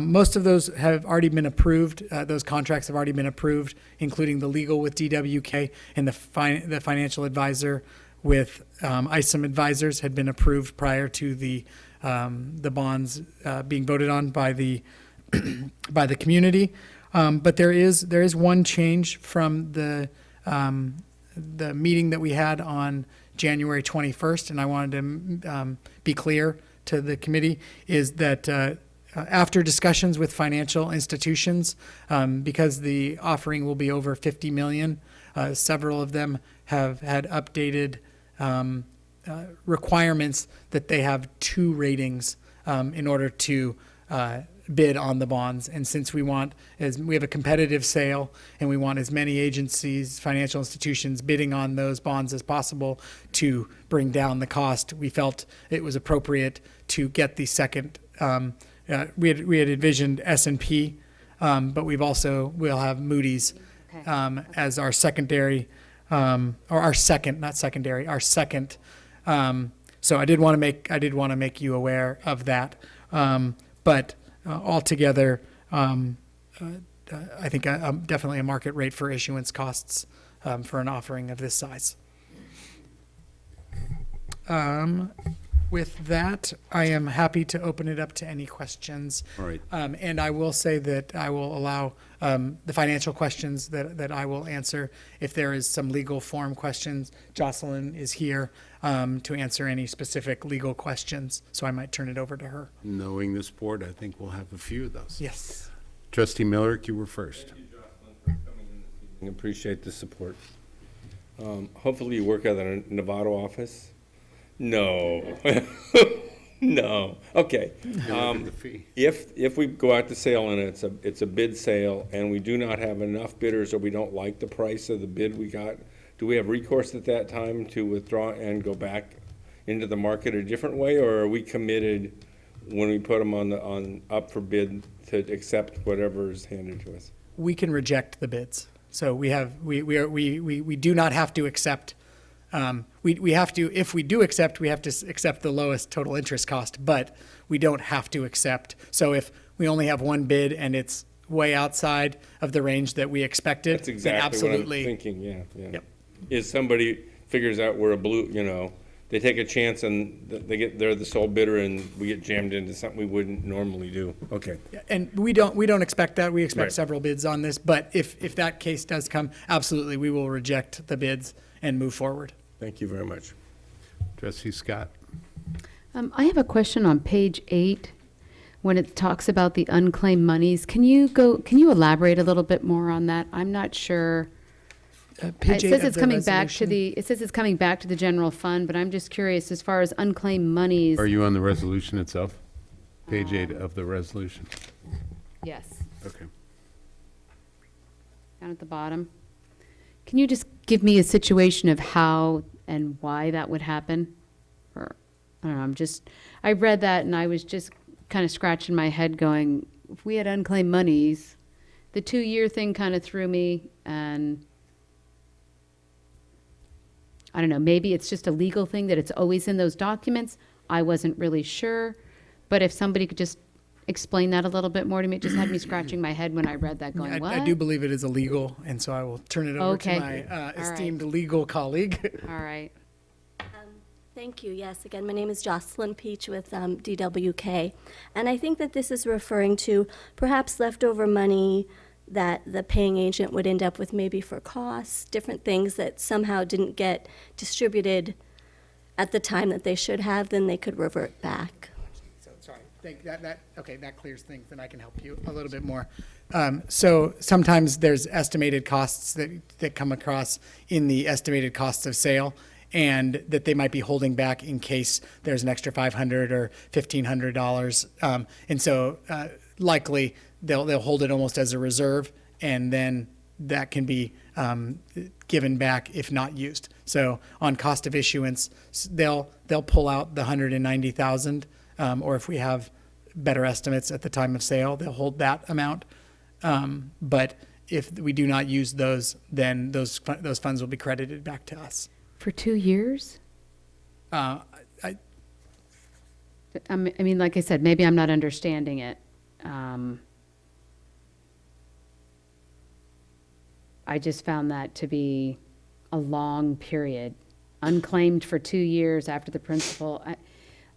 Most of those have already been approved. Those contracts have already been approved, including the legal with DWK and the financial advisor with ISOM Advisors had been approved prior to the bonds being voted on by the by the community. But there is one change from the meeting that we had on January 21st, and I wanted to be clear to the committee, is that after discussions with financial institutions, because the offering will be over 50 million, several of them have had updated requirements that they have 2 ratings in order to bid on the bonds. And since we have a competitive sale and we want as many agencies, financial institutions bidding on those bonds as possible to bring down the cost, we felt it was appropriate to get the second. We had envisioned S&P, but we'll have Moody's as our secondary, or our second, not secondary, our second. So I did want to make you aware of that. But altogether, I think definitely a market rate for issuance costs for an offering of this size. With that, I am happy to open it up to any questions. All right. And I will say that I will allow the financial questions that I will answer. If there is some legal form questions, Jocelyn is here to answer any specific legal questions, so I might turn it over to her. Knowing this board, I think we'll have a few of those. Yes. Trustee Miller, you were first. Thank you, Jocelyn, for coming in this evening. Appreciate the support. Hopefully you work at a Novato office. No. No. Okay. The fee. If we go out to sale and it's a bid sale and we do not have enough bidders or we don't like the price of the bid we got, do we have recourse at that time to withdraw and go back into the market a different way, or are we committed when we put them on up for bid to accept whatever is handed to us? We can reject the bids. So we do not have to accept. We have to, if we do accept, we have to accept the lowest total interest cost, but we don't have to accept. So if we only have one bid and it's way outside of the range that we expected, That's exactly then absolutely. what I'm thinking, yeah. Yep. Is somebody figures out we're a blue, they take a chance and they're the sole bidder and we get jammed into something we wouldn't normally do. Okay. Yeah, and we don't expect that. We expect Right. several bids on this, but if that case does come, absolutely, we will reject the bids and move forward. Thank you very much. Trustee Scott. I have a question on page 8, when it talks about the unclaimed monies. Can you elaborate a little bit more on that? I'm not sure. Page It 8 says of it's the coming back to resolution. it says it's coming back to the general fund, but I'm just curious, as far as unclaimed monies. Are you on the resolution itself? Page 8 of the resolution. Yes, Okay. down at the bottom. Can you just give me a situation of how and why that would happen? Or, I don't know, I read that and I was just kind of scratching my head going, if we had unclaimed monies, the 2-year thing kind of threw me, and I don't know, maybe it's just a legal thing that it's always in those documents. I wasn't really sure, but if somebody could just explain that a little bit more to me. It just had me scratching my head when I read that, going, what? I do believe it is illegal, and so I will turn it over Okay. to my All right. esteemed legal colleague. All right. Thank you. Yes, again, my name is Jocelyn Peach with DWK. And I think that this is referring to perhaps leftover money that the paying agent would end up with, maybe for costs, different things that somehow didn't get distributed at the time that they should have, then they could revert back. So, sorry, that clears things, then I can help you a little bit more. So sometimes there's estimated costs that come across in the estimated costs of sale, and that they might be holding back in case there's an extra $500 or $1,500. And so likely they'll hold it almost as a reserve, and then that can be given back if not used. So on cost of issuance, they'll pull out the $190,000, or if we have better estimates at the time of sale, they'll hold that amount. But if we do not use those, then those funds will be credited back to us. For 2 years? I mean, like I said, maybe I'm not understanding it. I just found that to be a long period, unclaimed for 2 years after the principal.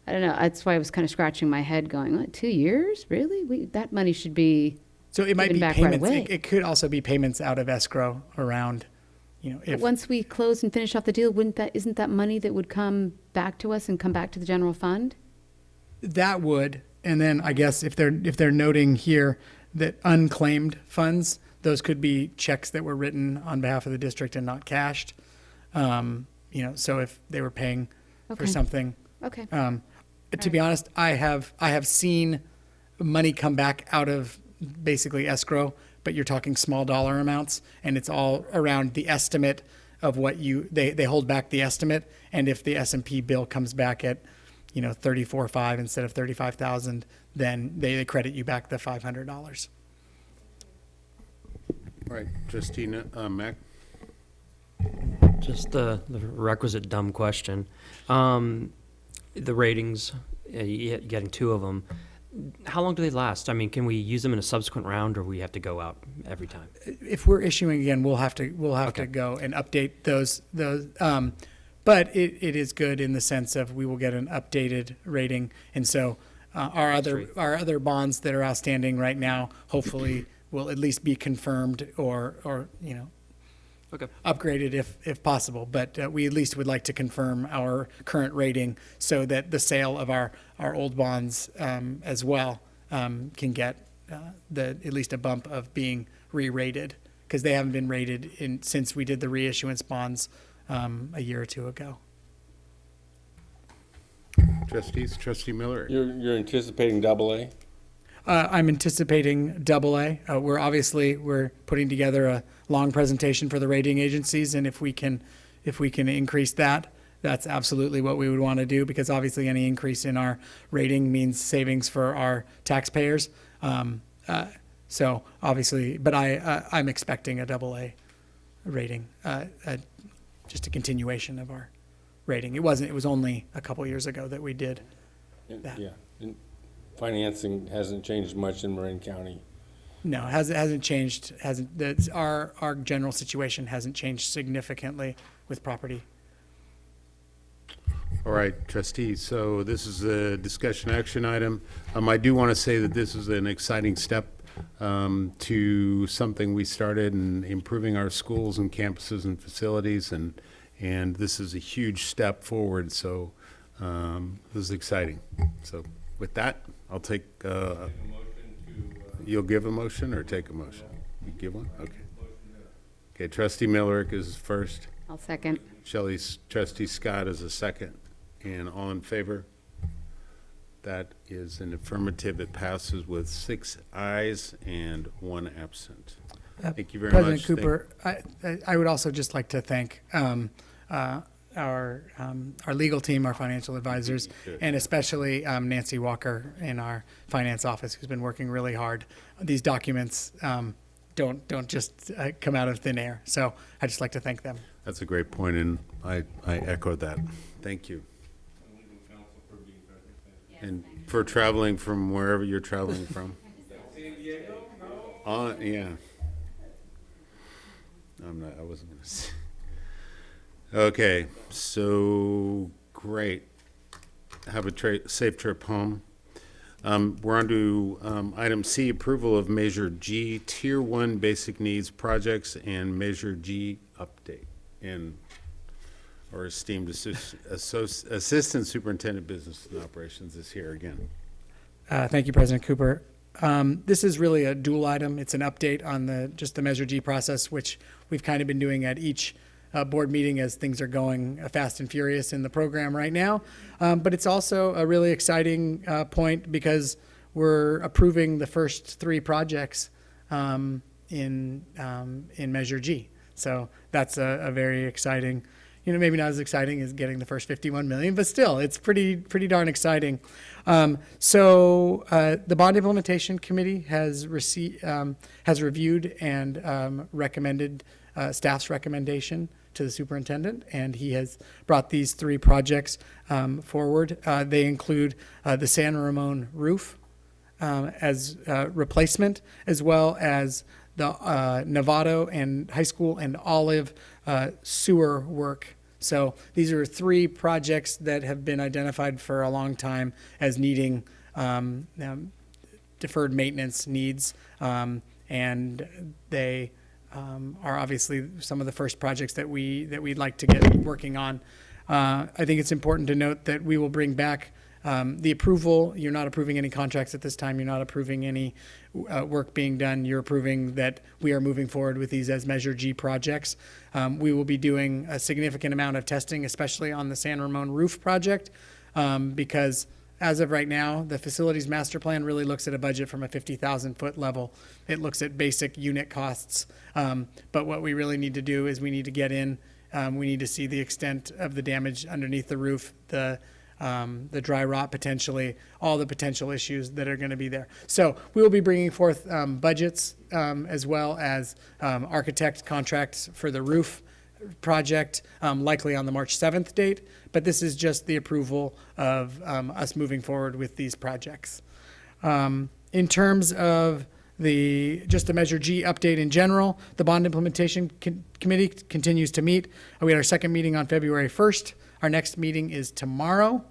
I don't know. That's why I was kind of scratching my head, going, what, 2 years? Really? That money should be So it might given be back right payments. away. It could also be payments out of escrow around, But if once we close and finish off the deal, isn't that money that would come back to us and come back to the general fund? that would, And then I guess if they're noting here that unclaimed funds, those could be checks that were written on behalf of the district and not cashed. So if they were paying for Okay. something. Okay. To be honest, I have seen money come back out of basically escrow, but you're talking small dollar amounts, and it's all around the estimate of what they hold back the estimate, and if the S&P bill comes back at 34.5 instead of 35,000, then they credit you back the $500. All right, Trustee Mack? Just the requisite dumb question. The ratings, getting 2 of them, how long do they last? I mean, can we use them in a subsequent round, or we have to go out every time? If we're issuing again, we'll have to go and update those. But it is good in the sense of we will get an updated rating, and so our other bonds that are outstanding right now hopefully will at least be confirmed or upgraded if possible. But we at least would like to confirm our current rating so that the sale of our old bonds as well can get at least a bump of being re-rated, because they haven't been rated since we did the reissuance bonds a year or two ago. Trustees, Trustee Miller? You're anticipating AA? I'm anticipating AA. We're putting together a long presentation for the rating agencies, and if we can increase that, that's absolutely what we would want to do, because obviously any increase in our rating means savings for our taxpayers. So obviously, but I'm expecting a AA rating, just a continuation of our rating. It was only a couple years ago that we did that. Yeah. And financing hasn't changed much in Marin County. No, it hasn't changed. Our general situation hasn't changed significantly with property. All right, trustees, so this is a discussion action item. I do want to say that this is an exciting step to something we started in improving our schools and campuses and facilities, and this is a huge step forward, so this is exciting. So with that, I'll take, you'll give a motion or take a motion? You give one? Okay. Okay, Trustee Millerick is first. I'll second. Trustee Scott is a second. And all in favor? That is an affirmative. It passes with 6 ayes and 1 absent. Thank you very much. President Cooper, I would also just like to thank our legal team, our financial advisors, and especially Nancy Walker in our finance office, who's been working really hard. These documents don't just come out of thin air. So I'd just like to thank them. That's a great point, and I echo that. Thank you. And for traveling from wherever you're traveling from. San Diego? No. Yeah. I wasn't going to say. Okay, so great. Have a safe trip home. We're on to item C, approval of Measure G, Tier 1 Basic Needs Projects, and Measure G update. And our esteemed Assistant Superintendent Business and Operations is here again. Thank you, President Cooper. This is really a dual item. It's an update on just the Measure G process, which we've kind of been doing at each board meeting as things are going fast and furious in the program right now. But it's also a really exciting point because we're approving the first 3 projects in Measure G. So that's a very exciting, maybe not as exciting as getting the first 51 million, but still, it's pretty darn exciting. So the Bond Implementation Committee has reviewed and recommended staff's recommendation to the superintendent, and he has brought these 3 projects forward. They include the San Ramon roof as replacement, as well as the Novato and high school and Olive sewer work. So these are 3 projects that have been identified for a long time as needing deferred maintenance needs, and they are obviously some of the first projects that we'd like to get working on. I think it's important to note that we will bring back The approval, you're not approving any contracts at this time. You're not approving any work being done. You're approving that we are moving forward with these as Measure G projects. We will be doing a significant amount of testing, especially on the San Ramon roof project, because as of right now, the facilities master plan really looks at a budget from a 50,000 foot level. It looks at basic unit costs. But what we really need to do is we need to get in, we need to see the extent of the damage underneath the roof, the dry rot potentially, all the potential issues that are going to be there. So we will be bringing forth budgets as well as architect contracts for the roof project, likely on the March 7th date, but this is just the approval of us moving forward with these projects. In terms of just the Measure G update in general, the bond implementation committee continues to meet. We had our second meeting on February 1st. Our next meeting is tomorrow.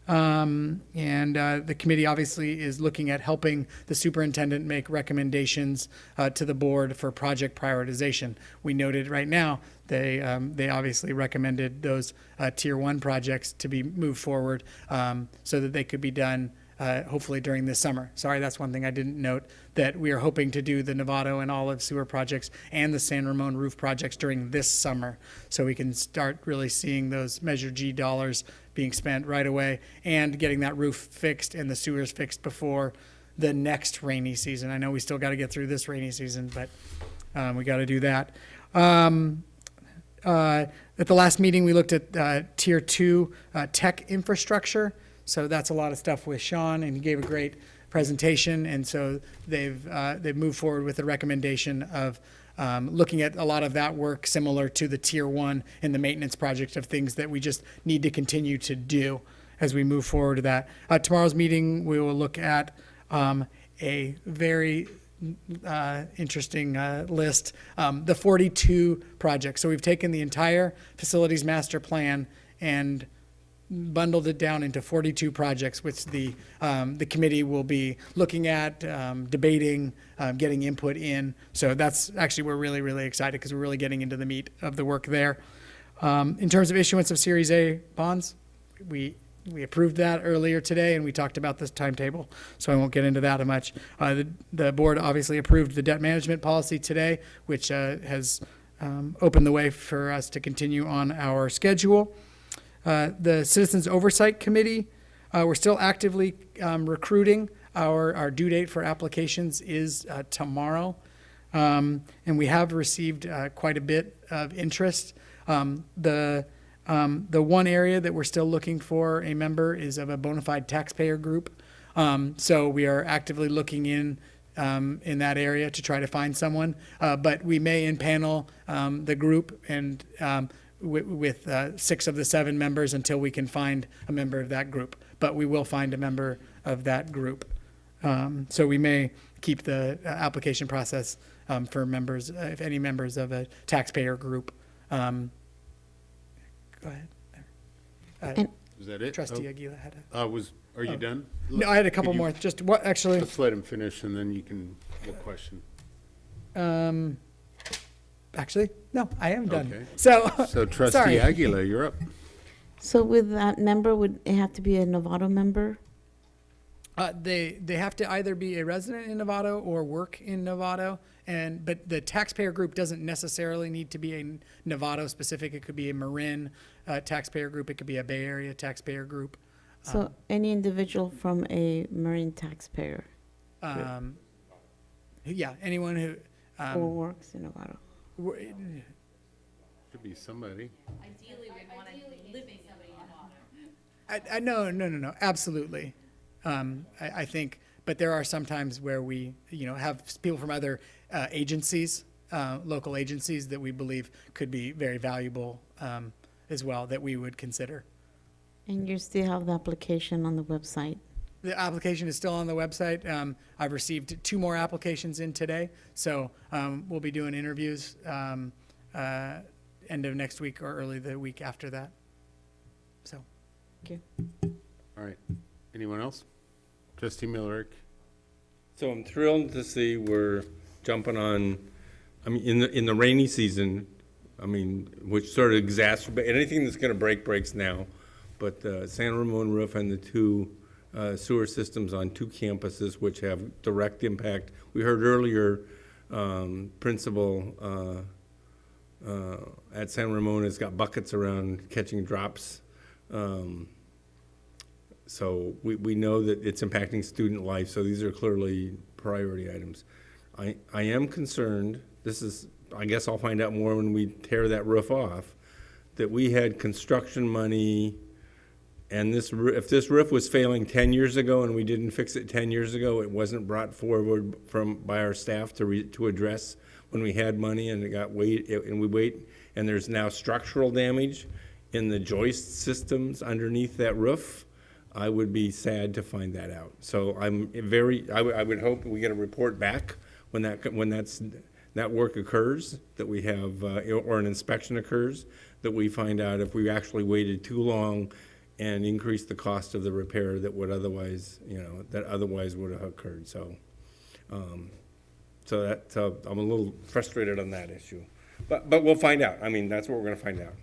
The committee obviously is looking at helping the superintendent make recommendations to the board for project prioritization. We noted right now they obviously recommended those tier 1 projects to be moved forward so that they could be done hopefully during this summer. Sorry, that's one thing I didn't note, that we are hoping to do the Novato and Olive sewer projects and the San Ramon roof projects during this summer, so we can start really seeing those Measure G dollars being spent right away and getting that roof fixed and the sewers fixed before the next rainy season. I know we still got to get through this rainy season, but we got to do that. At the last meeting, we looked at Tier 2 tech infrastructure. So that's a lot of stuff with Sean, and he gave a great presentation. And so they've moved forward with the recommendation of looking at a lot of that work similar to the Tier 1 in the maintenance project of things that we just need to continue to do as we move forward to that. Tomorrow's meeting, we will look at a very interesting list, the 42 projects. So we've taken the entire facilities master plan and bundled it down into 42 projects, which the committee will be looking at, debating, getting input in. So that's actually, we're really, really excited because we're really getting into the meat of the work there. In terms of issuance of Series A bonds, we approved that earlier today, and we talked about this timetable, so I won't get into that much. The board obviously approved the debt management policy today, which has opened the way for us to continue on our schedule. The Citizens Oversight Committee, we're still actively recruiting. Our due date for applications is tomorrow, and we have received quite a bit of interest. The one area that we're still looking for a member is of a bona fide taxpayer group. So we are actively looking in that area to try to find someone, but we may impanel the group and with 6 of the 7 members until we can find a member of that group. But we will find a member of that group. So we may keep the application process for members, if any members of a taxpayer group. Go ahead. Is that it? Trustee Aguila had Are you done? No, I had a couple Could you- more. Just what, actually? Let's let him finish, and then you can, what question? Actually, no, I am done. Okay. So Trustee sorry. Aguila, you're up. So with that member, would it have to be a Novato member? They have to either be a resident in Novato or work in Novato, but the taxpayer group doesn't necessarily need to be a Novato specific. It could be a Marin taxpayer group. It could be a Bay Area taxpayer group. So any individual from a Marine taxpayer Yeah, anyone who or works in Novato. Could be somebody. Ideally, we want to live in somebody No, absolutely. I think, but there are some times where we, have people from other agencies, local agencies that we believe could be very valuable as well that we would consider. And you still have the application on the website? The application is still on the website. I've received 2 more applications in today, so we'll be doing interviews end of next week or early the week after that. So, thank you. All right. Anyone else? Trustee Millerick? So I'm thrilled to see we're jumping on, in the rainy season, which sort of exacerbate, anything that's gonna breaks now. but the San Ramon roof and the two sewer systems on two campuses, which have direct impact. We heard earlier, principal at San Ramon has got buckets around catching drops. So we know that it's impacting student life, so these are clearly priority items. I am concerned, this is, I guess I'll find out more when we tear that roof off, that we had construction money, and if this roof was failing 10 years ago and we didn't fix it 10 years ago, it wasn't brought forward by our staff to address when we had money, and and there's now structural damage in the joist systems underneath that roof, I would be sad to find that out. So I would hope we get a report back when that work occurs, that we have, or an inspection occurs, that we find out if we actually waited too long and increased the cost of the repair that would otherwise, would have occurred. So, I'm a little frustrated on that issue, but we'll find out. I mean, that's what we're going to find out.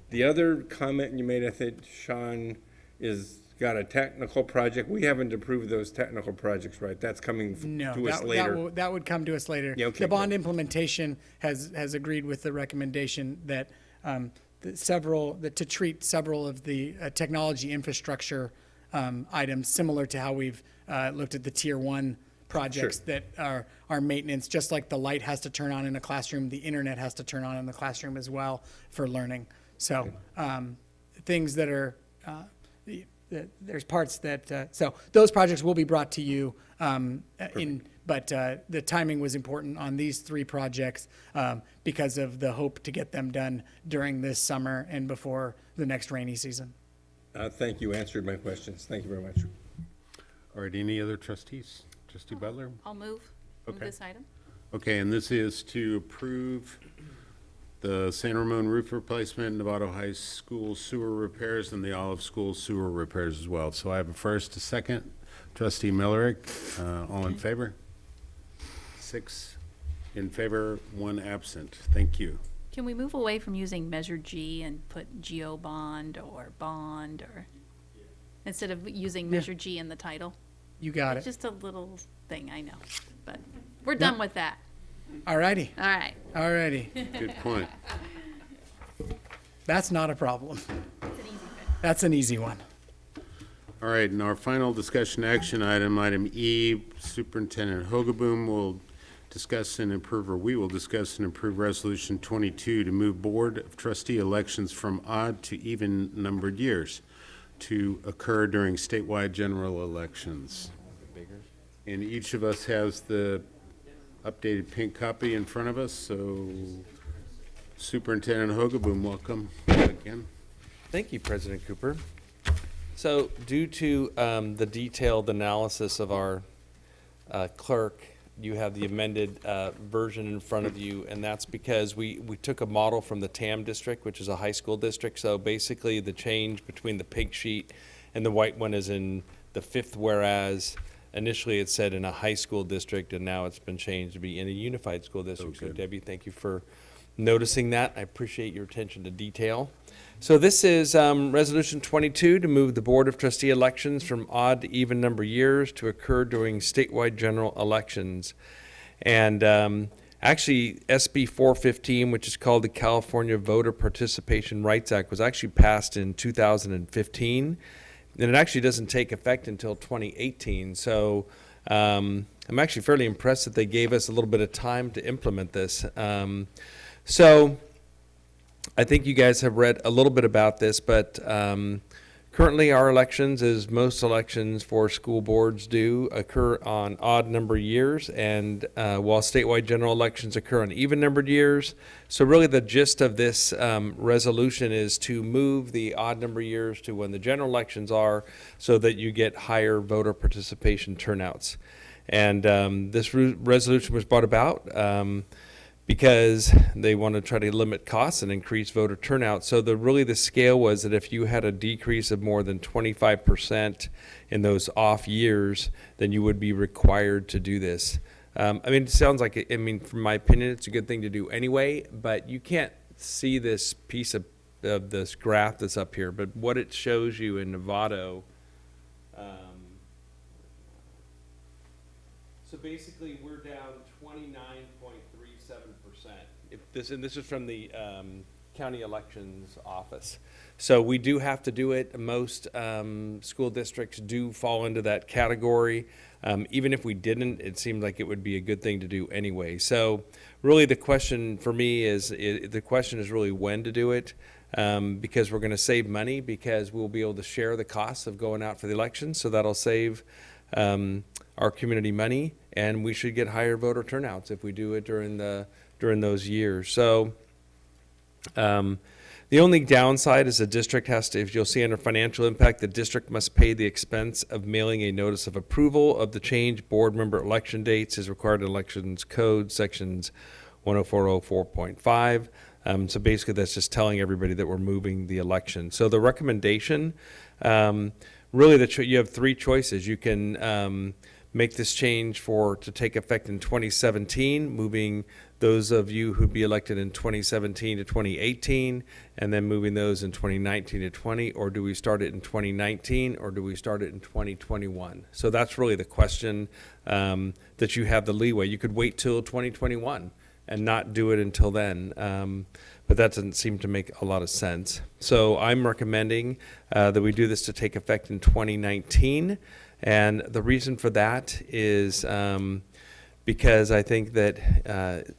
The other comment you made, I think, Sean, is got a technical project. We haven't approved those technical projects, right? That's coming to us later. That would come to us later. Yeah, okay, the bond implementation has agreed with the recommendation that to treat several of the technology infrastructure items similar to how we've looked at the tier 1 projects that are maintenance, just like the light has to turn on in a classroom, the internet has to turn on in the classroom as well for learning. So things that are, there's parts that, so those projects will be brought to you but the timing was important on these 3 projects because of the hope to get them done during this summer and before the next rainy season. Thank you, answered my questions. Thank you very much. All right, any other trustees? Trustee Butler? I'll move this item. Okay, and this is to approve the San Ramon roof replacement, Novato High School sewer repairs, and the Olive School sewer repairs as well. So I have a first, a second. Trustee Millerick, all in favor? 6 in favor, 1 absent. Thank you. Can we move away from using Measure G and put GO bond or instead of using Measure G in the title? You got It's it. just a little thing, I know, but we're done with that. All righty. All right. All righty. Good point. That's not a problem. That's an easy one. All right, and our final discussion action item, item E, Superintendent Hogaboom will discuss and approve, or we will discuss and approve Resolution 22 to move Board of Trustee elections from odd to even numbered years to occur during statewide general elections. And each of us has the updated pink copy in front of us, so Superintendent Hogaboom, welcome again. Thank you, President Cooper. So due to the detailed analysis of our clerk, you have the amended version in front of you, and that's because we took a model from the TAM district, which is a high school district. So basically the change between the pink sheet and the white one is in the 5th whereas. Initially it said in a high school district, and now it's been changed to be in a unified school district. So Debbie, thank you for noticing that. I appreciate your attention to detail. So this is Resolution 22 to move the Board of Trustee elections from odd to even number years to occur during statewide general elections. And actually, SB 415, which is called the California Voter Participation Rights Act, was actually passed in 2015. And it actually doesn't take effect until 2018. So I'm actually fairly impressed that they gave us a little bit of time to implement this. So I think you guys have read a little bit about this, but currently our elections, as most elections for school boards do, occur on odd number years, and while statewide general elections occur on even numbered years. So really the gist of this resolution is to move the odd number years to when the general elections are, so that you get higher voter participation turnouts. And this resolution was brought about because they want to try to limit costs and increase voter turnout. So the scale was that if you had a decrease of more than 25% in those off years, then you would be required to do this. I mean, it sounds like, from my opinion, it's a good thing to do anyway, but you can't see this piece of this graph that's up here, but what it shows you in Novato. So basically, we're down 29.37%. This is from the county elections office. So we do have to do it. Most school districts do fall into that category. Even if we didn't, it seemed like it would be a good thing to do anyway. So really the question for me is really when to do it, because we're going to save money, because we'll be able to share the costs of going out for the election. So that'll save our community money, and we should get higher voter turnouts if we do it during those years. So the only downside is the district has to, if you'll see under financial impact, the district must pay the expense of mailing a notice of approval of the change board member election dates as required in Elections Code sections 10404.5. So basically that's just telling everybody that we're moving the election. So the recommendation, really you have three choices. You can make this change to take effect in 2017, moving those of you who'd be elected in 2017 to 2018, and then moving those in 2019 to 20, or do we start it in 2019, or do we start it in 2021? So that's really the question, that you have the leeway. You could wait till 2021 and not do it until then, but that doesn't seem to make a lot of sense. So I'm recommending that we do this to take effect in 2019, and the reason for that is because I think that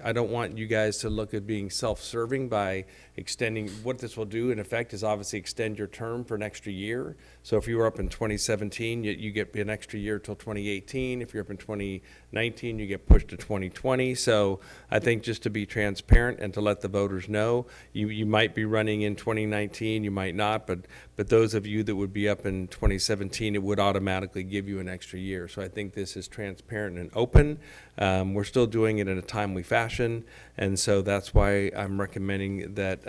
I don't want you guys to look at being self-serving by extending. What this will do in effect is obviously extend your term for an extra year. So if you were up in 2017, you get an extra year till 2018. If you're up in 2019, you get pushed to 2020. So I think just to be transparent and to let the voters know, you might be running in 2019, you might not, but those of you that would be up in 2017, it would automatically give you an extra year. So I think this is transparent and open. We're still doing it in a timely fashion, and so that's why I'm recommending that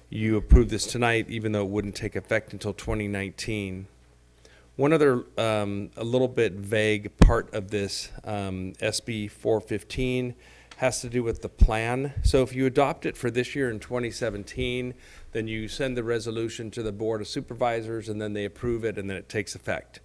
you approve this tonight, even though it wouldn't take effect until 2019. One other a little bit vague part of this SB 415 has to do with the plan. So if you adopt it for this year in 2017, then you send the resolution to the Board of Supervisors, and then they approve it, and then it takes effect.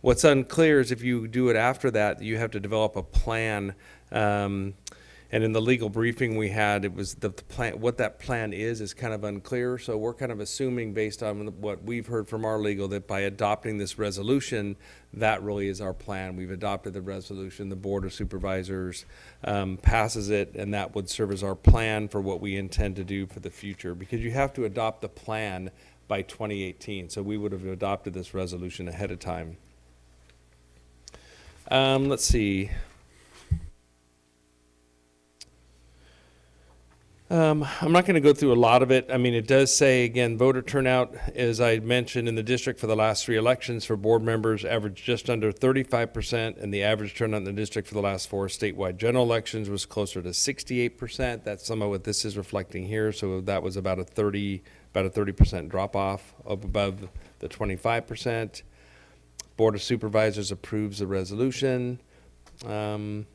What's unclear is if you do it after that, you have to develop a plan. And in the legal briefing we had, it was the plan. What that plan is kind of unclear. So we're kind of assuming, based on what we've heard from our legal, that by adopting this resolution, that really is our plan. We've adopted the resolution. The Board of Supervisors passes it, and that would serve as our plan for what we intend to do for the future. Because you have to adopt the plan by 2018. So we would have adopted this resolution ahead of time. Let's see. I'm not going to go through a lot of it. I mean, it does say, again, voter turnout, as I mentioned, in the district for the last 3 elections for board members averaged just under 35%, and the average turnout in the district for the last 4 statewide general elections was closer to 68%. That's some of what this is reflecting here. So that was about a 30% drop off above the 25%. Board of Supervisors approves the resolution. So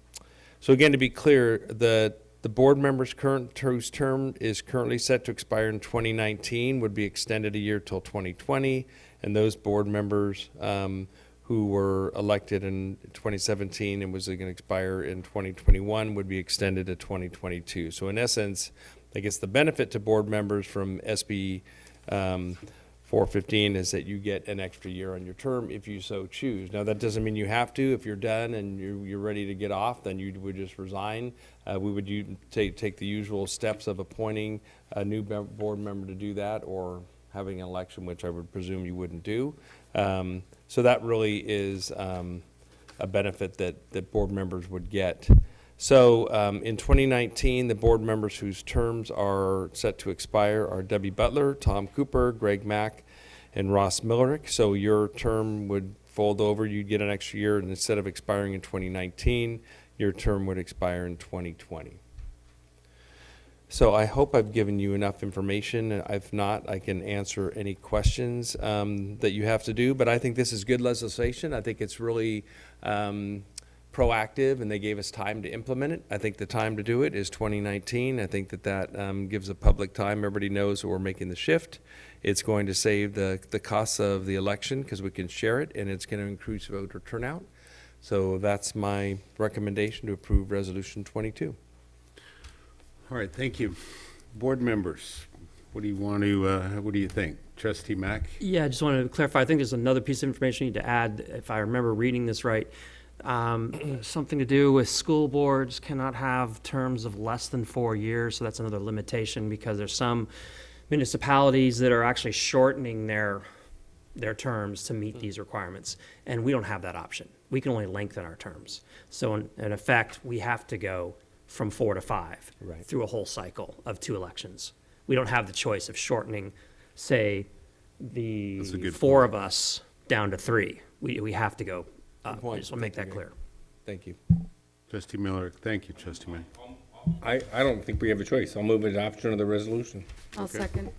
again, to be clear, the board members whose term is currently set to expire in 2019 would be extended a year till 2020, and those board members who were elected in 2017 and was going to expire in 2021 would be extended to 2022. So in essence, I guess the benefit to board members from SB 415 is that you get an extra year on your term if you so choose. Now, that doesn't mean you have to. If you're done and you're ready to get off, then you would just resign. We would take the usual steps of appointing a new board member to do that, or having an election, which I would presume you wouldn't do. So that really is a benefit that board members would get. So in 2019, the board members whose terms are set to expire are Debbie Butler, Tom Cooper, Greg Mack, and Ross Millerick. So your term would fold over. You'd get an extra year, and instead of expiring in 2019, your term would expire in 2020. So I hope I've given you enough information. If not, I can answer any questions that you have to do. But I think this is good legislation. I think it's really proactive and they gave us time to implement it. I think the time to do it is 2019. I think that gives the public time. Everybody knows that we're making the shift. It's going to save the costs of the election because we can share it, and it's going to increase voter turnout. So that's my recommendation to approve Resolution 22. All right, thank you. Board members, what do you think? Trustee Mack? Yeah, I just wanted to clarify. I think there's another piece of information I need to add, if I remember reading this right. Something to do with school boards cannot have terms of less than 4 years, so that's another limitation because there's some municipalities that are actually shortening their terms to meet these requirements, and we don't have that option. We can only lengthen our terms. So in effect, we have to go from 4 to 5 through a whole cycle of 2 elections. We don't have the choice of shortening, say, the 4 of us down to 3. We have to go up. I just want to make that clear. Thank you. Trustee Miller, thank you, Trustee May. I don't think we have a choice. I'll move adoption of the resolution. I'll second.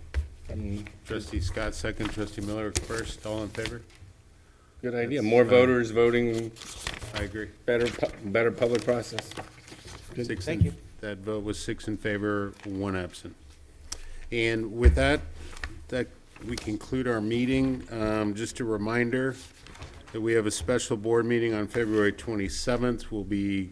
Trustee Scott, second. Trustee Miller first. All in favor? Good idea. More voters voting. I agree. Better public process. Thank you. That vote was 6 in favor, 1 absent. And with that we conclude our meeting. Just a reminder that we have a special board meeting on February 27th. We'll be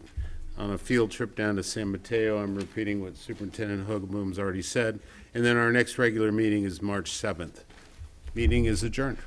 on a field trip down to San Mateo. I'm repeating what Superintendent Hogaboom's already said. And then our next regular meeting is March 7th. Meeting is adjourned.